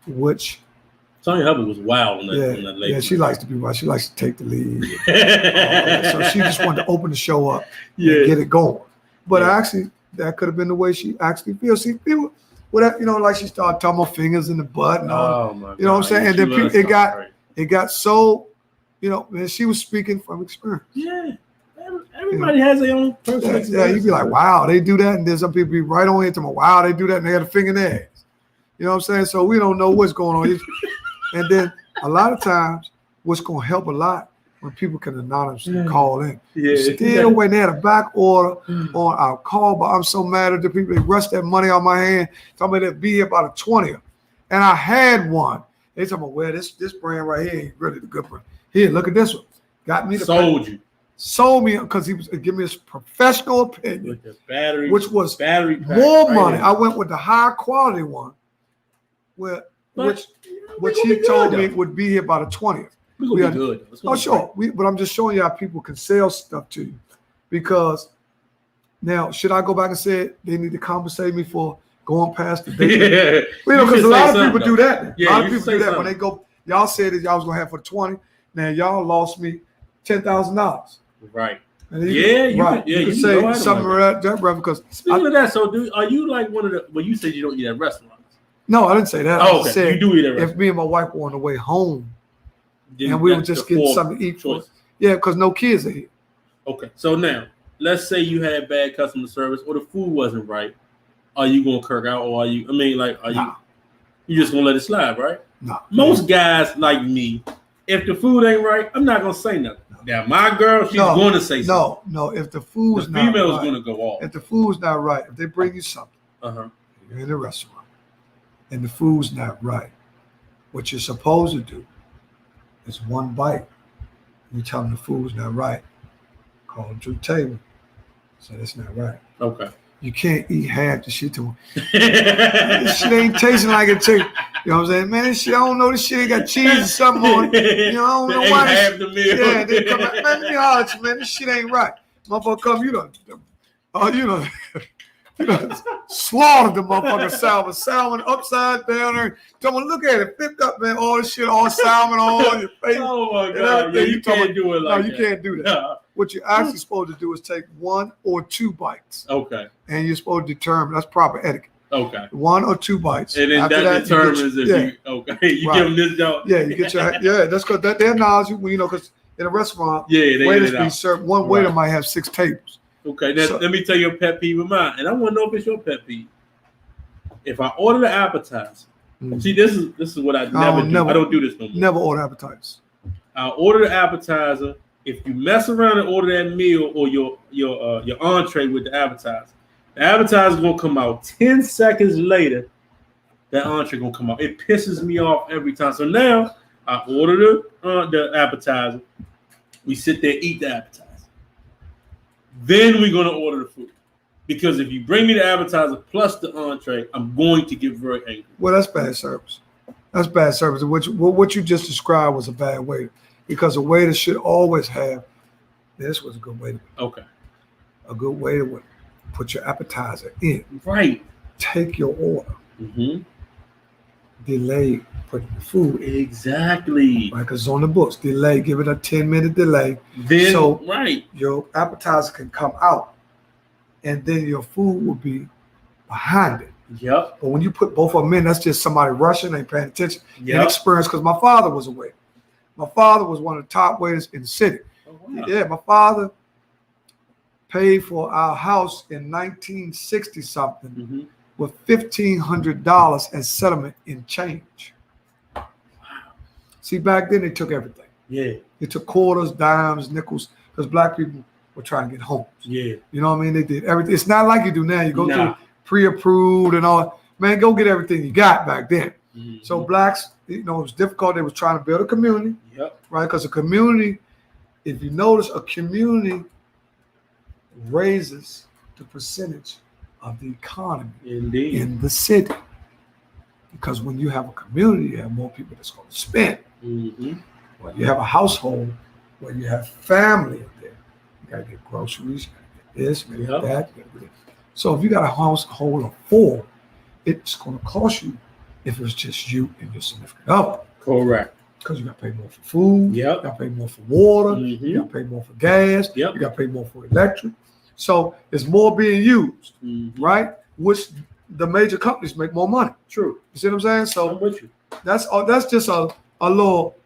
which Tanya Hubbard was wild on that. On that lady. yeah, she likes to be wild. She likes to take the lead. yeah. So she just wanted to open the show up and Yeah. get it going. But Yeah. actually, that could have been the way she actually feels. See, people, whatever, like she started talking about fingers in the butt and all. Oh my. You know what I'm God. saying? And She then was people- it got- so great. It got so, and she was speaking from experience. Yeah. Everybody has their own personal Yeah, experience. you'd be like, wow, they do that. And then some people be right on into me, wow, they do that and they got a finger in their ass. You know what I'm saying? So we don't know what's going on. And then a lot of times, what's going to help a lot when people can anonymously call in. Yeah. Still when they had a back order on our call, but I'm so mad at the people. They rushed that money out my hand. Told me they'd be here by the 20th. And I had one. They told me, well, this brand right here ain't really the good brand. Here, look at this one. Got me the Sold you sold me because he was giving me his professional opinion, with the battery, which was battery pack more right money. in. I went with the high quality one, But which we gonna he be told good, me though. would be here by the 20th. We we gonna are- be good. It's Oh, gonna be sure. But I'm just showing you how people can sell stuff to you. Because now, should I go back and say they need to compensate me for going past the great. date? Yeah. Because should a lot say of people something, do that. Yeah, a lot of you people should do say that when something. they go. Y'all said that y'all was gonna have for 20. Now y'all lost me $10,000. Right. And Yeah, you right. could- yeah, you you could can go say at 'em something like like that, brother. Because Speaking of that, so are you like one of the? Well, you said you don't eat at restaurants. no, I didn't say that. I Oh, just okay. said You do eat at if restaurants. me and my wife were on the way home Then and we were that's just the getting fourth something to eat for, choice. yeah, because no kids are here. Okay, so now let's say you had bad customer service or the food wasn't right. Are you gonna kirk out, or are you? I mean, like, are Nah. you just gonna let it slide, right? No, Most guys like me, if the food ain't right, I'm not gonna say nothing. Now my girl, she's No, gonna say something. no. If the The food's not female's right, gonna go off. if the food's not right, if they bring you something, Uh-huh. you're in a restaurant, and the food's not right, what you're supposed to do is one bite. You tell them the food's not right. Call them to the table. Say it's not right. Okay. You can't eat half the shit to them. This shit ain't tasting like it tastes. You know what I'm saying? Man, this shit, I don't know, this shit ain't got cheese or something on it. You know, I don't know why this half the meal. Yeah, they come back, man, let me holler at you, man. This shit ain't right. Motherfucker come, you know, slaughtered the motherfucking salmon. Salmon upside down there. Come on, look at it. Flipped up, man. All this shit, all salmon on your face. Oh my God. Yeah, you can't do it like that. No, you can't do that. Yeah. What you're actually supposed to do is take 1 or 2 bites. Okay. And you're supposed to determine, that's proper etiquette. Okay. 1 or 2 bites. And then After that determines you if you Right. give them this dog. Yeah, you get your, that's because they're knowledgeable, you know, because in a restaurant, Yeah, they waiters get it be out. served, one waiter might have 6 tables. Okay, now, So- let me tell you a pet peeve of mine, and I want to know if it's your pet peeve. If I order the appetizer, see, this is what I never do. I don't do this no more. Never order appetizers. I order the appetizer. If you mess around and order that meal or your entree with the appetizer is gonna come out 10 seconds later. That entree gonna come out. It pisses me off every time. So now I order the appetizer. We sit there, eat the appetizer. Then we're gonna order the food. Because if you bring me the appetizer plus the entree, I'm going to get very angry. Well, that's bad service. That's bad service. What you just described was a bad waiter. Because a waiter should always have, this was a good waiter. Okay. A good waiter would put your appetizer in. Right. Take your order. Mm-hmm. Delay putting the food in. Exactly. Right, because it's on the books. Delay, give it a 10-minute delay. Then, So- right. Your appetizer can come out. And then your food will be behind it. Yep. But when you put both of them in, that's just somebody rushing, ain't paying attention. Yep. Inexperience, because my father was a waiter. My father was one of the top waiters in the city. Oh, wow. Yeah, my father paid for our house in 1960 something Mm-hmm. with $1,500 as settlement in change. See, back then they took everything. Yeah. They took quarters, dimes, nickels, because black people were trying to get homes. Yeah. You know what I mean? They did everything. It's not like you do now. You go Nah. through pre-approved and all. Man, go get everything you got back then. Mm-hmm. So blacks, you know, it was difficult. They was trying to build a community, Yep. right? Because a community, if you notice, a community raises the percentage of the economy Indeed. in the city. Because when you have a community, you have more people that's going to spend. Mm-hmm. When you have a household where you have family in there, you got to get groceries, you got to get this, you got to get that. You gotta get this. So if you got a household of 4, it's going to cost you if it's just you and your significant other. Correct. Because you got to pay more for food, Yep. you got to pay more for water, Mhm. you got to pay more for gas, Yep. you got to pay more for electric. So it's more being used, Mm-hmm. right? Which the major companies make more money. True. You see what I'm saying? I'm So with you. that's just a little.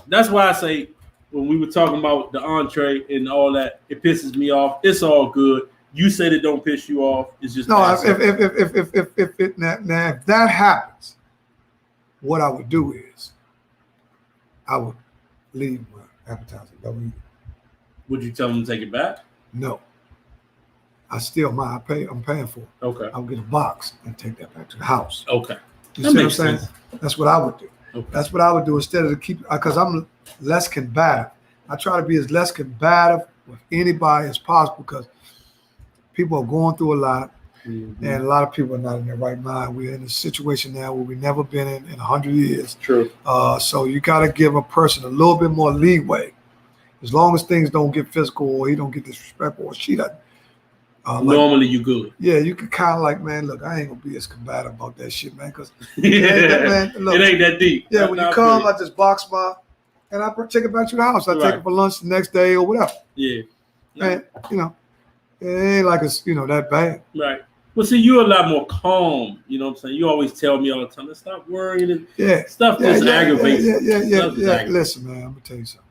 That's why I say when we were talking about the entree and all that, it pisses me off. It's all good. You said it don't piss you off. It's just No, bad if service. if that happens, what I would do is I would leave my appetizer. Don't eat it. Would you tell them to take it back? No. I'm paying for it. Okay. I'll get a box and take that back to the house. Okay. You That see what I'm makes saying? sense. That's what I would do. Okay. That's what I would do instead of to keep, because I'm less combative. I try to be as less combative with anybody as possible because people are going through a lot. Mhm. And a lot of people are not in their right mind. We're in a situation now where we've never been in 100 years. True. So you got to give a person a little bit more leeway. As long as things don't get physical or he don't get disrespectful or she doesn't. Normally you good. Yeah, you can kind of like, man, look, I ain't going to be as combative about that shit, man. Because Yeah. man, look, It ain't that deep. yeah, when you Not come, really. I just box and I take it back to the house. I Right. take it for lunch the next day or whatever. Yeah. And, you know, it ain't like it's, that bad. Right. Well, see, you're a lot more calm. You know what I'm saying? You always tell me all the time, stop worrying. And Yeah. stuff just aggravates. Yeah. Stuff just aggravates. Listen, man, I'm going to tell you something.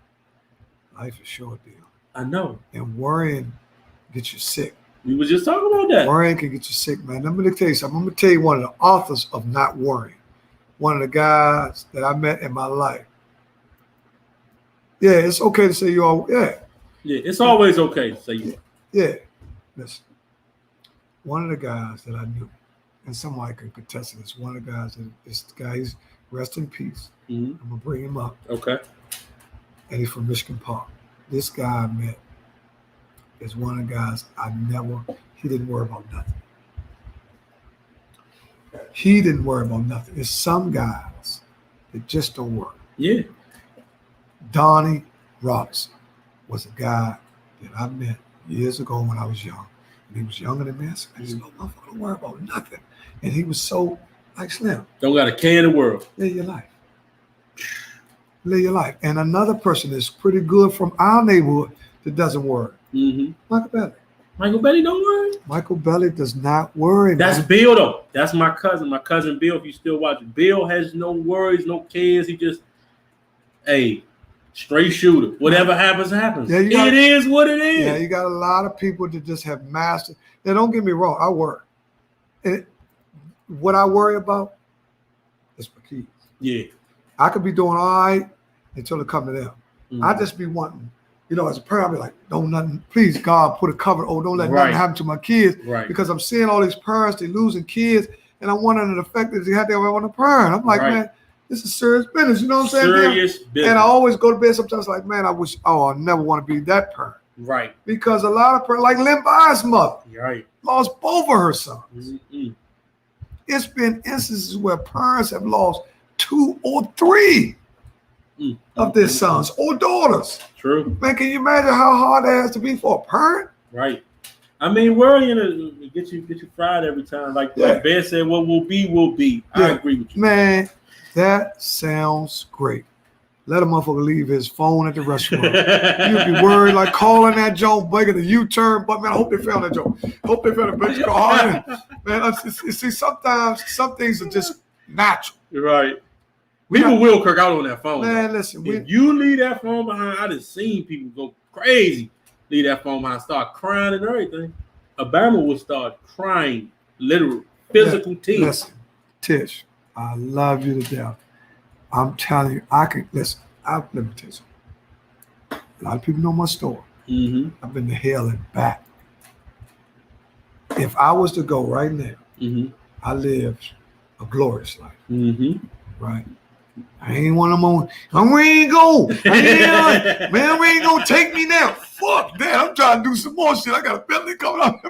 Life is short, deal. I know. And worrying gets you sick. We were just talking about that. Worrying can get you sick, man. I'm going to tell you something. I'm going to tell you one of the authors of Not Worrying. One of the guys that I met in my life. Yeah, it's okay to say you all. Yeah, Yeah, it's always okay to say you. yeah. Listen, one of the guys that I knew, and somebody can contest this. One of the guys that this guy, he's rest in peace. Mhm. I'm gonna bring him up, Okay. and he's from Michigan Park. This guy I met is one of the guys he didn't worry about nothing. He didn't worry about nothing. It's some guys that just don't worry. Yeah. Donnie Robinson was a guy that I met years ago when I was young. And he was younger than me. I said, "This little motherfucker don't worry about nothing." And he was so like Slim. Don't got a care in the world. Live your life. Live your life. And another person that's pretty good from our neighborhood that doesn't worry. Mm-hmm. Michael Belly. Michael Belly don't worry. Michael Belly does not worry. That's man. Bill though. That's my cousin. My cousin Bill. If you still watching, Bill has no worries, no cares. He just, hey, straight shooter. Whatever happens, happens. Yeah, you gotta- it is what it is. Yeah, you got a lot of people that just have mastered. Now, don't get me wrong. I worry. And what I worry about is my kids. Yeah. I could be doing all right until it come to them. Mhm. I just be wanting, as a parent, I'll be like, don't nothing, please God, put a cover. Oh, don't let Right. nothing happen to my kids. Right. Because I'm seeing all these parents, they losing kids, and I'm wondering the effect that they had there on the parent. I'm like, Right. man, this is serious business. You know what I'm saying? Serious business. And I always go to bed sometimes like, man, I never want to be that parent. Right. Because a lot of parents, like Lynn By's mother, Right. lost both of her sons. Mm-mm. It's been instances where parents have lost 2 or 3 Mm. of their sons or daughters. True. Man, can you imagine how hard that has to be for a parent? Right. I mean, worrying get you fried every time. Like Ben said, what will be, will be. I Yeah. agree with you. Man, that sounds great. Let a motherfucker leave his phone at the restaurant. You'd be worried, like calling that joint, breaking the U-turn. But man, I hope they found that joint. Hope they found a bitch car. Man, see, sometimes some things are just natural. Right. People will kirk out on that phone. Man, listen, if you leave that phone behind, I done seen people go crazy. Leave that phone behind, start crying and everything. Obama will start crying, literal, physical tears. Listen, Tish, I love you to death. I'm telling you, let me tell you something. A lot of people know my story. Mm-hmm. I've been to hell and back. If I was to go right now, Mm-hmm. I lived a glorious life, Mm-hmm. right? I ain't one of them on, we ain't go. Man, we ain't gonna take me now. Fuck that. I'm trying to do some more shit. I got a Bentley coming up.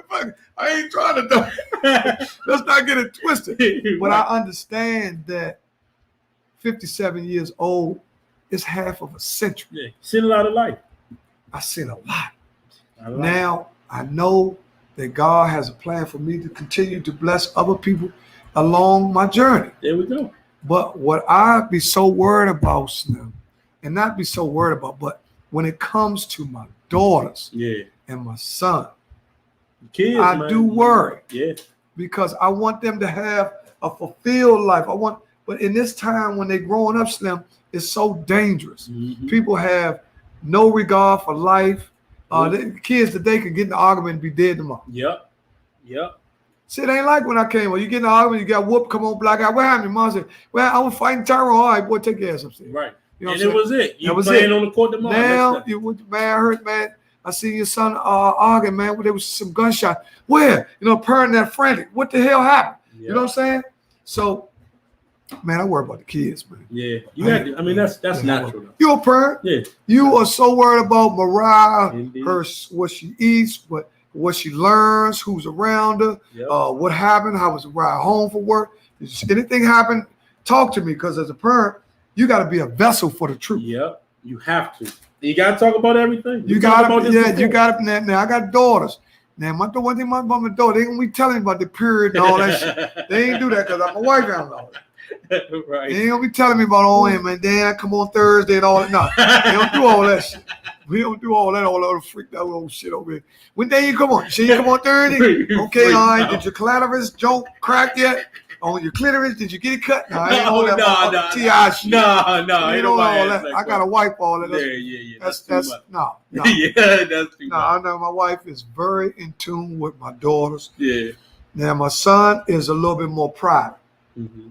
I ain't trying to do. Let's not get it twisted. But I understand that 57 years old is half of a century. Yeah, seen a lot of life. I've seen a lot. A lot. Now I know that God has a plan for me to continue to bless other people along my journey. There we go. But what I be so worried about, Slim, and not be so worried about, but when it comes to my daughters Yeah. and my son, Kids, I man. do worry Yeah. because I want them to have a fulfilled life. But in this time when they're growing up, Slim, it's so dangerous. Mhm. People have no regard for life. The kids today can get in an argument and be dead tomorrow. Yep. Yep. See, it ain't like when I came. Well, you get in an argument, you got whooped, come on, black guy. What happened? Your mom said, well, I was fighting Tyrone. All right, boy, take your ass upstairs. Right. You know And what I'm it was it. You That was playing it. on the court tomorrow. Now, you went, man, I heard, man, I see your son arguing, man, there was some gunshot. Where? Parent that frantic. What the hell happened? Yeah. You know what I'm saying? So, man, I worry about the kids, man. Yeah. You got to, I mean, that's natural. You're a parent. Yeah. You are so worried about Mariah, Indeed. what she eats, what she learns, who's around her, Yep. what happened, how was the ride home from work. If anything happened, talk to me, because as a parent, you got to be a vessel for the truth. Yep. You have to. You got to talk about everything. You got to, you got to. Now I got daughters. Now one thing my mom and daughter, they gonna be telling me about the period and all that shit. They ain't do that because I'm a wife and all that. Right. They ain't gonna be telling me about man, Dan, I come on Thursday and all that. No, they don't do all that shit. We don't do all that other freaked out old shit over here. When day you come on? You come on Thursday? Okay, all right. Did your clitoris joke crack yet? On your clitoris, did you get it cut? No, I ain't on that TI shit. No. Ain't on all that. I gotta wipe all that. Yeah. That's no. no. Yeah, that's too No, much. I know my wife is very in tune with my daughters. Yeah. Now my son is a little bit more private. Mm-hmm.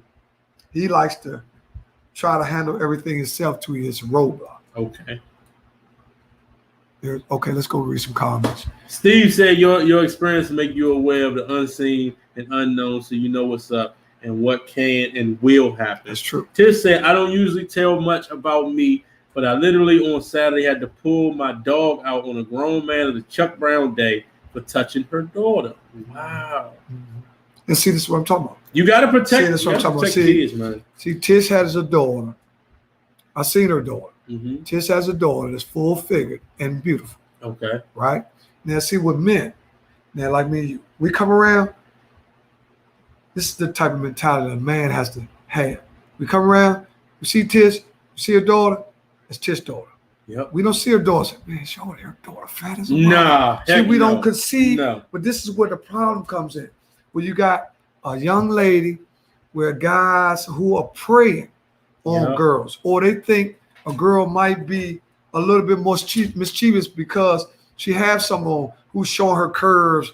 He likes to try to handle everything himself to his roadblock. Okay. Okay, let's go read some comments. Steve said your experience make you aware of the unseen and unknown, so you know what's up and what can and will happen. That's true. Tish said, I don't usually tell much about me, but I literally on Saturday had to pull my dog out on a grown man of the Chuck Brown day for touching her daughter. Wow. Mm-hmm. And see, this is what I'm talking about. You got to protect. See, that's what I'm talking about. See, kids, man. See, Tish has a daughter. I seen her daughter. Mm-hmm. Tish has a daughter that's full-figured and beautiful. Okay. Right? Now, see, with men, now, like me and you, we come around, this is the type of mentality a man has to have. We come around, we see Tish, we see her daughter, it's Tish's daughter. Yep. We don't see her daughter, say, man, shorty, her daughter fat as a Nah. See, we no. don't concede, No. but this is where the problem comes in. Where you got a young lady where guys who are preying on girls, or they think a girl might be a little bit more mischievous because she has someone who's showing her curves.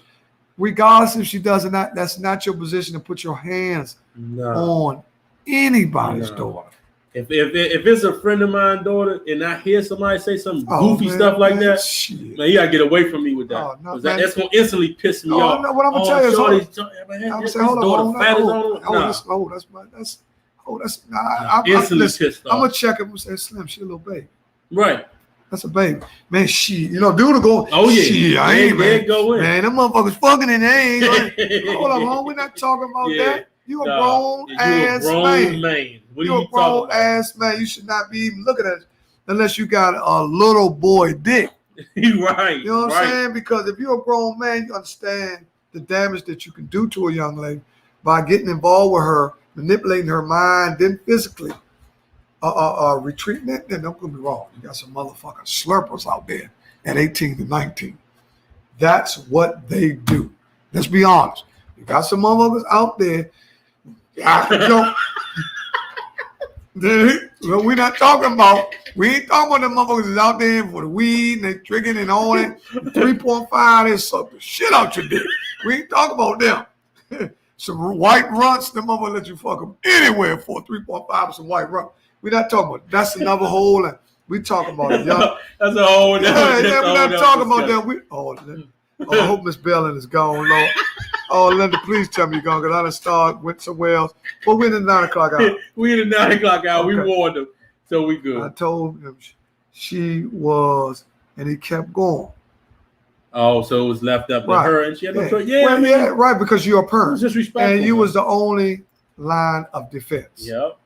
Regardless if she does or not, that's not your position to put your hands on anybody's daughter. If it's a friend of mine's daughter and I hear somebody say some goofy stuff like that, man, you gotta get away from me with that. That's gonna instantly piss me off. No, what I'm gonna tell you is, I'm gonna say, hold on, instantly pissed off. I'm gonna check him and say, Slim, she a little baby. Right. That's a baby. Man, dude will go, oh yeah, shit, I ain't, man. Go in. Man, them motherfuckers fucking and they ain't going. Hold up, home, we're not talking about that. You a grown-ass man. You a grown-ass man. You should not be even looking at it unless you got a little boy dick. Right. You know what I'm saying? Because if you're a grown man, you understand the damage that you can do to a young lady by getting involved with her, manipulating her mind, then physically retreating it. Then don't get me wrong. You got some motherfucking slurpers out there at 18 to 19. That's what they do. Let's be honest. You got some motherfuckers out there. We're not talking about. We ain't talking about the motherfuckers that's out there for the weed and they drinking and all that. 3.5, they suck the shit out your dick. We ain't talking about them. Some white runts, the motherfuckers let you fuck them anywhere for 3.5 some white runts. We're not talking about. That's another whole. We talking about a young. That's a whole. Yeah, we're not talking about that. I hope Miss Bellin is gone, Lord. Oh, Linda, please tell me you're gone, because I done went somewhere else. But we're in the 9 o'clock hour. We in the 9 o'clock hour. Okay. We warned them, so we good. I told him she was, and he kept going. Oh, so it was left up to her, and she had no choice. Yeah, well, right, because you're a parent. Disrespectful. And you was the only line of defense. Yep.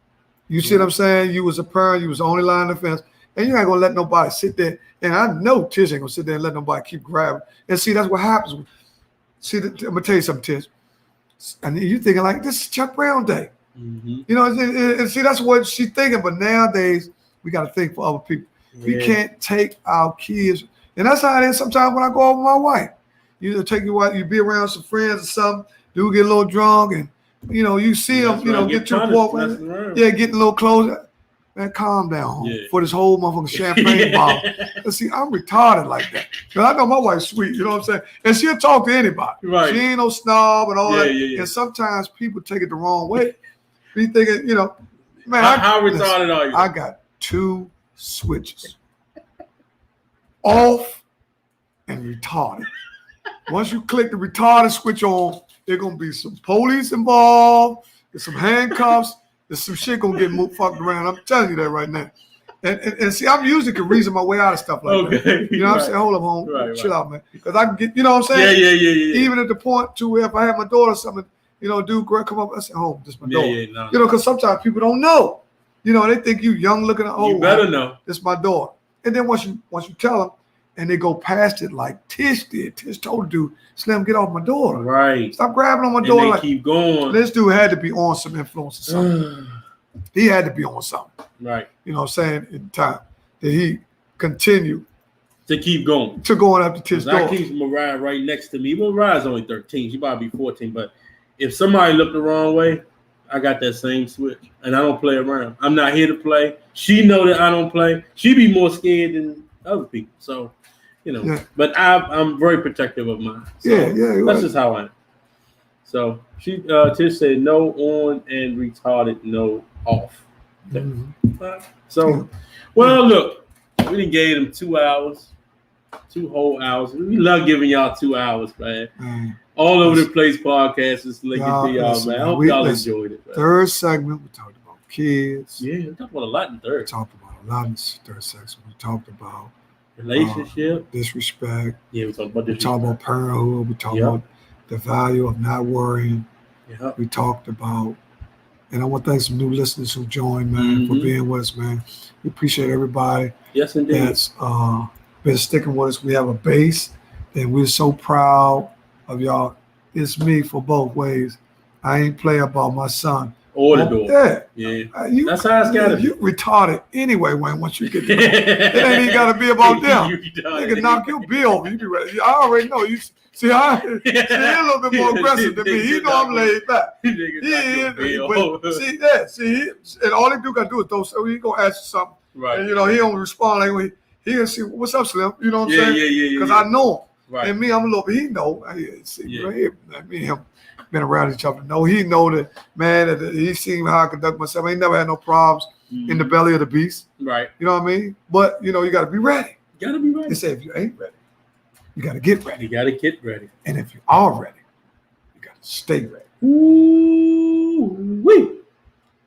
You see what I'm saying? You was a parent. You was the only line of defense. And you're not going to let nobody sit there. And I know Tish ain't going to sit there and let nobody keep grabbing. And see, that's what happens. See, I'm going to tell you something, Tish. And you're thinking like, this is Chuck Brown Day. Mm-hmm. You know, and see, that's what she's thinking. But nowadays, we got to think for other people. Yeah. We can't take our kids. And that's how it is sometimes when I go over with my wife. You take your wife, you be around some friends or something, dude get a little drunk, and, you know, you see them, get to the point, getting a little closer. Man, calm down for this whole motherfucking champagne bottle. And see, I'm retarded like that. Because I know my wife's sweet, you know what I'm saying? And she'll talk to anybody. Right. She ain't no snob and all that. Yeah. And sometimes people take it the wrong way. Be thinking, man. How retarded are you? I got 2 switches. Off and retarded. Once you click the retarded switch on, there's going to be some police involved, there's some handcuffs. There's some shit gonna get fucked around. I'm telling you that right now. And see, I'm usually can reason my way out of stuff like that. You know what I'm saying? Hold up, home. Chill out, man. Because I can get, you know what I'm saying? Yeah. Even at the point to where if I have my daughter or something, dude, girl, come up. I say, home, this is my daughter. Because sometimes people don't know. They think you young looking at you better know. This is my daughter. And then once you tell them, and they go past it like Tish did. Tish told the dude, Slim, get off my daughter. Right. Stop grabbing on my daughter. And they keep going. This dude had to be on some influence or something. He had to be on something. Right. You know what I'm saying? In time that he continued to keep going. To going after Tish's daughter. I keep Mariah right next to me. Well, Mariah's only 13. She about to be 14. But if somebody looked the wrong way, I got that same switch. And I don't play around. I'm not here to play. She know that I don't play. She be more scared than other people. So, but I'm very protective of mine. So that's just how I am. So Tish said no on and retarded, no off. Mm-hmm. So, well, look, we done gave them 2 hours, 2 whole hours. We love giving y'all 2 hours, man. All over the place podcast is linking to y'all, man. I hope y'all enjoyed it. Man. Third segment, we talked about kids. Yeah, we talked about a lot in third. We talked about a lot in third segment. We talked about relationship, disrespect. Yeah, we talked about disrespect. We talked about parenthood. We talked about the value of not worrying Yep. We talked about, and I want to thank some new listeners who joined, man, for being with us, man. We appreciate everybody Yes, indeed. that's been sticking with us. We have a base, and we're so proud of y'all. It's me for both ways. I ain't play about my son. Or the door. Yeah. Yeah. That's how it's gotta be. You retarded anyway, Wayne, once you get there. It ain't even got to be about them. They can knock your bill over. You be ready. I already know. You see, he a little bit more aggressive than me. He know I'm laid back. And all they got to do is throw, so he going to ask you something. Right. And, he don't respond. Like, he can see, what's up, Slim? You know what I'm saying? Yeah. Because I know him. Right. And me, I'm a little bit, he know. Me and him been around each other. No, he know that, man, that he seen how I conduct myself. I ain't never had no problems in the belly of the beast. Right. You know what I mean? But, you got to be ready. You got to be ready. They say if you ain't ready, you got to get ready. You got to get ready. And if you are ready, you got to stay ready. Ooh-wee.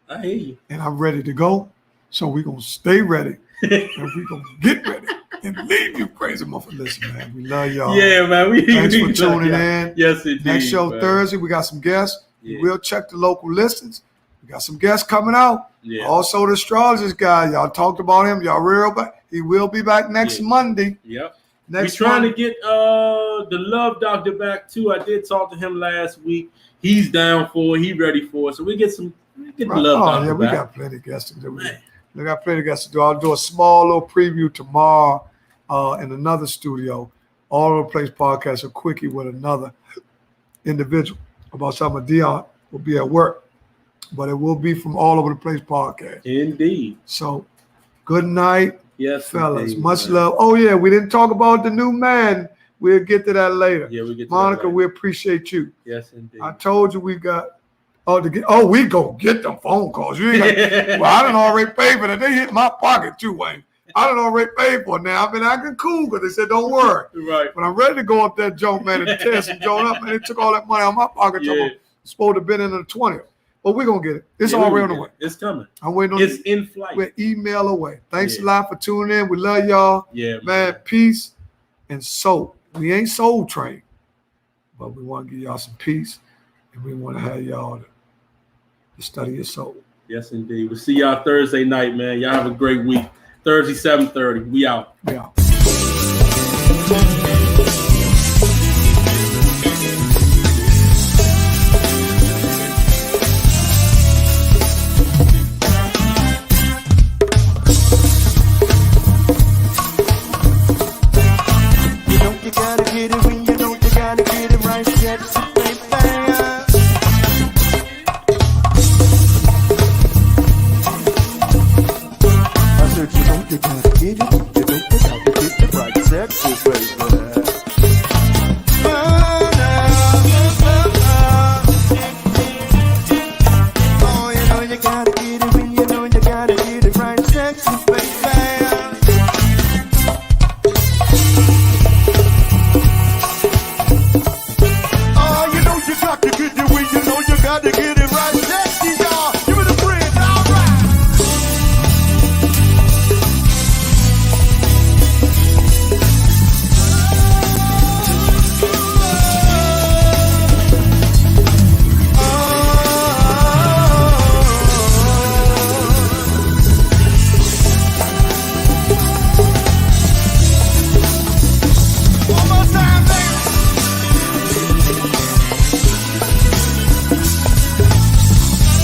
I hear you. And I'm ready to go. So we're going to stay ready. And we're going to get ready. And leave you crazy motherfucker. Listen, man, we love y'all. Yeah, man. Thanks for tuning in. Yes, indeed. Next show man. Thursday, we got some guests. Yeah. We'll check the local listings. We got some guests coming out. Yeah. Also, the astrologist guy, y'all talked about him. Y'all real back. He will be back next Monday. Yep. Next We're trying Monday. to get the Love Doctor back too. I did talk to him last week. He's down for it. He ready for it. So we get the Love Doctor we back. got plenty of guests to do. We got plenty of guests to do. I'll do a small little preview tomorrow in another studio. All over the place podcast, a quickie with another individual about something. Dion will be at work, but it will be from All Over the Place podcast. Indeed. So good night, yes, fellas. indeed, Much man. love. Oh yeah, we didn't talk about the new man. We'll get to that later. Yeah, we get to Monica, that later. we appreciate you. Yes, indeed. I told you we got we go get them phone calls. You ain't got, well, I done already paid for that. They hit my pocket too, Wayne. I done already paid for it now. I've been acting cool because they said, don't worry. Right. But I'm ready to go up that joint, man, and tear some joint up. And they took all that money out of my pocket. Yeah. Supposed to have been in the 20th. But we're going to get it. It's Yeah, already we on the get way. it. It's coming. I'm waiting on It's in flight. We're email away. Thanks Yeah. a lot for tuning in. We love y'all. Yeah, Man, peace and soul. We ain't soul trained, but we want to give y'all some peace. And we want to have y'all to study your soul. Yes, indeed. We'll see y'all Thursday night, man. Y'all have a great week. Thursday, 7:30. We out. Yeah.